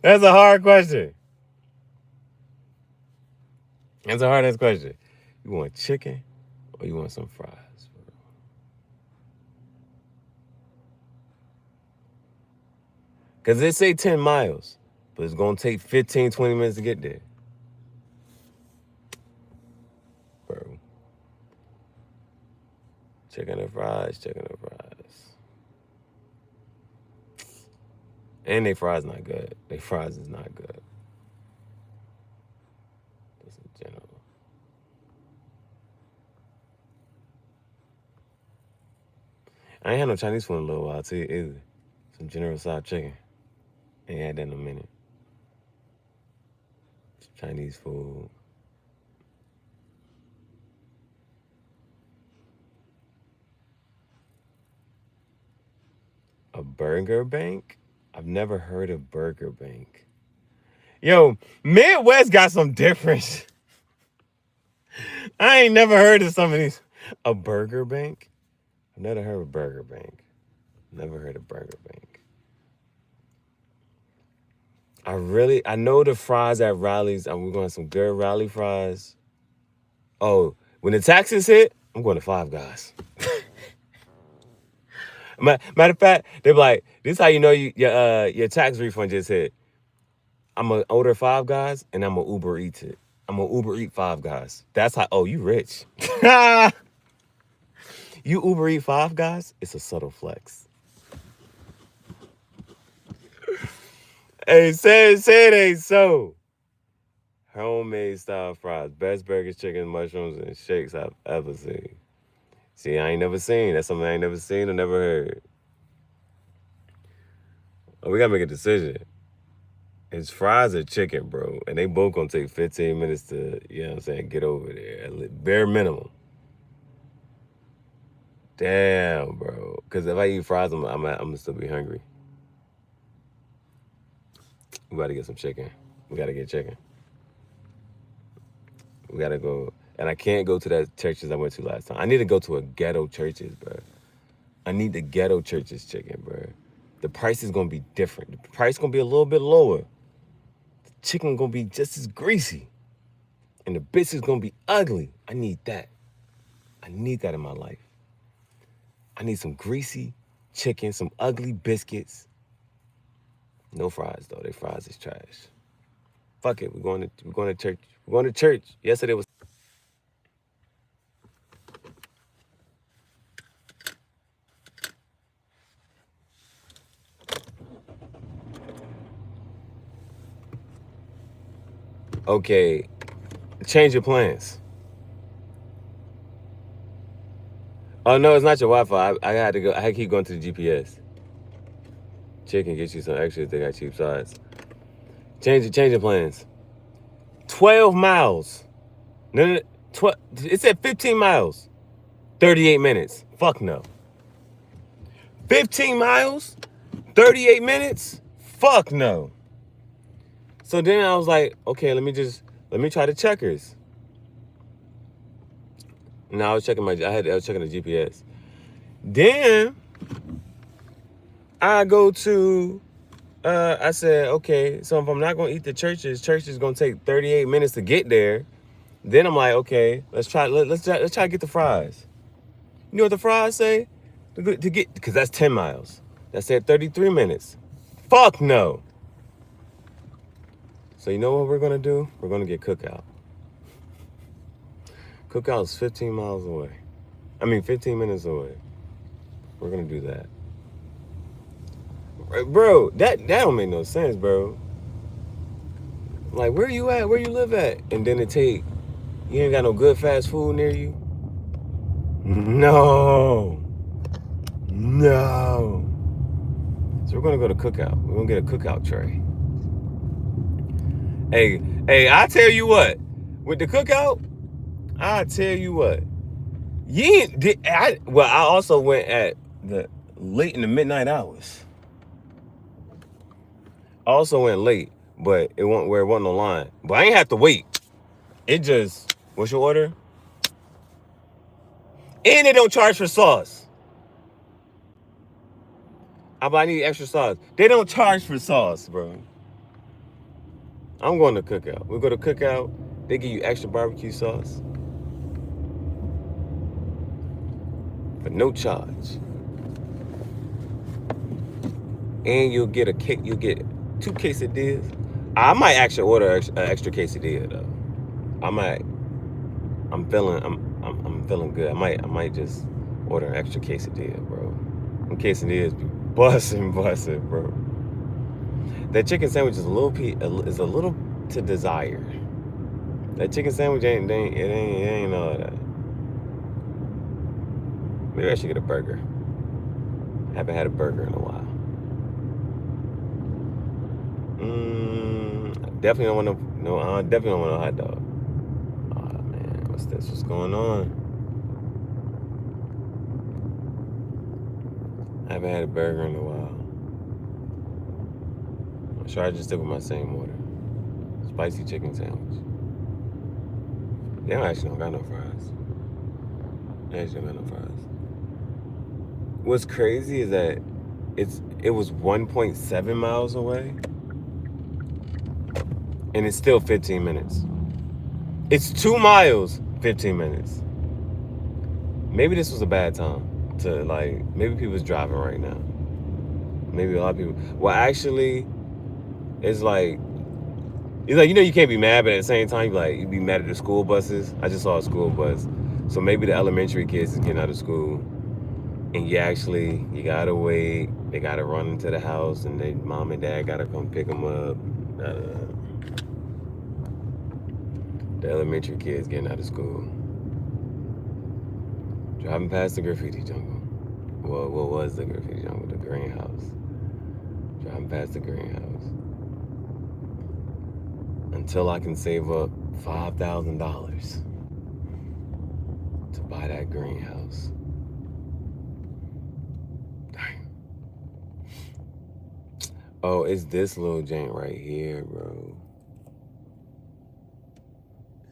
That's a hard question. That's a hard ass question. You want chicken or you want some fries? Because they say 10 miles, but it's going to take 15, 20 minutes to get there. Bro. Chicken and fries, chicken and fries. And they fries not good. They fries is not good. Just in general. I ain't had no Chinese food in a little while too either. Some General Tso chicken. Ain't had that in a minute. Chinese food. A burger bank? I've never heard of Burger Bank. Yo, Midwest got some difference. I ain't never heard of some of these. A Burger Bank? I've never heard of Burger Bank. Never heard of Burger Bank. I know the fries at Rally's. We're going to some good Rally fries. Oh, when the taxes hit, I'm going to Five Guys. Matter of fact, they're like, this is how you know your tax refund just hit. I'm gonna order Five Guys and I'm gonna Uber Eat it. I'm gonna Uber Eat Five Guys. That's how. Oh, you rich. You Uber Eat Five Guys? It's a subtle flex. Hey, say it ain't so. Homemade style fries, best burgers, chicken, mushrooms, and shakes I've ever seen. See, I ain't never seen. That's something I ain't never seen or never heard. Oh, we gotta make a decision. It's fries or chicken, bro. And they both gonna take 15 minutes to, you know what I'm saying, get over there. Bare minimum. Damn, bro. Because if I eat fries, I'm gonna still be hungry. We gotta get some chicken. We gotta get chicken. We gotta go. And I can't go to that churches I went to last time. I need to go to a ghetto churches, bro. I need the ghetto churches chicken, bro. The price is gonna be different. The price gonna be a little bit lower. The chicken gonna be just as greasy. And the bitch is gonna be ugly. I need that. I need that in my life. I need some greasy chicken, some ugly biscuits. No fries though. They fries is trash. Fuck it. We're going to church. We're going to church. Yesterday was. Okay. Change your plans. Oh no, it's not your Wi-Fi. I had to go. I had to keep going to the GPS. Chicken gets you some extra if they got cheap sides. Change your plans. 12 miles. No. It said 15 miles. 38 minutes. Fuck no. 15 miles? 38 minutes? Fuck no. So then I was like, okay, let me try the checkers. Now I was checking the GPS. Then I go to I said, okay, so if I'm not gonna eat the church is gonna take 38 minutes to get there. Then I'm like, okay, let's try to get the fries. You know what the fries say? To get, because that's 10 miles. That said 33 minutes. Fuck no. So you know what we're gonna do? We're gonna get Cookout. Cookout is 15 miles away. 15 minutes away. We're gonna do that. Bro, that don't make no sense, bro. Like, where you at? Where you live at? And then you ain't got no good fast food near you? No. So we're gonna go to Cookout. We're gonna get a Cookout tray. Hey, I tell you what. With the Cookout, I tell you what. I also went at the late in the midnight hours. I also went late, but it wasn't no line. But I ain't have to wait. It just, what's your order? And they don't charge for sauce. I need extra sauce. They don't charge for sauce, bro. I'm going to Cookout. We go to Cookout. They give you extra barbecue sauce for no charge. And you'll get 2 quesadillas. I might actually order an extra quesadilla though. I'm feeling good. I might just order an extra quesadilla, bro. Them quesadillas be busting, bro. That chicken sandwich is a little to desire. That chicken sandwich ain't all that. Maybe I should get a burger. Haven't had a burger in a while. Definitely don't want no. I definitely don't want a hot dog. Oh man, what's this? What's going on? I haven't had a burger in a while. I'm sure I just stick with my same order. Spicy chicken sandwich. They actually don't got no fries. They actually don't got no fries. What's crazy is that it was 1.7 miles away, and it's still 15 minutes. It's 2 miles, 15 minutes. Maybe this was a bad time to like. Maybe people's driving right now. Maybe a lot of people. Well, actually, it's like you can't be mad, but at the same time, you be mad at the school buses. I just saw a school bus, so maybe the elementary kids is getting out of school, and you gotta wait. They gotta run into the house, and their mom and dad gotta come pick them up. The elementary kids getting out of school, driving past the graffiti jungle. Well, what was the graffiti jungle? The greenhouse. Driving past the greenhouse until I can save up $5,000 to buy that greenhouse. Dang. Oh, it's this little jank right here, bro.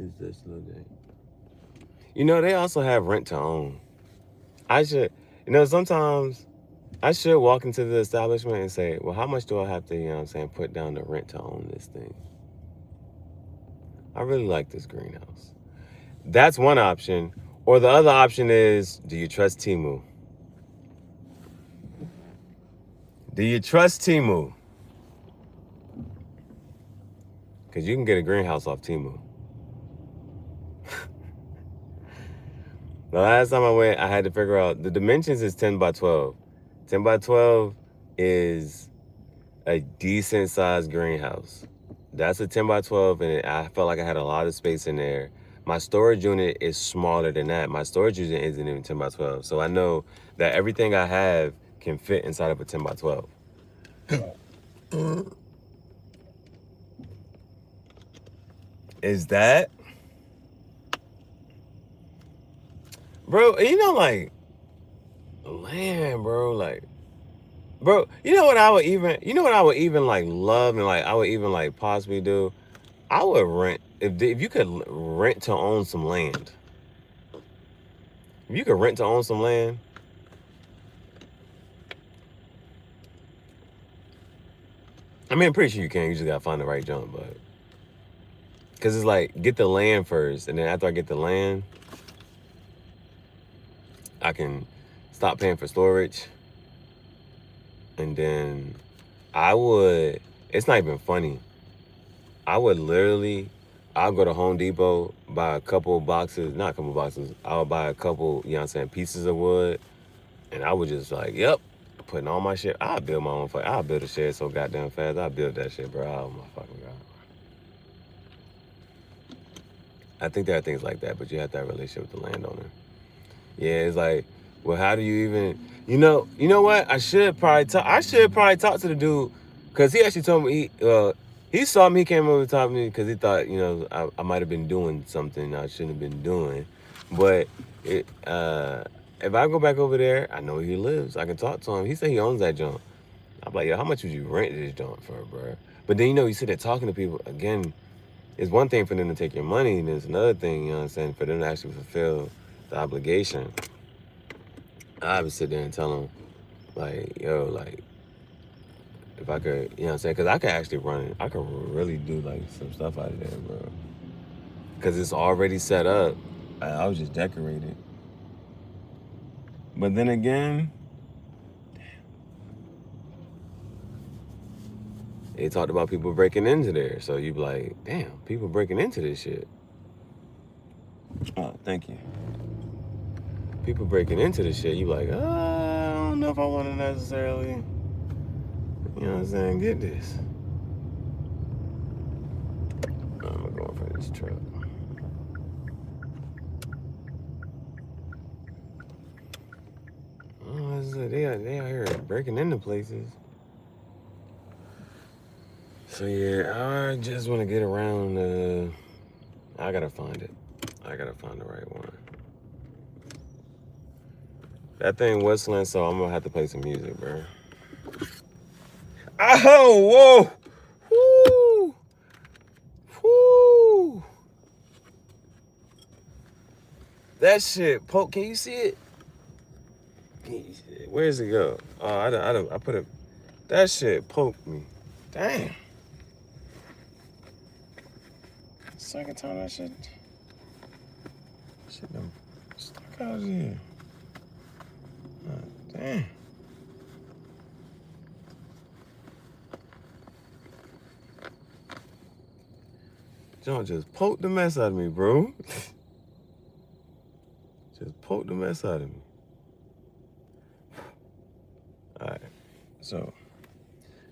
It's this little jank. They also have rent to own. Sometimes I should walk into the establishment and say, well, how much do I have to, put down the rent to own this thing? I really like this greenhouse. That's one option. Or the other option is, do you trust Temu? Do you trust Temu? Because you can get a greenhouse off Temu. The last time I went, I had to figure out the dimensions is 10 by 12. 10 by 12 is a decent sized greenhouse. That's a 10 by 12, and I felt like I had a lot of space in there. My storage unit is smaller than that. My storage unit isn't even 10 by 12. So I know that everything I have can fit inside of a 10 by 12. Is that? Bro, land, bro, bro, you know what I would even like love and I would even like possibly do? I would rent, if you could rent to own some land. If you could rent to own some land, I mean, I'm pretty sure you can. You just gotta find the right jump, but because it's like get the land first, and then after I get the land, I can stop paying for storage, and then it's not even funny. I'll go to Home Depot, buy a couple boxes, not a couple boxes, I'll buy a couple, pieces of wood, and I would just putting all my shit, I'll build my own, I'll build a shed so goddamn fast, I'll build that shit, bro, oh my fucking God. I think there are things like that, but you have to have a relationship with the landowner. Yeah, it's like, well, how do you even, you know what? I should probably talk to the dude, because he actually told me, he saw me, he came over to talk to me because he thought, I might have been doing something I shouldn't have been doing. But if I go back over there, I know where he lives. I can talk to him. He said he owns that junk. I'm like, yo, how much would you rent this junk for, bro? But then, you sit there talking to people, again, it's one thing for them to take your money, and it's another thing, for them to actually fulfill the obligation. I would sit there and tell them, if I could, because I could actually run it. I could really do, some stuff out of there, bro. Because it's already set up. I was just decorating. But then again, they talked about people breaking into there. So you be like, damn, people breaking into this shit. Oh, thank you. People breaking into this shit, you like, I don't know if I want to necessarily, get this. I'm going for this truck. Oh, they out here breaking into places. So yeah, I just want to get around. I gotta find it. I gotta find the right one. That thing whistling, so I'm gonna have to play some music, bro. Oh, whoa, whoo, whoo. That shit, poke. Can you see it? Where does it go? Oh, I put it. That shit poked me. Damn. Second time that shit done stuck out here. Oh, damn. John just poked the mess out of me, bro. Just poked the mess out of me. All right. So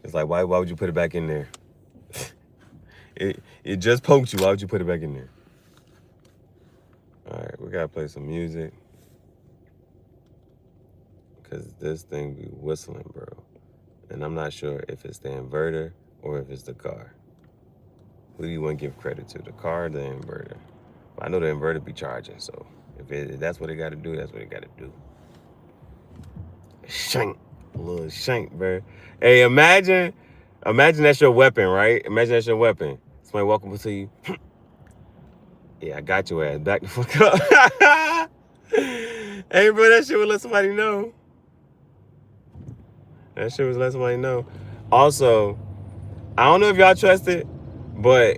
it's like, why would you put it back in there? It just poked you. Why would you put it back in there? All right, we gotta play some music. Cause this thing be whistling, bro. And I'm not sure if it's the inverter or if it's the car. Who do you want to give credit to, the car or the inverter? But I know the inverter be charging, so if that's what it got to do, that's what it got to do. Shank, a little shank, bro. Hey, imagine that's your weapon, right? Imagine that's your weapon. Somebody walk up to you. Yeah, I got your ass. Back the fuck up. Hey, bro, that shit would let somebody know. That shit was let somebody know. Also, I don't know if y'all trust it, but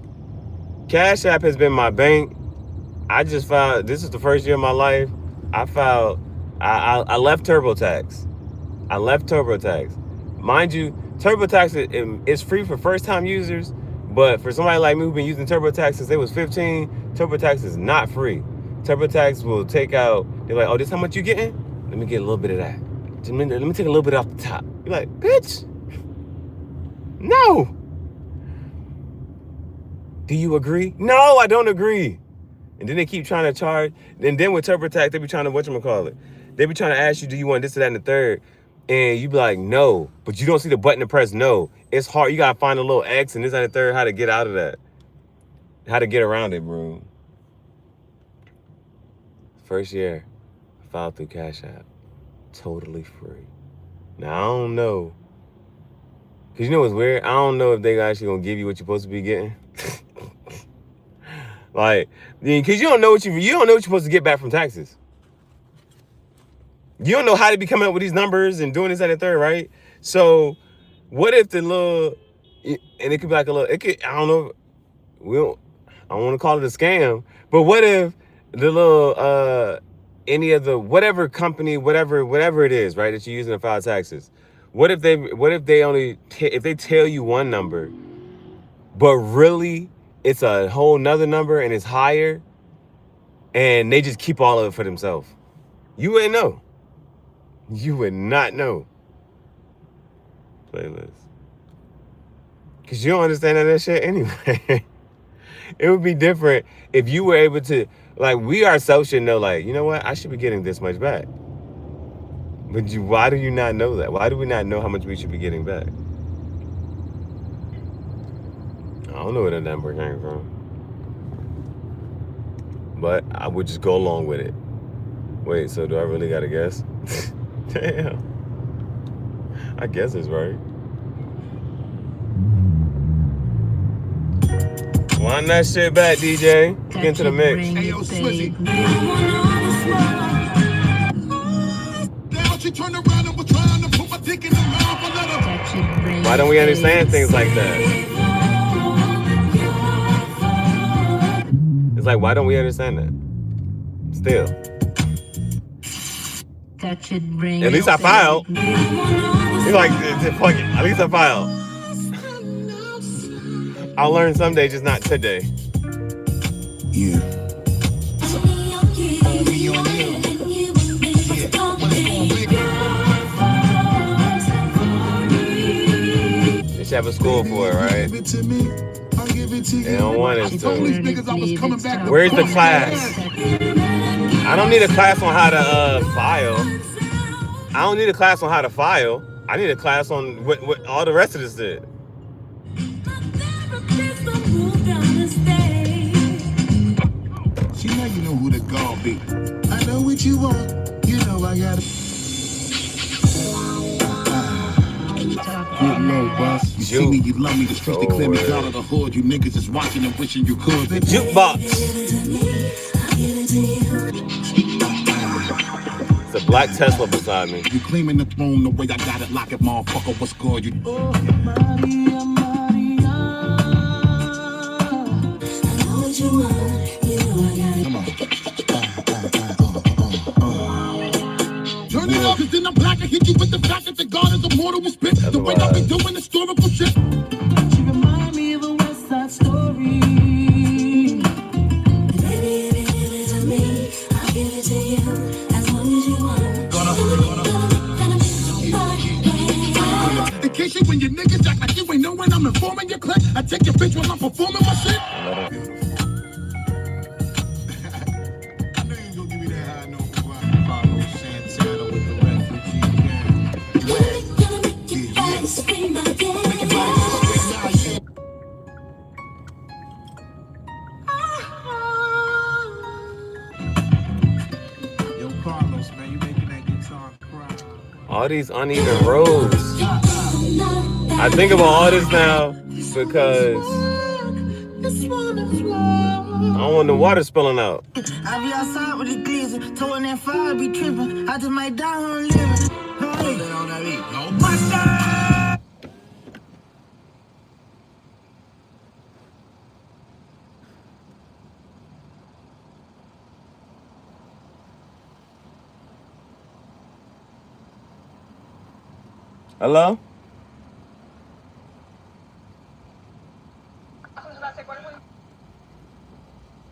Cash App has been my bank. I just filed, this is the first year of my life, I left TurboTax. I left TurboTax. Mind you, TurboTax is free for first-time users, but for somebody like me who's been using TurboTax since they was 15, TurboTax is not free. TurboTax will take out, they're like, oh, this how much you getting? Let me get a little bit of that. Let me take a little bit off the top. You're like, bitch, no. Do you agree? No, I don't agree. And then they keep trying to charge. And then with TurboTax, they be trying to, whatchamacallit? They be trying to ask you, do you want this or that and the third? And you be like, no. But you don't see the button to press no. It's hard. You got to find a little X and this and the third, how to get out of that. How to get around it, bro. First year, I filed through Cash App. Totally free. Now, I don't know. Because you know what's weird? I don't know if they actually going to give you what you're supposed to be getting. Like, because you don't know what you're supposed to get back from taxes. You don't know how to be coming up with these numbers and doing this and the third, right? So, what if the little, and it could be like a little, I don't know, I don't want to call it a scam, but what if the little, any of the, whatever company, whatever it is, right, that you're using to file taxes, what if they tell you one number, but really it's a whole nother number and it's higher, and they just keep all of it for themselves? You wouldn't know. You would not know. Playlist. Because you don't understand that shit anyway. It would be different if you were able to, like, we ourselves should know, like, you know what? I should be getting this much back. But why do you not know that? Why do we not know how much we should be getting back? I don't know where that number came from. But I would just go along with it. Wait, so do I really gotta guess? Damn. I guess it's right. Wind that shit back, DJ. Get into the mix. Hey, yo, Swizzy. Why don't we understand things like that? It's like, why don't we understand that? Still. At least I filed. He's like, fuck it. At least I filed. I'll learn someday, just not today. Yeah. They should have a school for it, right? They don't want us to. Where's the class? I don't need a class on how to file. I don't need a class on how to file. I need a class on what all the rest of this did. See, now you know who the God be. I know what you want. You know I gotta. Good love, boss. You see me, you love me. The streets declare me God of the hood. You niggas is watching and wishing you could. The jukebox. It's a black Tesla beside me. You claiming the throne the way I got it, lock it, motherfucker. What's good? You. Oh, Maria, Maria. I know what you want. You know I got it. Come on. Turn it up, cause then I'm black. I hit you with the fact that the God is immortal with spit. The way that we doing historical shit. She remind me of a West Side Story. Baby, if you give it to me, I'll give it to you. As long as you want. In case you when your niggas act like you ain't know when I'm informing your clip, I take your bitch while I'm performing my shit. I know you ain't gonna give me that high note. Carlos Santana with the refugee gang. Yo, Carlos, man, you making that guitar cry. All these uneven roads. I think about all this now because I don't want the water spilling out. I be outside with the glizzy, towing that fire, be tripping. I just might die on living. Hello?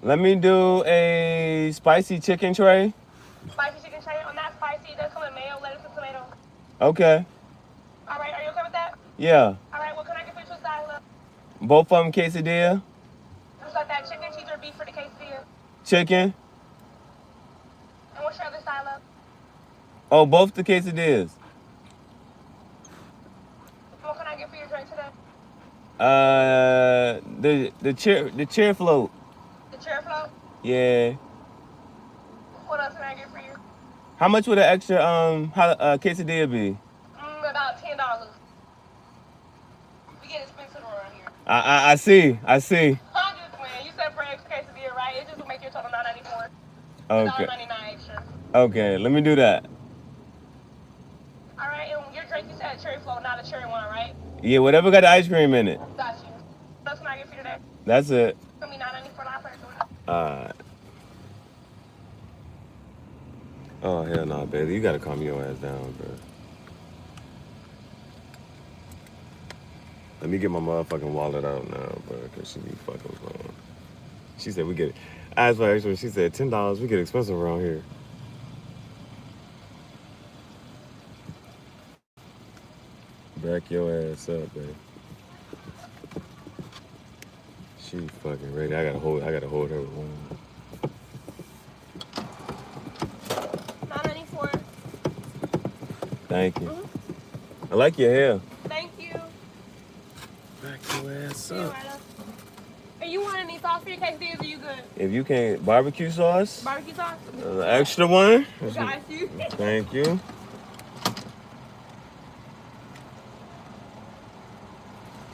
Let me do a spicy chicken tray. Spicy chicken tray. On that spicy, it does come with mayo, lettuce, and tomato. Okay. All right, are you okay with that? Yeah. All right, what can I get for you to style up? Both of them quesadilla. Just like that chicken, cheese, or beef for the quesadilla. Chicken. And what's your other style up? Oh, both the quesadillas. What can I get for your drink today? The chair float. The chair float? Yeah. What else can I get for you? How much would an extra quesadilla be? About $10. We get expensive around here. I see. I'm just playing. You said for extra quesadilla, right? It just will make your total $9.94. Okay. $1.99 extra. Okay, let me do that. All right, and your drink you said cherry float, not a cherry one, right? Yeah, whatever got the ice cream in it. Got you. What else can I get for you today? That's it. For me, $9.94. Alright. Oh, hell no, baby. You gotta calm your ass down, bro. Let me get my motherfucking wallet out now, bro, because she be fucking wrong. She said we get it. I asked for extra. She said $10. We get expensive around here. Back your ass up, baby. She fucking ready. I gotta hold her with one. $9.94. Thank you. I like your hair. Thank you. Back your ass up. Are you want any sauce for your quesadillas? Are you good? If you can, barbecue sauce. Barbecue sauce? Extra one. Got you. Thank you.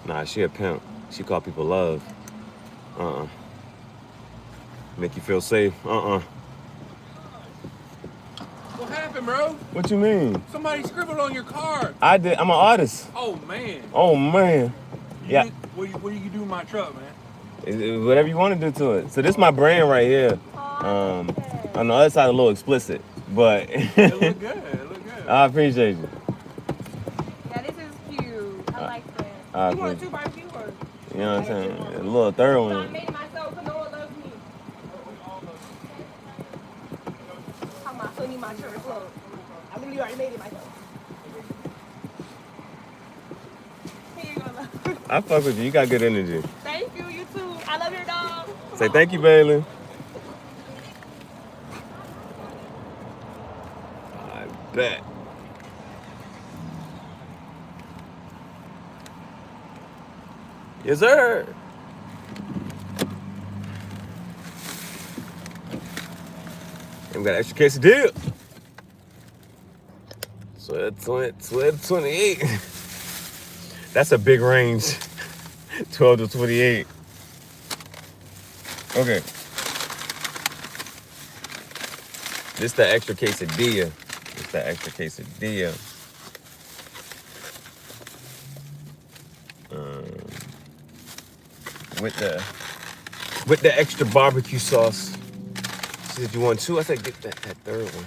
Nah, she a pimp. She call people love. Make you feel safe. What happened, bro? What you mean? Somebody scribbled on your car. I did. I'm an artist. Oh, man. Oh, man. Yeah. What do you do with my truck, man? Whatever you want to do to it. So this is my brand right here. On the other side, a little explicit, but It look good. It look good. I appreciate you. Yeah, this is cute. I like that. I You want appreciate two barbecue or? You know what I'm saying? A little third So I one. made it myself because no one loves me. Talking about, so I need my cherry float. I literally already made it myself. Here you go, love. I fuck with you. You got good energy. Thank you, you too. I love your dog. Say thank you, Bailey. I bet. Yes, sir. And we got an extra case of dip. Sweat 28. That's a big range. 12 to 28. Okay. This the extra quesadilla. This the extra quesadilla. With the extra barbecue sauce. She said you want two? I said get that third one.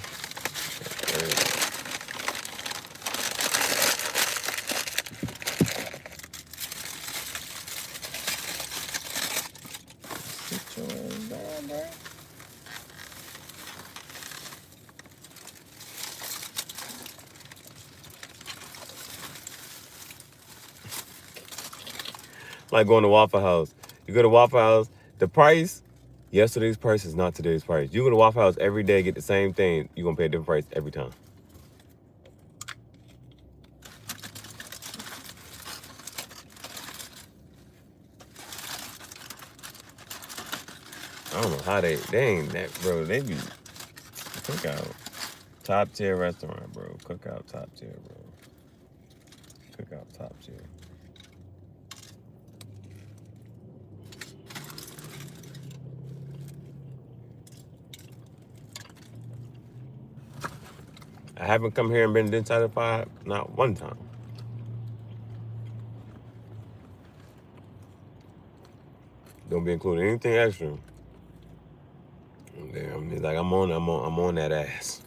Like going to Waffle House. You go to Waffle House, the price, yesterday's price is not today's price. You go to Waffle House every day, get the same thing, you're gonna pay a different price every time. I don't know how they ain't that, bro. They be cookout. Top tier restaurant, bro. Cookout top tier, bro. Cookout top tier. I haven't come here and been inside the fire not one time. Don't be including anything extra. Damn, it's like I'm on that ass.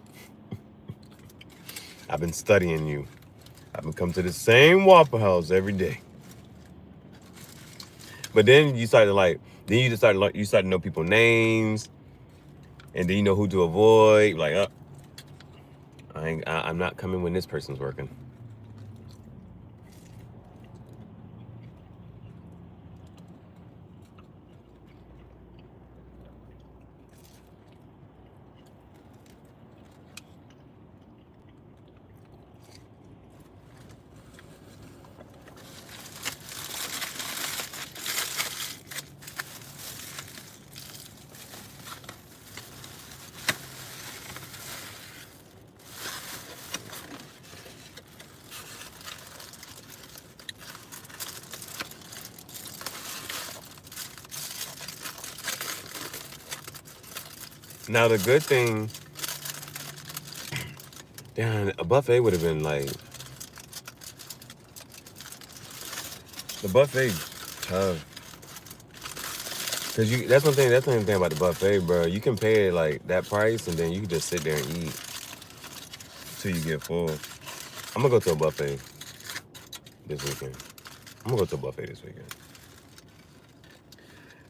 I've been studying you. I've been coming to the same Waffle House every day. But then you start to you start to know people's names, and then you know who to avoid. Like, I'm not coming when this person's working. Now the good thing, damn, a buffet would have been like, the buffet tough. Cause that's one thing about the buffet, bro. You can pay it like that price, and then you can just sit there and eat till you get full. I'm gonna go to a buffet this weekend.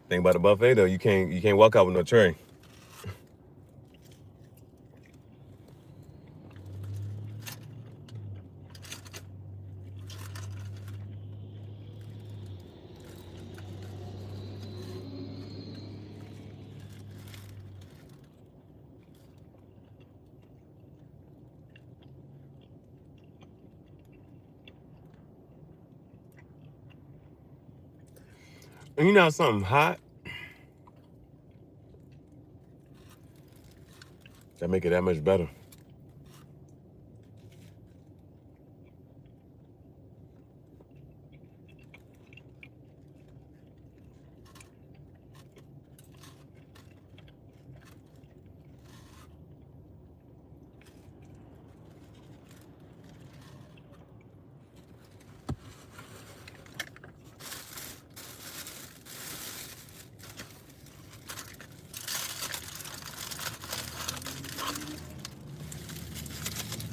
Thing about the buffet though, you can't walk out with no tray. And you know something hot that make it that much better.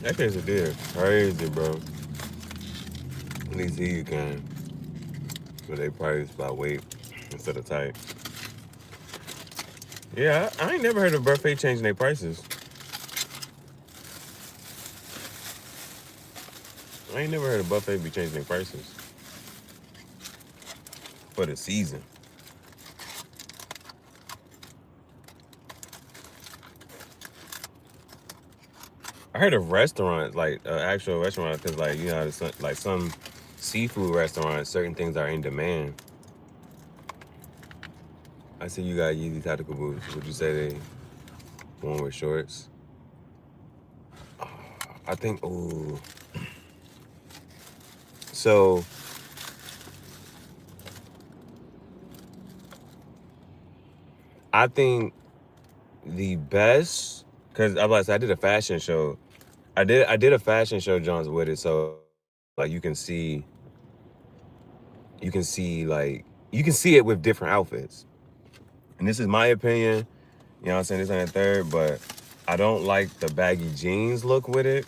That quesadilla crazy, bro. At least here you can. So they price by weight instead of type. Yeah, I ain't never heard of buffet changing their prices. I ain't never heard of buffet be changing their prices for the season. I heard of restaurants, like actual restaurants, because like you know, like some seafood restaurants, certain things are in demand. I see you got Yeezy tactical boots. Would you say they one with shorts? I think. Ooh. So I think the best, because I did a fashion show. I did a fashion show, John's with it. So like you can see it with different outfits. And this is my opinion. You know what I'm saying? This ain't a third, but I don't like the baggy jeans look with it.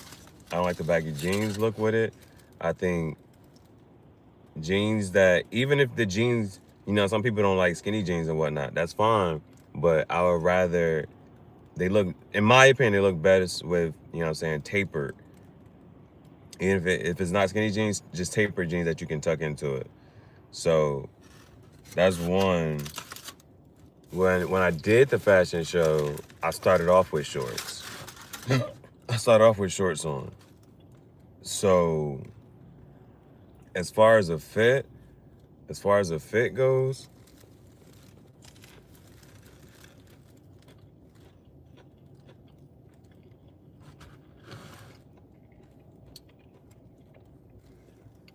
I don't like the baggy jeans look with it. I think jeans that, even if the jeans, some people don't like skinny jeans and whatnot, that's fine. But I would rather, they look, in my opinion, they look best with, tapered. Even if it's not skinny jeans, just tapered jeans that you can tuck into it. So that's one. When I did the fashion show, I started off with shorts. I started off with shorts on. So as far as a fit, goes,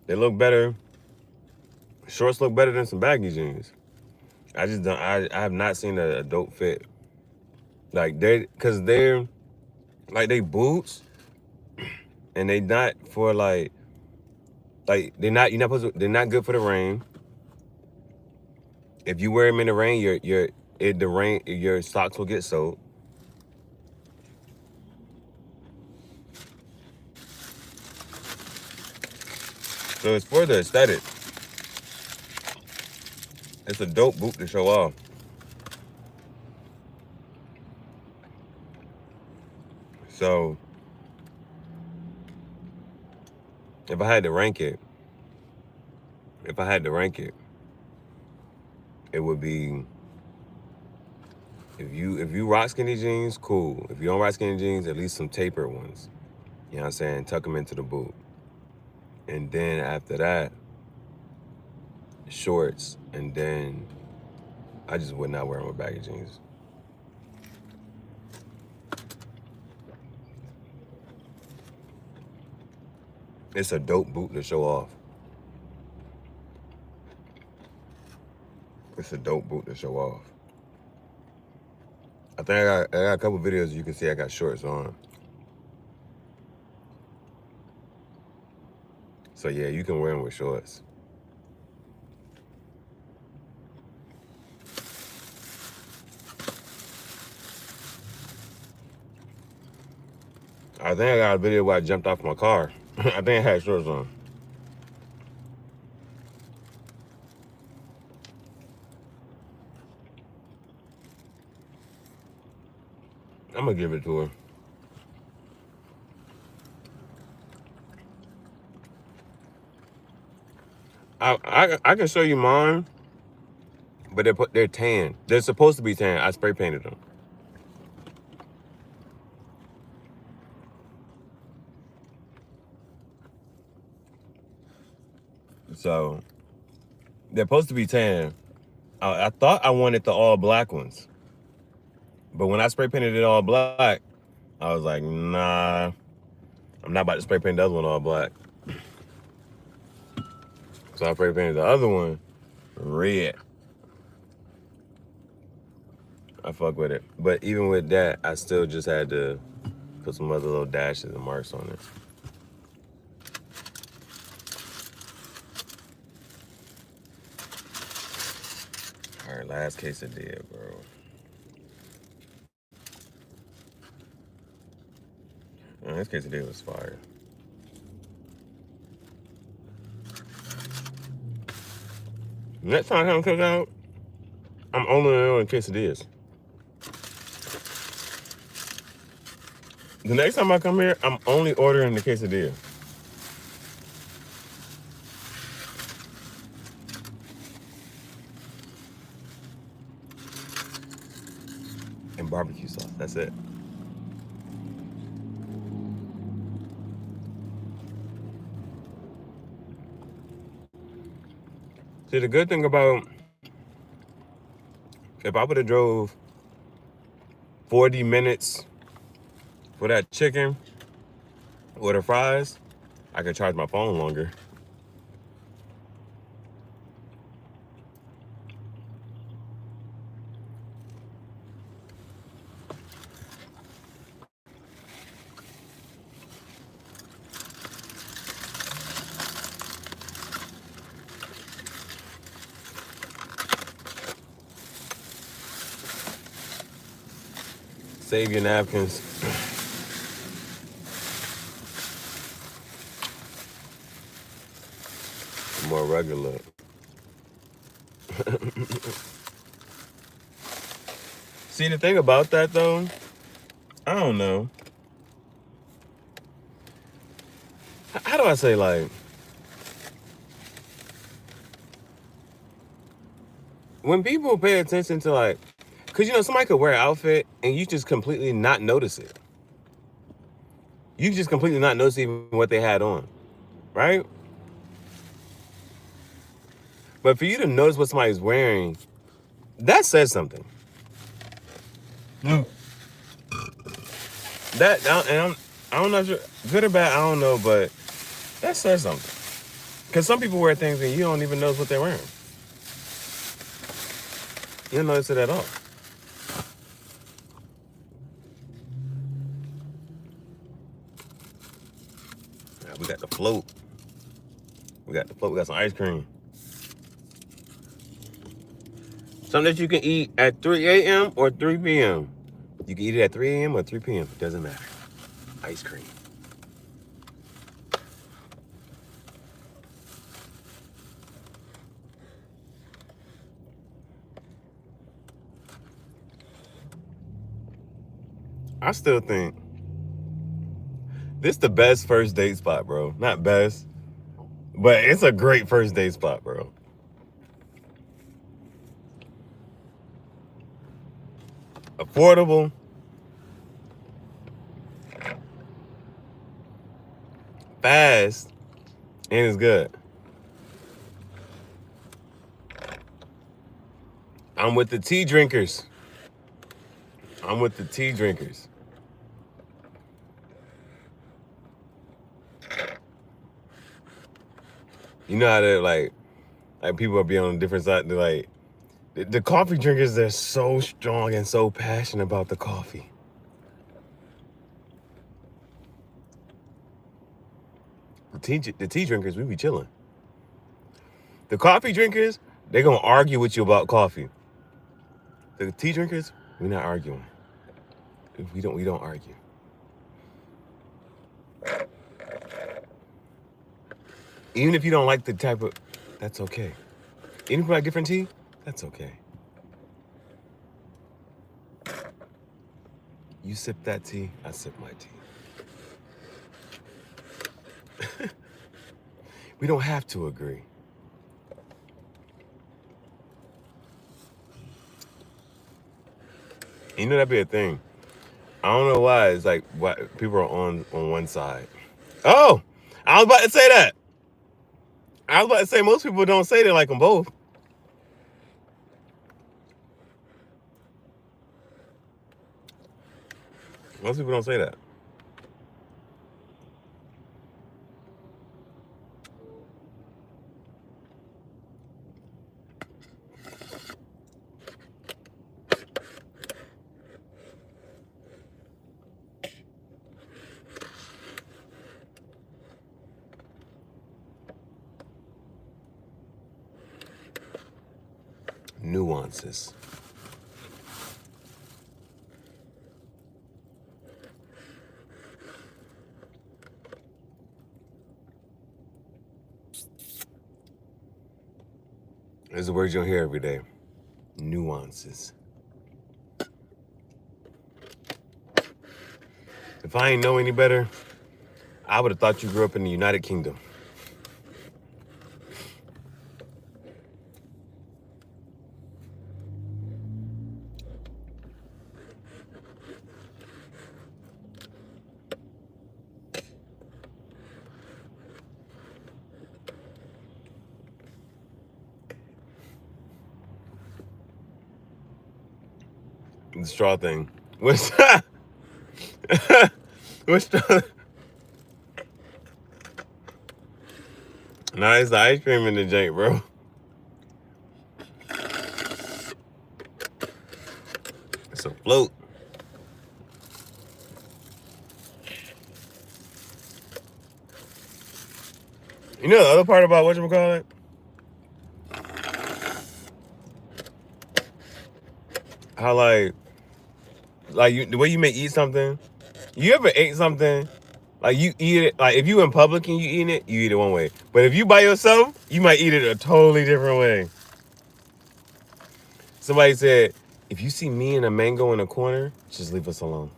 they look better. Shorts look better than some baggy jeans. I just don't. I have not seen a dope fit like because they're like they boots, and they not for they're not. You're not supposed to, they're not good for the rain. If you wear them in the rain, your socks will get soaked. So it's for the aesthetic. It's a dope boot to show off. So if I had to rank it, if I had to rank it, it would be, if you rock skinny jeans, cool. If you don't rock skinny jeans, at least some tapered ones. You know what I'm saying? Tuck them into the boot. And then after that, shorts. And then I just would not wear them with baggy jeans. It's a dope boot to show off. It's a dope boot to show off. I think I got a couple videos you can see I got shorts on. So yeah, you can wear them with shorts. I think I got a video where I jumped off my car. I think I had shorts on. I'm gonna give it to her. I can show you mine, but they're tan. They're supposed to be tan. I spray painted them. So they're supposed to be tan. I thought I wanted the all black ones, but when I spray painted it all black, I was like, nah, I'm not about to spray paint the other one all black. So I spray painted the other one red. I fuck with it. But even with that, I still just had to put some other little dashes and marks on it. All right, last quesadilla, bro. This quesadilla was fire. Next time I come cook out, I'm only ordering quesadillas. The next time I come here, I'm only ordering the quesadilla. And barbecue sauce. That's it. See, the good thing about If I would have drove 40 minutes for that chicken or the fries, I could charge my phone longer. Save your napkins. More regular. See, the thing about that though, I don't know. How do I say, like, when people pay attention to, like, because somebody could wear an outfit and you just completely not notice it. You just completely not notice even what they had on, right? But for you to notice what somebody's wearing, that says something. No. That and I'm not sure, good or bad, I don't know, but that says something. Because some people wear things and you don't even notice what they're wearing. You don't notice it at all. Yeah, we got the float. We got some ice cream. Something that you can eat at 3 a.m. or 3 p.m. You can eat it at 3 a.m. or 3 p.m. Doesn't matter. Ice cream. I still think this the best first date spot, bro. Not best, but it's a great first date spot, bro. Affordable, fast, and it's good. I'm with the tea drinkers. I'm with the tea drinkers. You know how to like people will be on a different side. They're like the coffee drinkers. They're so strong and so passionate about the coffee. The tea drinkers, we be chilling. The coffee drinkers, they're gonna argue with you about coffee. The tea drinkers, we're not arguing. We don't argue. Even if you don't like the type of, that's okay. Even if you like different tea, that's okay. You sip that tea, I sip my tea. We don't have to agree. That'd be a thing. I don't know why. It's like what people are on one side. Oh, I was about to say that. I was about to say most people don't say they like them both. Most people don't say that. Nuances. There's a word you'll hear every day. Nuances. If I ain't know any better, I would have thought you grew up in the United Kingdom. The straw thing. What's What's straw? Nah, it's the ice cream in the jank, bro. It's a float. You know the other part about whatchamacallit? How the way you may eat something. You ever ate something like you eat it like if you in public and you eating it, you eat it one way. But if you by yourself, you might eat it a totally different way. Somebody said, if you see me and a mango in a corner, just leave us alone.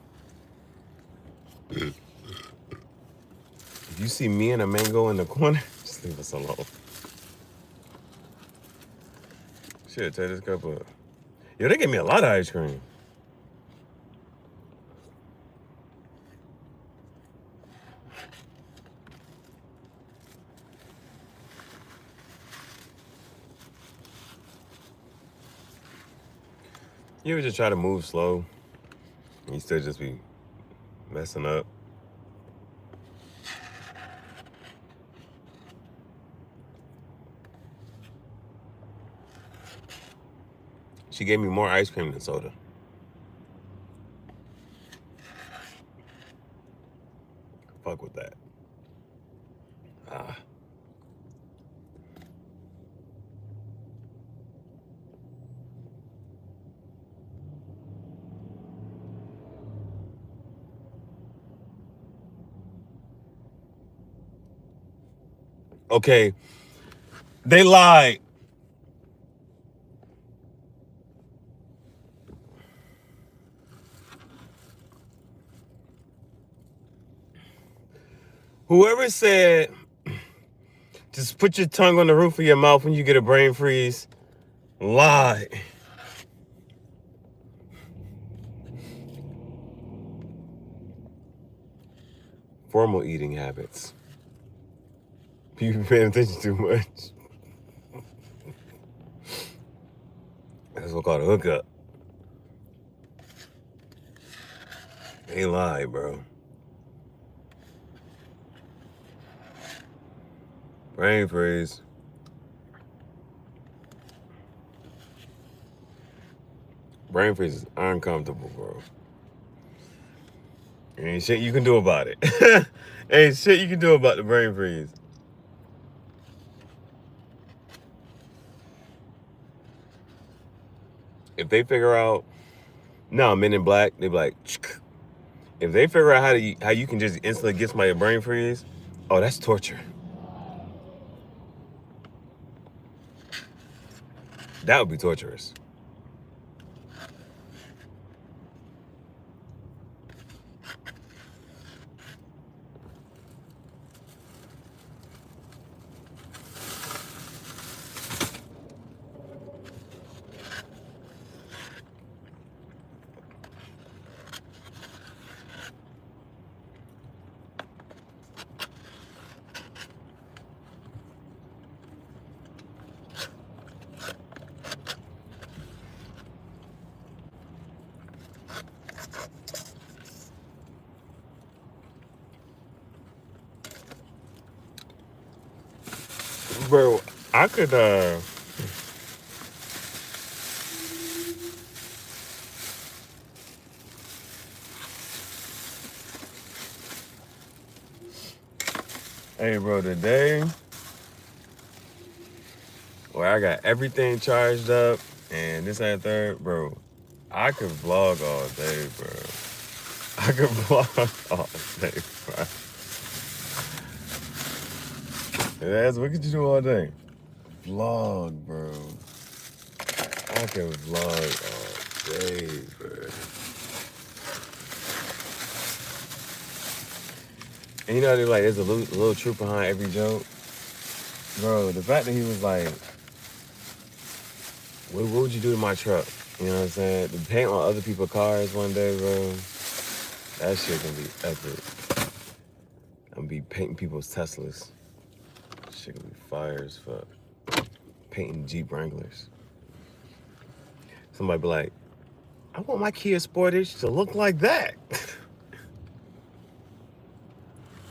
If you see me and a mango in the corner, just leave us alone. Shit, take this cup up. Yo, they gave me a lot of ice cream. You ever just try to move slow and you still just be messing up? She gave me more ice cream than soda. Fuck with that. Ah. Okay, they lied. Whoever said, just put your tongue on the roof of your mouth when you get a brain freeze, lie. Formal eating habits. People paying attention too much. That's what's called a hookup. They lie, bro. Brain freeze. Brain freeze is uncomfortable, bro. Ain't shit you can do about it. Ain't shit you can do about the brain freeze. If they figure out, no, Men in Black, they be like, if they figure out how you can just instantly get somebody a brain freeze, oh, that's torture. That would be torturous. Bro, I could, hey, bro, today, where I got everything charged up and this and third, bro, I could vlog all day, bro. I could vlog all day, bro. That's what could you do all day? Vlog, bro. I can vlog all day, bro. And you know, they're like, there's a little truth behind every joke. Bro, the fact that he was like, what would you do to my truck? You know what I'm saying? To paint on other people's cars one day, bro. That shit gonna be epic. I'm gonna be painting people's Teslas. Shit gonna be fire as fuck. Painting Jeep Wranglers. Somebody be like, I want my Kia Sportage to look like that.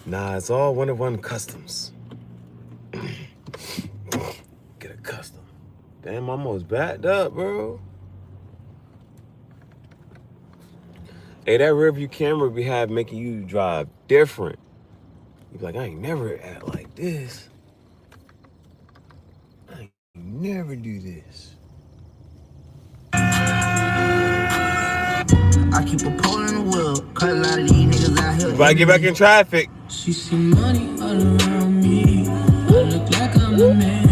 Nah, it's all one-of-one customs. Get a custom. Damn, I'm almost backed up, bro. Hey, that rearview camera we have making you drive different. You be like, I ain't never act like this. I ain't never do this. I keep a pole in the wheel. Cut a lot of these niggas out here. If I get back in traffic. She see money all around me. I look like I'm the man.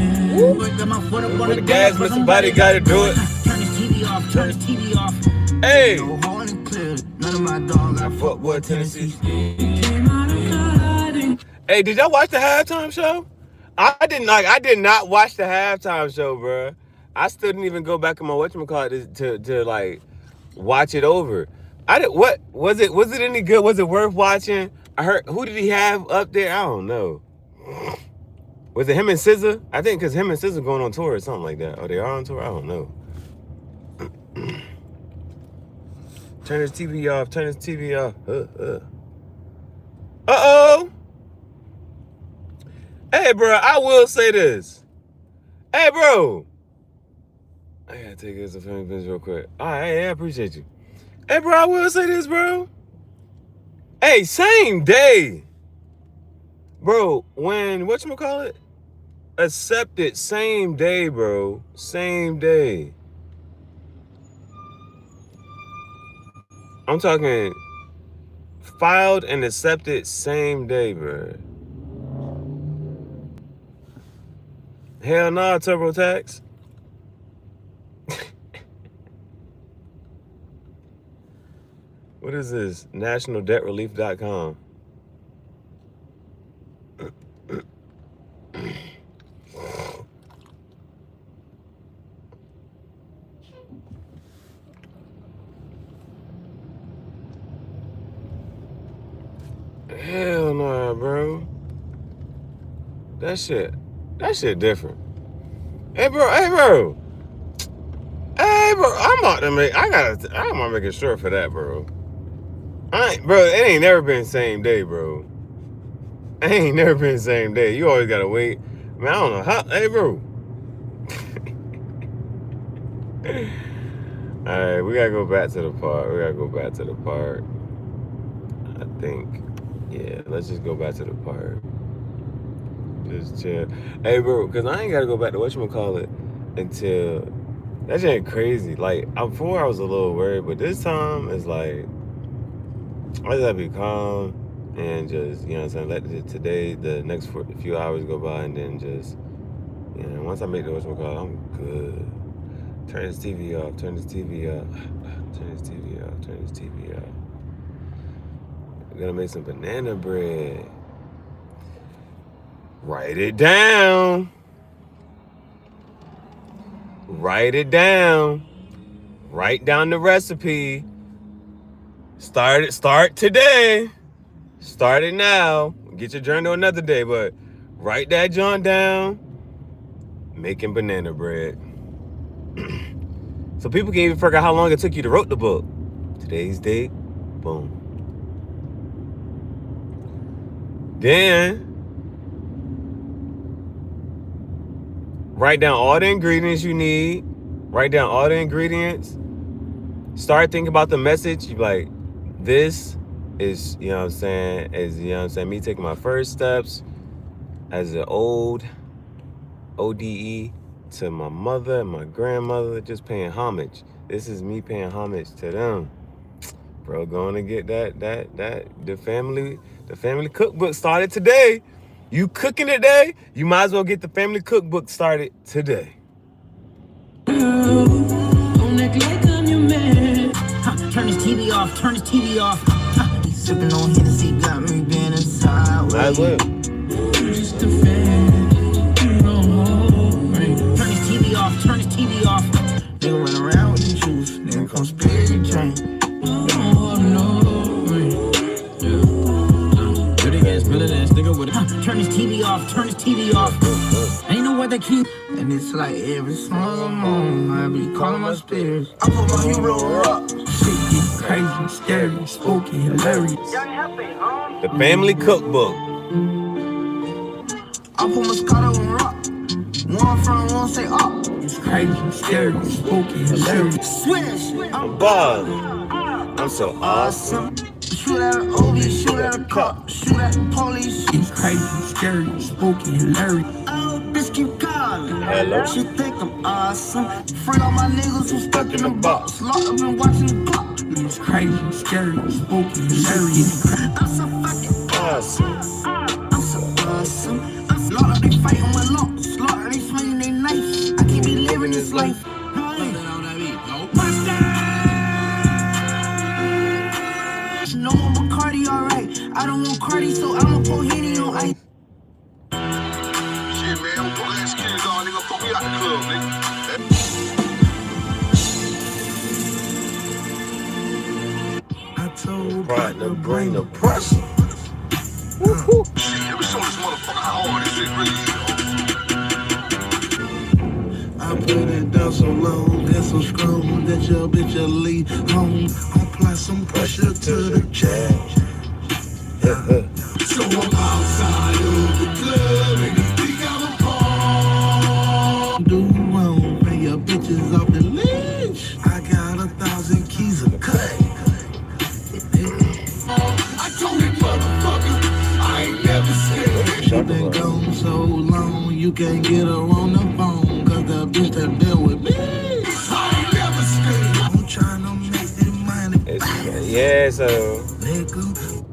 Got my foot up on the gas, but somebody gotta do it. Turn this TV off, turn this TV off. Hey! No horn and clear. None of my dogs got fuck boy Tennessee. Hey, did y'all watch the halftime show? I did not watch the halftime show, bro. I still didn't even go back in my whatchamacallit to like watch it over. What was it? Was it any good? Was it worth watching? I heard, who did he have up there? I don't know. Was it him and SZA? I think because him and SZA going on tour or something like that. Or they are on tour? I don't know. Turn this TV off. Turn this TV off. Uh-oh. Hey, bro, I will say this. Hey, bro. I gotta take this to family business real quick. All right, hey, I appreciate you. Hey, bro, I will say this, bro. Hey, same day. Bro, when, whatchamacallit? Accepted, same day, bro. Same day. I'm talking filed and accepted same day, bro. Hell nah, TurboTax. What is this? NationalDebtRelief.com. Hell nah, bro. That shit different. Hey, bro. I'm gonna make it short for that, bro. Bro, it ain't never been same day, bro. It ain't never been same day. You always gotta wait. Man, I don't know how. Hey, bro. All right, we gotta go back to the part. I think, yeah, let's just go back to the part. Just chill. Hey, bro, because I ain't gotta go back to whatchamacallit until, that shit ain't crazy. Like, before I was a little worried, but this time it's like, I just have to be calm and just, you know what I'm saying, let the next few hours go by, and then just, you know, once I make the whatchamacallit, I'm good. Turn this TV off, turn this TV off, turn this TV off, turn this TV off. We're gonna make some banana bread. Write it down. Write it down. Write down the recipe. Start today. Start it now. Get your journal another day, but write that joint down. Making banana bread. So people can even figure out how long it took you to write the book. Today's date, boom. Then write down all the ingredients you need. Write down all the ingredients. Start thinking about the message. You be like, this is, you know what I'm saying, me taking my first steps as an old ODE to my mother and my grandmother, just paying homage. This is me paying homage to them. Bro, going to get the family cookbook started today. You cooking today? You might as well get the family cookbook started today. Don't act like I'm your man. Turn this TV off, turn this TV off. Sipping on Hennessy got me being inside. Might as well. Just a fan. Turn this TV off, turn this TV off. Nigga run around with the juice. Nigga come spirit your chain. Turn this TV off, turn this TV off. Ain't no what they keep. And it's like every song I'm on, I be calling my spirits. I put my hero up. Shit get crazy, scary, spooky, hilarious. The Family Cookbook. I put Moscato on rock. One front, one say up. It's crazy, scary, spooky, hilarious. Swish, I'm ballin'. I'm so awesome. shoot at an OB, shoot at a cop, shoot at the police. It's crazy, scary, spooky, hilarious. Oh, bitch keep calling. Hello? She think I'm awesome. Free all my niggas who stuck in the box. Locked up and watching the clock. It's crazy, scary, spooky, hilarious. I'm so fucking Awesome. I'm so awesome. I'm locked up, they fighting with locks. Locked up, they swinging they knife. I can't be living this life. No more Bacardi, alright. I don't want Cardi, so I'ma pour Henny on ice. Shit, man, I'm pulling that CaeZar, nigga. Fuck me out the club, nigga. I told Partner, bring the pressure. Shit, let me show this motherfucker how hard this shit really is. I put it down so low, that's so strong that your bitch will leave home. Apply some pressure to the chest. So I'm outside of the club and you think I'm a Do wrong, pay your bitches off the leash. I got 1,000 keys of cut. I told that motherfucker I ain't never scared. You been gone so long, you can't get her on the phone. Cause the bitch that deal with me, I ain't never scared. I'm trying to make that money back. Yeah, so Nigga.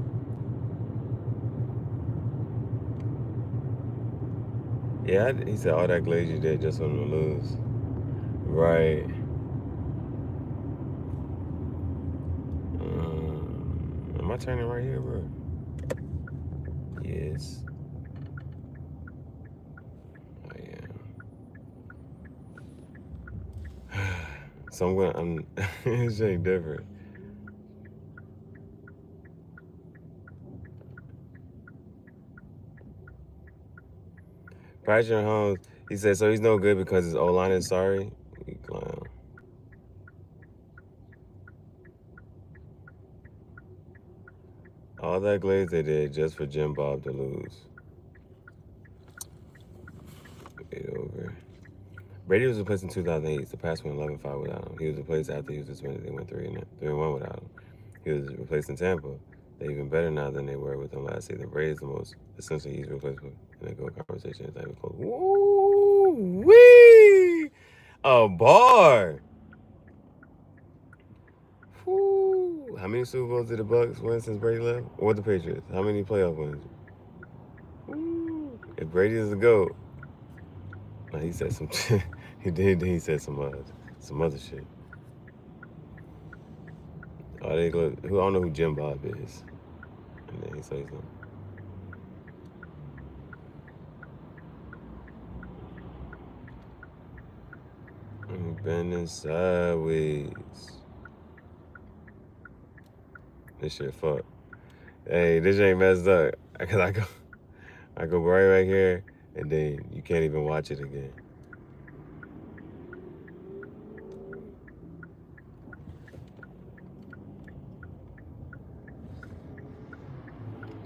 yeah, he said all that glaze you did just for him to lose. Right. Am I turning right here, bro? Yes. I am. So I'm it's ain't different. Patrick Holmes, he said, so he's no good because his O-line is sorry? You clown. All that glaze they did just for Jim Bob to lose. Get over. Brady was replaced in 2008. The Pats went 11-5 without him. He was replaced after he was suspended. They went 3-1 without him. He was replaced in Tampa. They're even better now than they were with him last season. Brady's the most essentially easy replacement in the GOAT conversation. It's not even close. Woo-wee! A bar! Woo. How many Super Bowls did the Bucks win since Brady left? Or the Patriots? How many playoff wins? Woo. If Brady is the GOAT, he said some he did. He said some other shit. Oh, I don't know who Jim Bob is. And then he says something. I'm bending sideways. This shit fuck. Hey, this ain't messed up. Cause I go right back here, and then you can't even watch it again.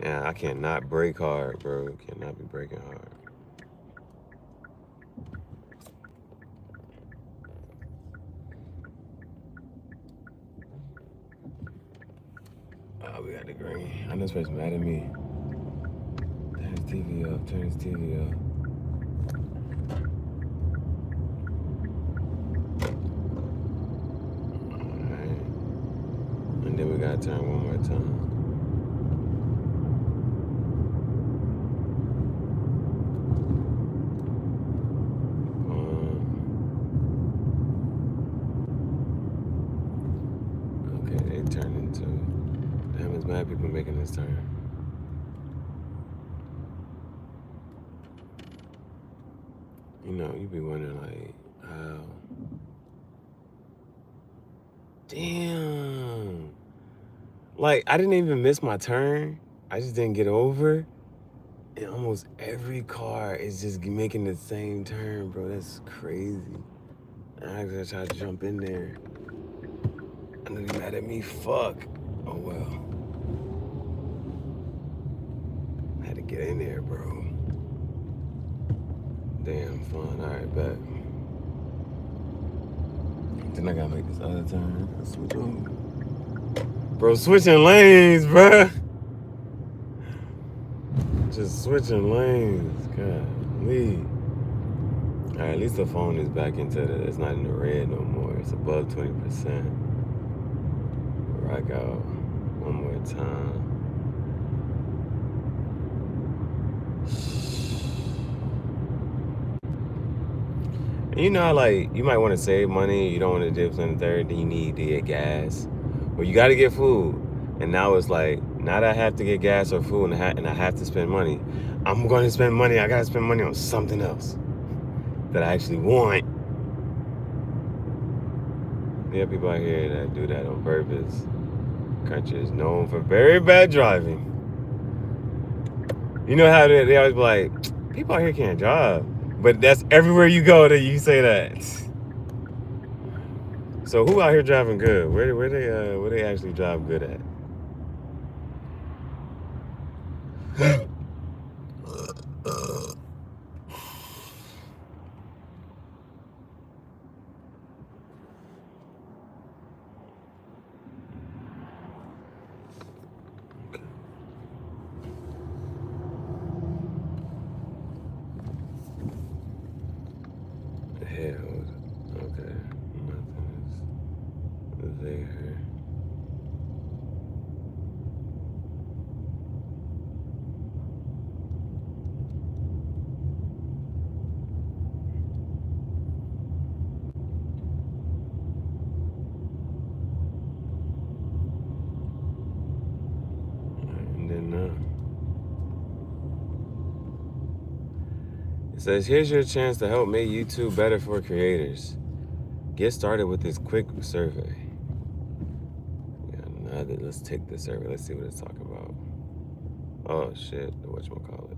Yeah, I cannot break hard, bro. Cannot be breaking hard. Oh, we got the green. I know this person mad at me. Turn his TV up. Turn his TV up. Alright. And then we gotta turn one more time. Okay, they turned into. Damn, there's mad people making this turn. You know, you be wondering like, how? Damn. Like, I didn't even miss my turn. I just didn't get over. And almost every car is just making the same turn, bro. That's crazy. I actually tried to jump in there. I know they mad at me. Fuck. Oh well. I had to get in there, bro. Damn, fun. All right, bet. Then I gotta make this other turn. Switch over. Bro, switching lanes, bro. Just switching lanes. God, leave. All right, at least the phone is back into the. It's not in the red no more. It's above 20%. Rock out one more time. And you know how, like, you might want to save money, you don't want to dip in the third, then you need to get gas. Well, you got to get food. And now it's like, now that I have to get gas or food and I have to spend money, I'm going to spend money. I got to spend money on something else that I actually want. There are people out here that do that on purpose. Country is known for very bad driving. You know how they always be like, people out here can't drive. But that's everywhere you go that you say that. So who out here driving good? Where they actually drive good at? Hell, okay, nothing is there. And then it says, here's your chance to help make YouTube better for creators. Get started with this quick survey. Yeah, let's take the survey. Let's see what it's talking about. Oh shit, whatchamacallit.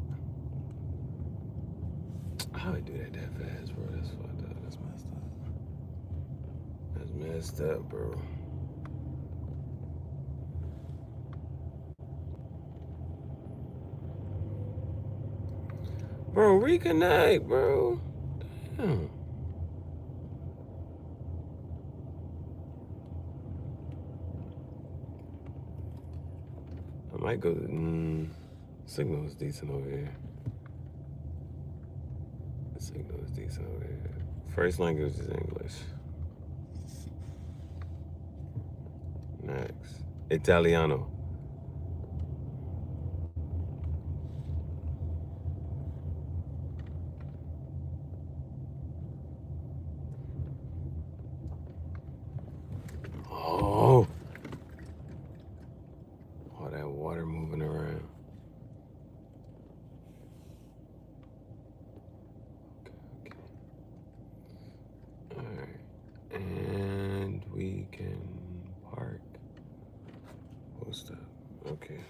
How I do that fast, bro? That's fucked up. That's messed up. That's messed up, bro. Bro, reconnect, bro. Damn. I might go to. Signal is decent over here. The signal is decent over here. First language is English. Next. Italiano. Oh. All that water moving around. Okay. Alright. And we can park. Post up. Okay.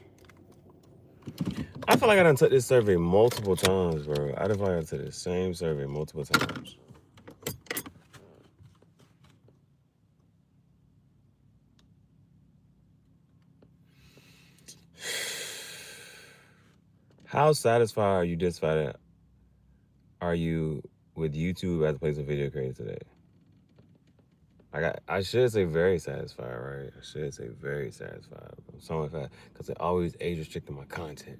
I feel like I done took this survey multiple times, bro. I done probably took the same survey multiple times. How satisfied are you dissatisfied are you with YouTube as a place of video creators today? I should say very satisfied, right? I should say very satisfied. Something like that, because it always age restricted my content.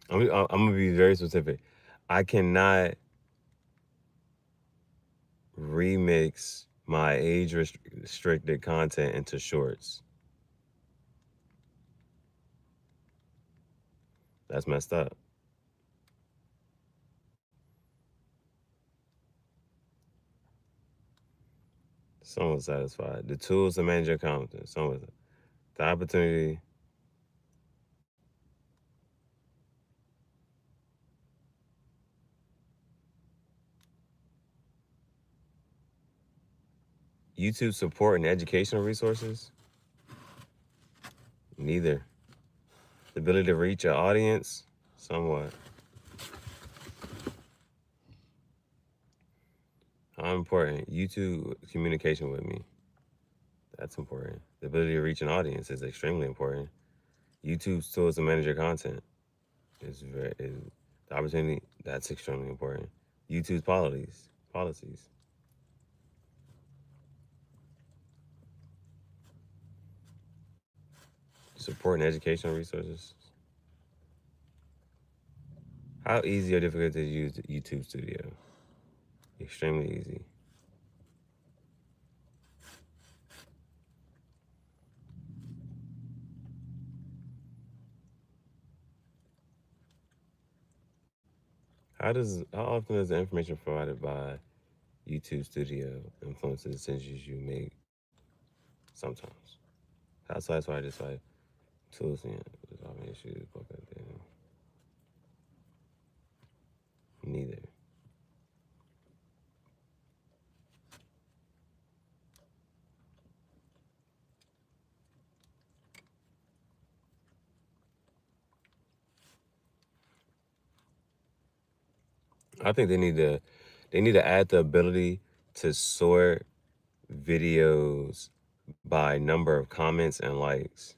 I'm gonna be very specific. I cannot remix my age restricted content into shorts. That's messed up. Someone satisfied. The tools to manage your content. Someone the opportunity. YouTube support and educational resources? Neither. The ability to reach an audience? Somewhat. How important? YouTube communication with me. That's important. The ability to reach an audience is extremely important. YouTube's tools to manage your content is the opportunity. That's extremely important. YouTube's policies. Support and educational resources. How easy or difficult to use the YouTube Studio? Extremely easy. How often is the information provided by YouTube Studio influence the decisions you make? Sometimes. How satisfied is like tools and resolving issues? Neither. I think they need to add the ability to sort videos by number of comments and likes.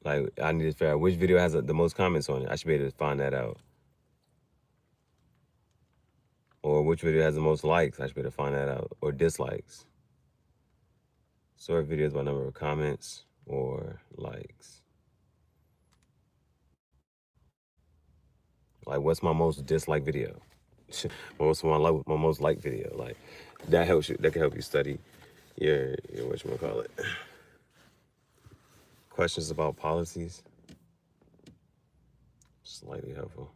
Like I need to figure out which video has the most comments on it. I should be able to find that out. Or which video has the most likes. I should be able to find that out. Or dislikes. Sort videos by number of comments or likes. Like what's my most disliked video? What's my most liked video? Like that helps you. That can help you study your whatchamacallit. Questions about policies. Slightly helpful.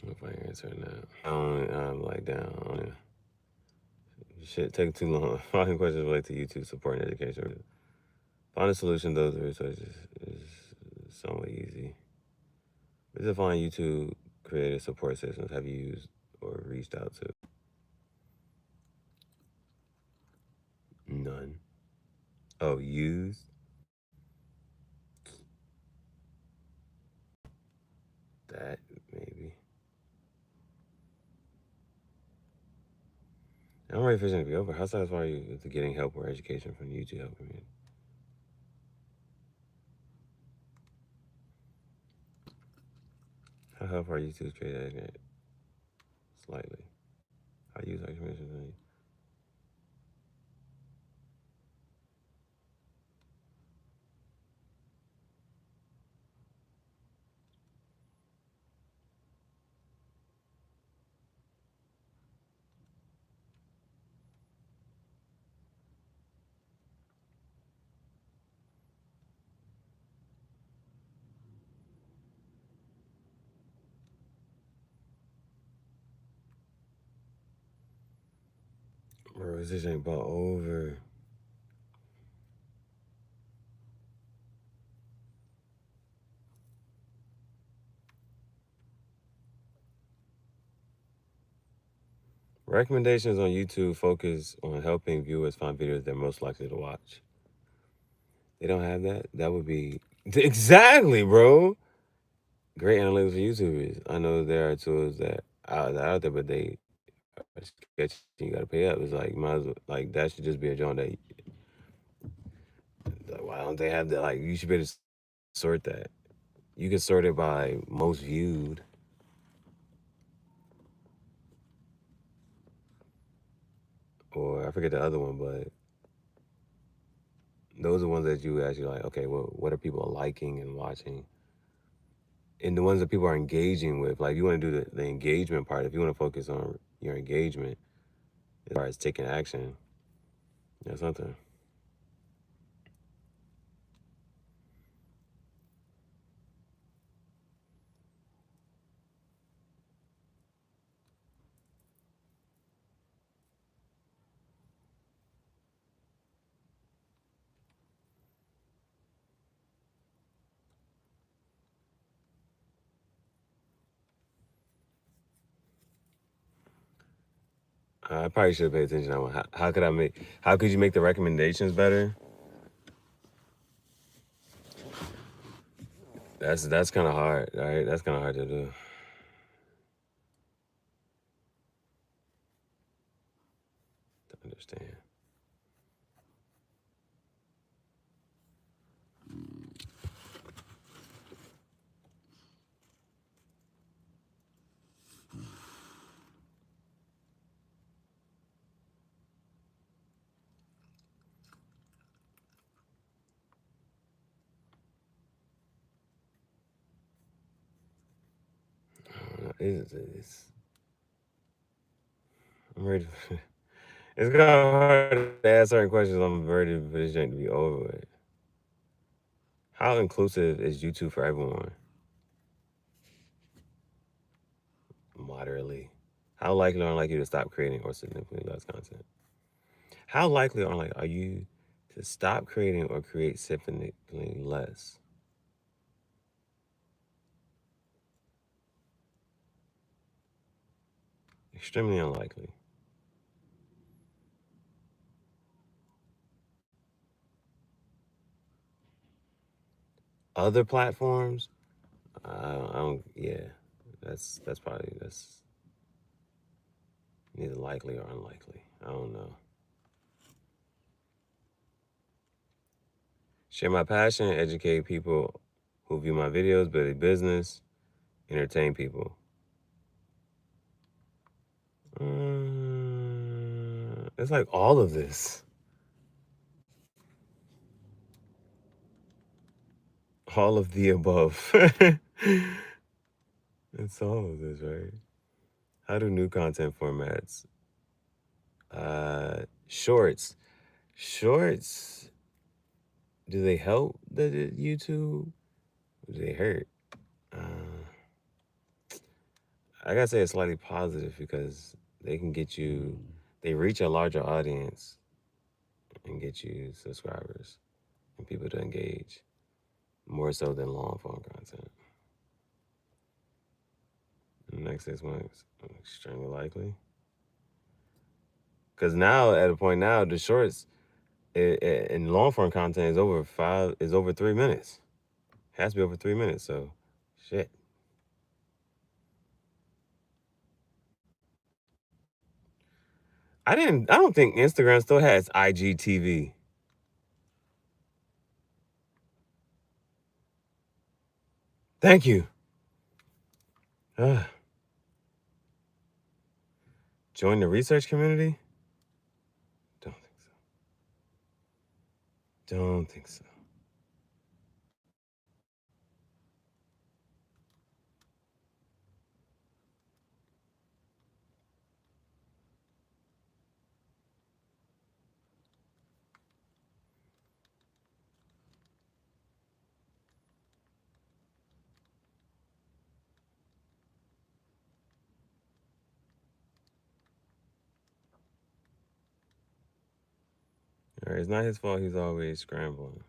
If I answer that, I'm like down. Shit take too long. Following questions relate to YouTube support and education. Find a solution. Those resources is somewhat easy. Visit find YouTube creative support systems have you used or reached out to? None. Oh, used? That maybe. I'm ready for it to be over. How satisfied are you with getting help or education from the YouTube help community? How helpful are YouTube creative? Slightly. How use our commission? Bro, this ain't about over. Recommendations on YouTube focus on helping viewers find videos they're most likely to watch. They don't have that? That would be exactly, bro. Great analytics for YouTubers. I know there are tools that are out there, but they are sketchy. You gotta pay up. It's like might as well, like that should just be a joint that like, why don't they have that? Like you should be able to sort that. You can sort it by most viewed. Or I forget the other one, but Those are ones that you actually like, okay, well, what are people liking and watching? And the ones that people are engaging with, like you want to do the engagement part. If you want to focus on your engagement as far as taking action, that's something. I probably should pay attention on how could you make the recommendations better? That's kind of hard, right? That's kind of hard to do. To understand. It's I'm ready. It's kind of hard to ask certain questions. I'm ready for this joint to be over with. How inclusive is YouTube for everyone? Moderately. How likely or unlikely to stop creating or significantly less content? How likely or unlikely are you to stop creating or create significantly less? Extremely unlikely. Other platforms, I don't. Yeah, that's probably that's neither likely or unlikely. I don't know. Share my passion, educate people who view my videos, build a business, entertain people. It's like all of this. All of the above. It's all of this, right? How do new content formats? Shorts. Shorts, do they help the YouTube? Or do they hurt? Uh, I gotta say it's slightly positive because they can get you, they reach a larger audience and get you subscribers and people to engage more so than long form content. In the next 6 months, extremely likely. Because now, at a point now, the shorts in long form content is over 3 minutes. Has to be over 3 minutes. So, shit. I don't think Instagram still has IGTV. Thank you. Join the research community? Don't think so. Don't think so. All right, it's not his fault he's always scrambling.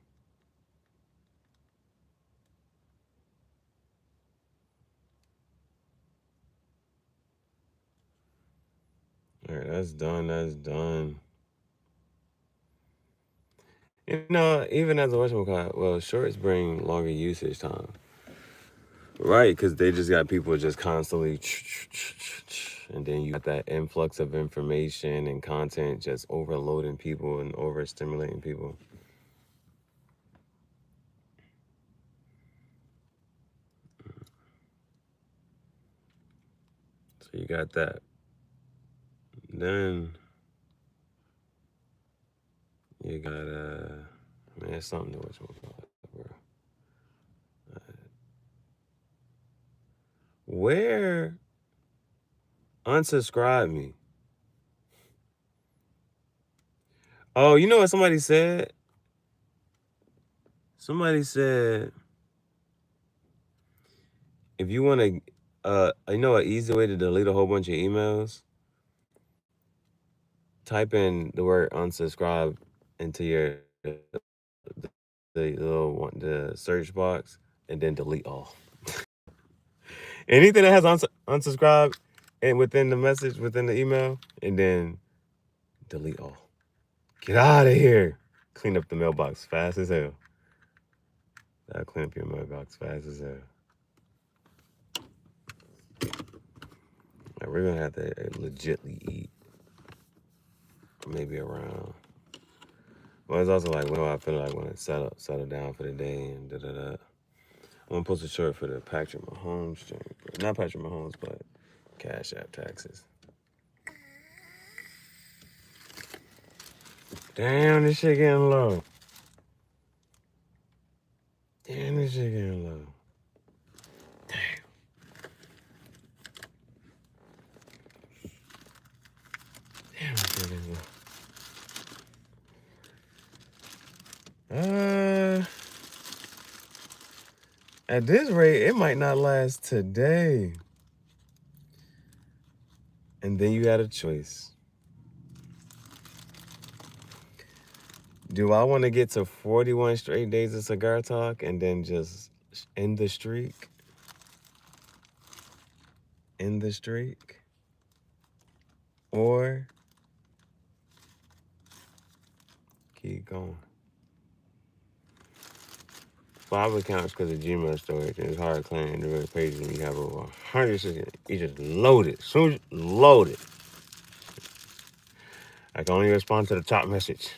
All right, that's done. That's done. You know, even as a whatchamacallit, well, shorts bring longer usage time. Right, because they just got people just constantly, and then you got that influx of information and content just overloading people and overstimulating people. So you got that. Then you got Man, it's something to what you call it, bro. Where unsubscribe me? Oh, you know what somebody said? Somebody said if you want to, you know, an easy way to delete a whole bunch of emails. Type in the word unsubscribe into your the search box and then delete all. Anything that has unsubscribe and within the message within the email and then delete all. Get out of here. Clean up the mailbox fast as hell. That'll clean up your mailbox fast as hell. Like, we're gonna have to legitly eat. Maybe around. Well, it's also like when I feel like when I settle down for the day and da da da. I'm gonna post a short for the Patrick Mahomes thing. Not Patrick Mahomes, but Cash App taxes. Damn, this shit getting low. Damn, this shit getting low. Damn. Damn, this shit getting low. At this rate, it might not last today. And then you had a choice. Do I want to get to 41 straight days of cigar talk and then just end the streak? End the streak? Or keep going? 5 accounts because of Gmail storage, and it's hard to claim individual pages when you have over 100. You just load it. Soon as you load it. I can only respond to the top message.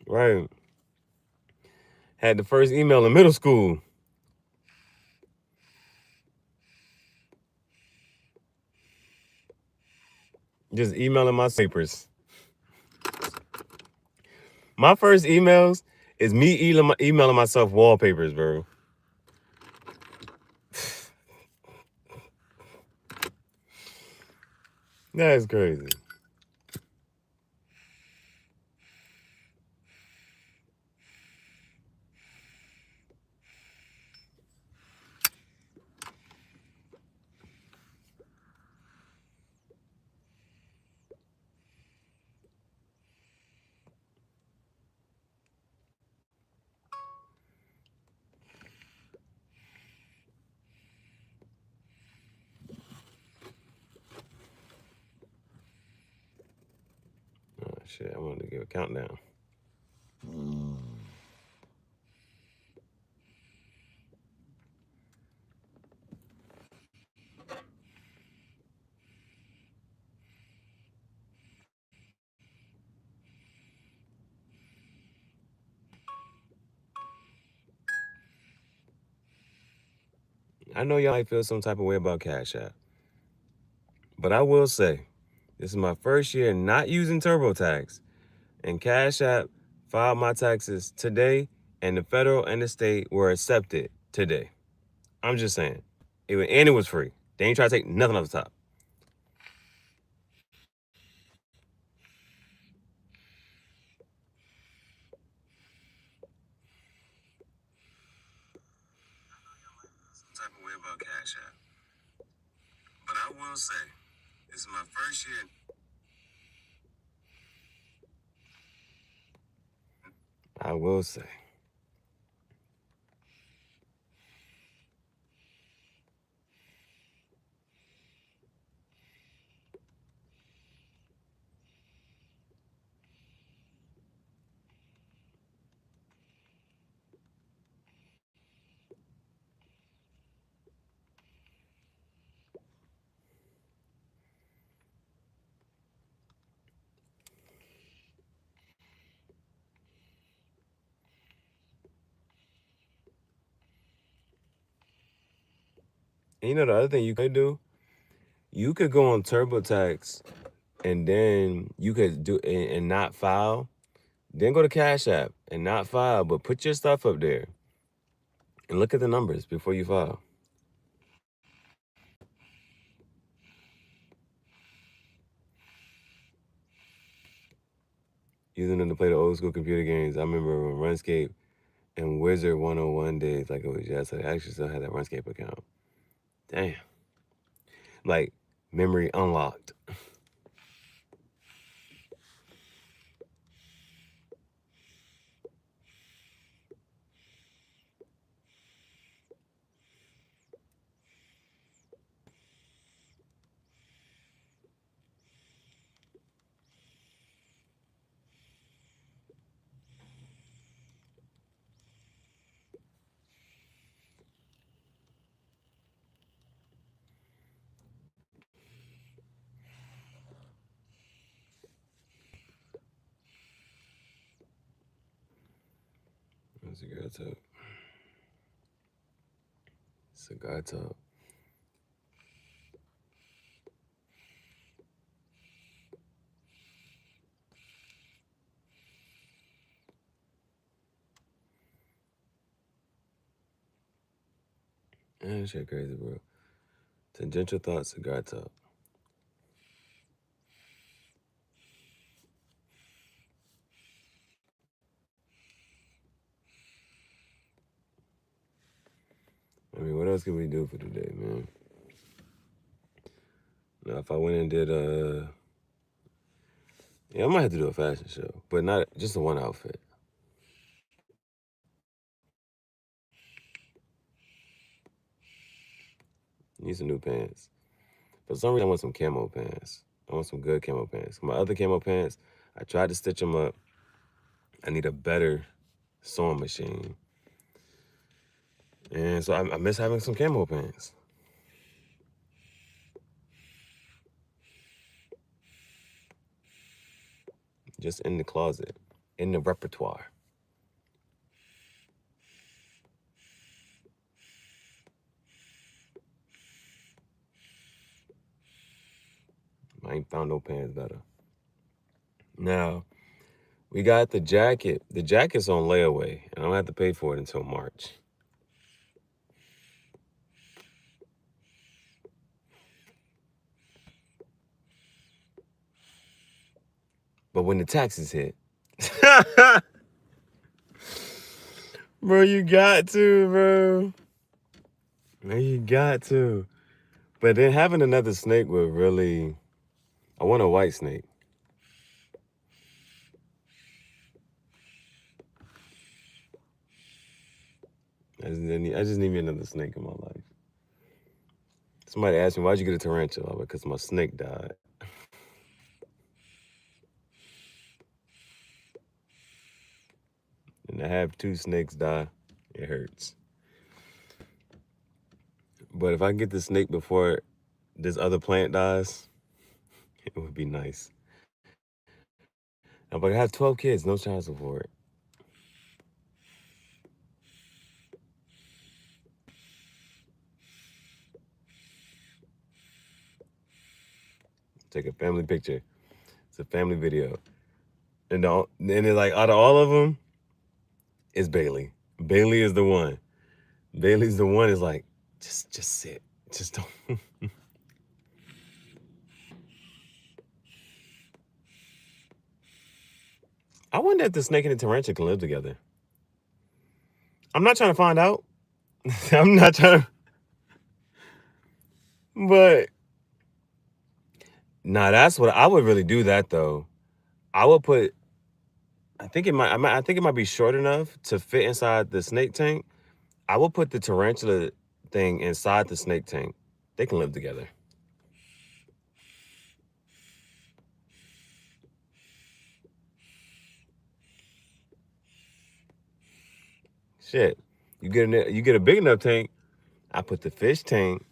Right. Had the first email in middle school. Just emailing my papers. My first emails is me emailing myself wallpapers, bro. That is crazy. Oh, shit, I wanted to give a countdown. I know y'all might feel some type of way about Cash App, but I will say, this is my first year not using TurboTax, and Cash App filed my taxes today, and the federal and the state were accepted today. I'm just saying. And it was free. They ain't try to take nothing off the top. Some type of way about Cash App. But I will say, this is my first year. I will say. And you know the other thing you could do? You could go on TurboTax and then you could do and not file. Then go to Cash App and not file, but put your stuff up there and look at the numbers before you file. Using them to play the old school computer games. I remember when RuneScape and Wizard 101 days, like it was yesterday. I actually still had that RuneScape account. Damn. Like, memory unlocked. Cigar talk. Cigar talk. That shit crazy, bro. Tangential thoughts, cigar talk. I mean, what else can we do for today, man? Now, if I went and did yeah, I might have to do a fashion show, but not just a one outfit. Need some new pants. For some reason, I want some camo pants. I want some good camo pants. My other camo pants, I tried to stitch them up. I need a better sewing machine. And so I miss having some camo pants. Just in the closet, in the repertoire. I ain't found no pants better. Now, we got the jacket. The jacket's on layaway, and I don't have to pay for it until March. But when the taxes hit, bro, you got to, bro. Man, you got to. But then having another snake would really, I want a white snake. I just need me another snake in my life. Somebody asked me, why'd you get a tarantula? Because my snake died. And to have two snakes die, it hurts. But if I can get the snake before this other plant dies, it would be nice. Now, but I have 12 kids, no child support. Take a family picture. It's a family video. And it's like, out of all of them, it's Bailey. Bailey is the one. Bailey's the one is like, Just sit. Just don't. I wonder if the snake and the tarantula can live together. I'm not trying to find out. I'm not trying to, but nah, that's what I would really do. That though, I would put. I think it might be short enough to fit inside the snake tank. I will put the tarantula thing inside the snake tank. They can live together. Shit, you get a big enough tank. I put the fish tank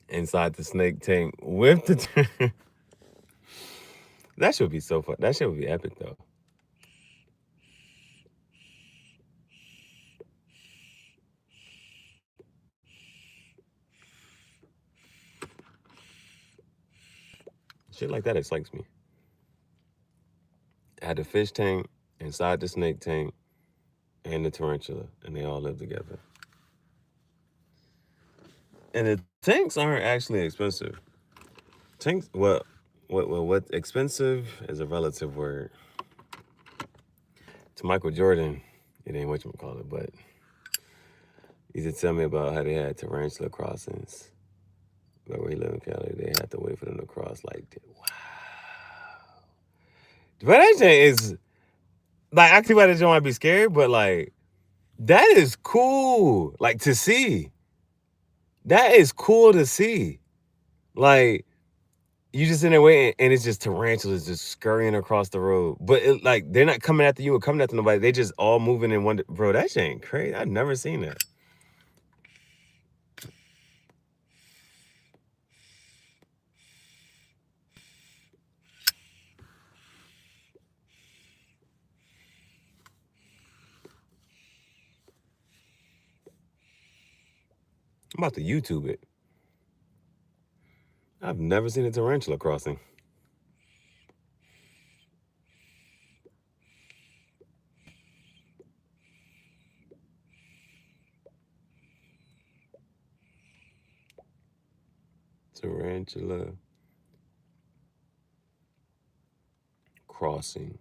inside the snake tank with the. That should be so fun. That shit would be epic though. Shit like that excites me. I had the fish tank inside the snake tank and the tarantula, and they all live together. And the tanks aren't actually expensive. Tanks, what expensive is a relative word. To Michael Jordan, it ain't what you call it, but he used to tell me about how they had tarantula crossings. But where he lived in Cali, they had to wait for them to cross like that. Wow. But that thing is like actually why that joint might be scary, but like that is cool. Like to see. That is cool to see. Like you just in there waiting, and it's just tarantulas just scurrying across the road. But it, like they're not coming after you or coming after nobody. They just all moving in one. Bro, that shit ain't crazy. I've never seen that. I'm about to YouTube it. I've never seen a tarantula crossing. Tarantula crossing.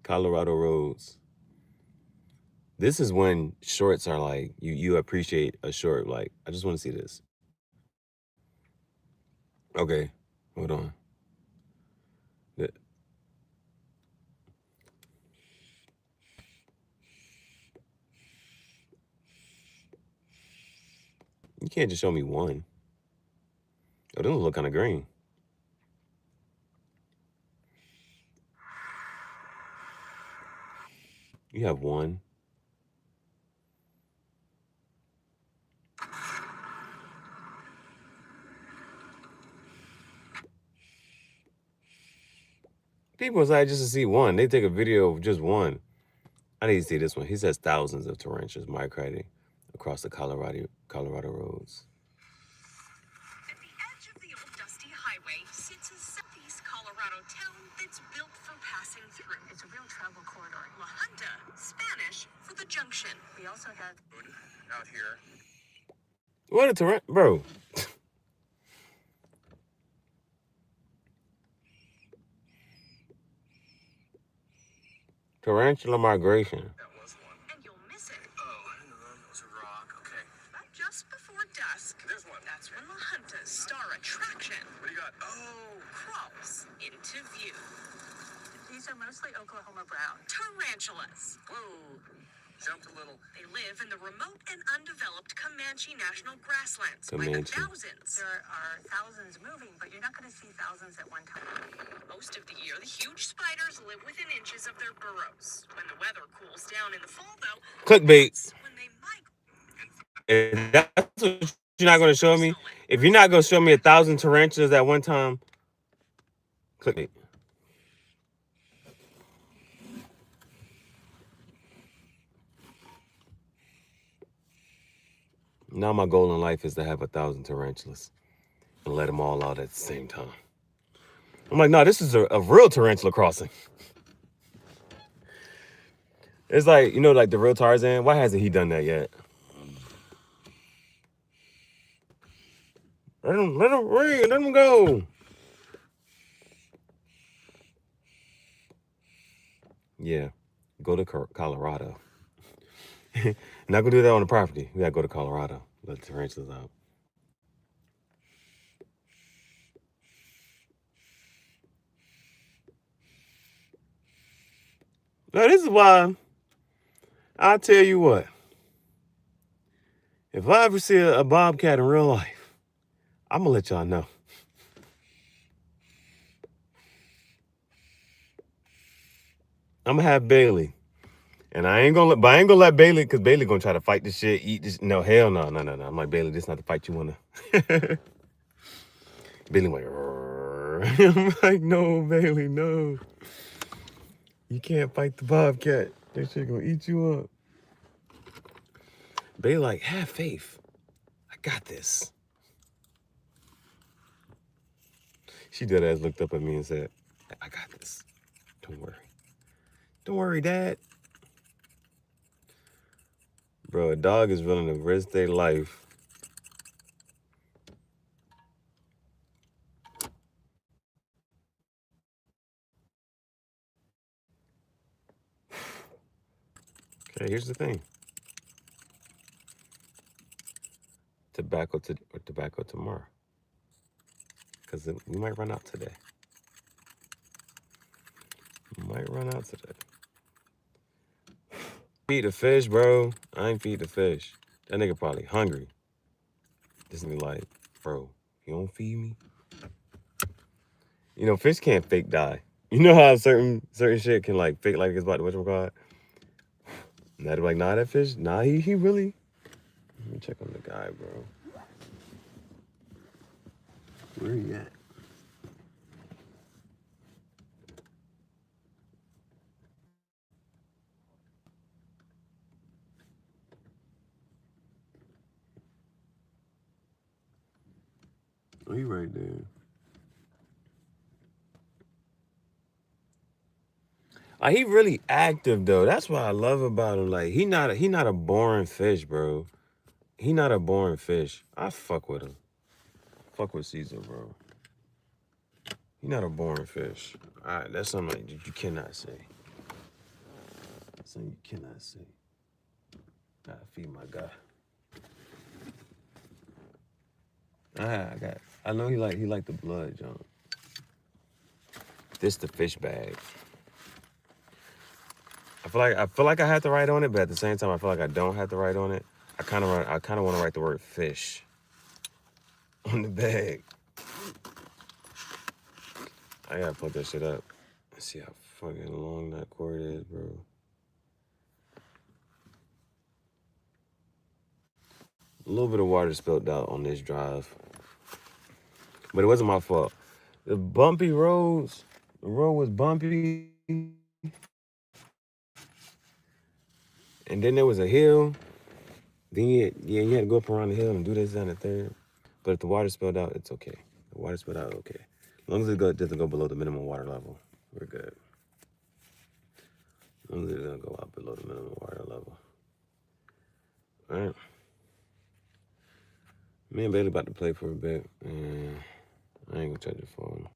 Colorado roads. This is when shorts are like you appreciate a short. Like I just want to see this. Okay, hold on. You can't just show me one. Oh, those look kind of green. You have one. People decide just to see one. They take a video of just one. I need to see this one. He says thousands of tarantulas migrating across the Colorado roads. At the edge of the old dusty highway sits a southeast Colorado town that's built for passing through. It's a real travel corridor. La Junta, Spanish for the junction. We also have food out here. What a tarantula, bro. Tarantula migration. That was one. And you'll miss it. Oh, it was a rock. Okay. But just before dusk, there's one. That's when La Junta's star attraction. What do you got? Oh, crawls into view. These are mostly Oklahoma brown tarantulas. Whoa. Jumped a little. They live in the remote and undeveloped Comanche National Grasslands by the thousands. There are thousands moving, but you're not going to see thousands at one time. Most of the year, the huge spiders live within inches of their burrows. When the weather cools down in the fall, though, Clickbait. when they migrate. If that's what you're not going to show me, if you're not going to show me 1,000 tarantulas at one time, clickbait. Now my goal in life is to have 1,000 tarantulas and let them all out at the same time. I'm like, no, this is a real tarantula crossing. It's like, you know, like the real Tarzan. Why hasn't he done that yet? Let him read. Let him go. Yeah, go to Colorado. Not gonna do that on the property. We gotta go to Colorado. Let the tarantulas out. Now this is why I tell you what. If I ever see a bobcat in real life, I'm gonna let y'all know. I'm gonna have Bailey, and I ain't gonna let Bailey, because Bailey gonna try to fight this shit, eat this. No, hell no, no, no, no. I'm like, Bailey, this not the fight you wanna. Bailey like, I'm like, no, Bailey, no. You can't fight the bobcat. That shit gonna eat you up. Bailey like, have faith. I got this. She dead ass looked up at me and said, I got this. Don't worry. Don't worry, Dad. Bro, a dog is willing to risk their life. Okay, here's the thing. Tobacco tomorrow. Because we might run out today. We might run out today. Feed the fish, bro. I ain't feed the fish. That nigga probably hungry. This nigga like, bro, you don't feed me? You know, fish can't fake die. You know how certain shit can like fake like it's about to whatchamacallit? And they're like, nah, that fish, nah, he really. Let me check on the guy, bro. Where he at? Oh, he right there. He really active though. That's what I love about him. Like he not a boring fish, bro. He not a boring fish. I fuck with him. Fuck with CaeZar, bro. He not a boring fish. All right, that's something like you cannot say. That's something you cannot say. Gotta feed my guy. I know he like the blood, John. This the fish bag. I feel like I have to write on it, but at the same time I feel like I don't have to write on it. I kind of want to write the word fish on the bag. I gotta plug that shit up. Let's see how fucking long that cord is, bro. A little bit of water spilled out on this drive, but it wasn't my fault. The bumpy roads, the road was bumpy, and then there was a hill. Then you had to go up around the hill and do this and the third. But if the water spilled out, it's okay. The water spilled out, okay. As long as it doesn't go below the minimum water level, we're good. As long as it doesn't go out below the minimum water level. All right. Me and Bailey about to play for a bit, and I ain't gonna charge your phone.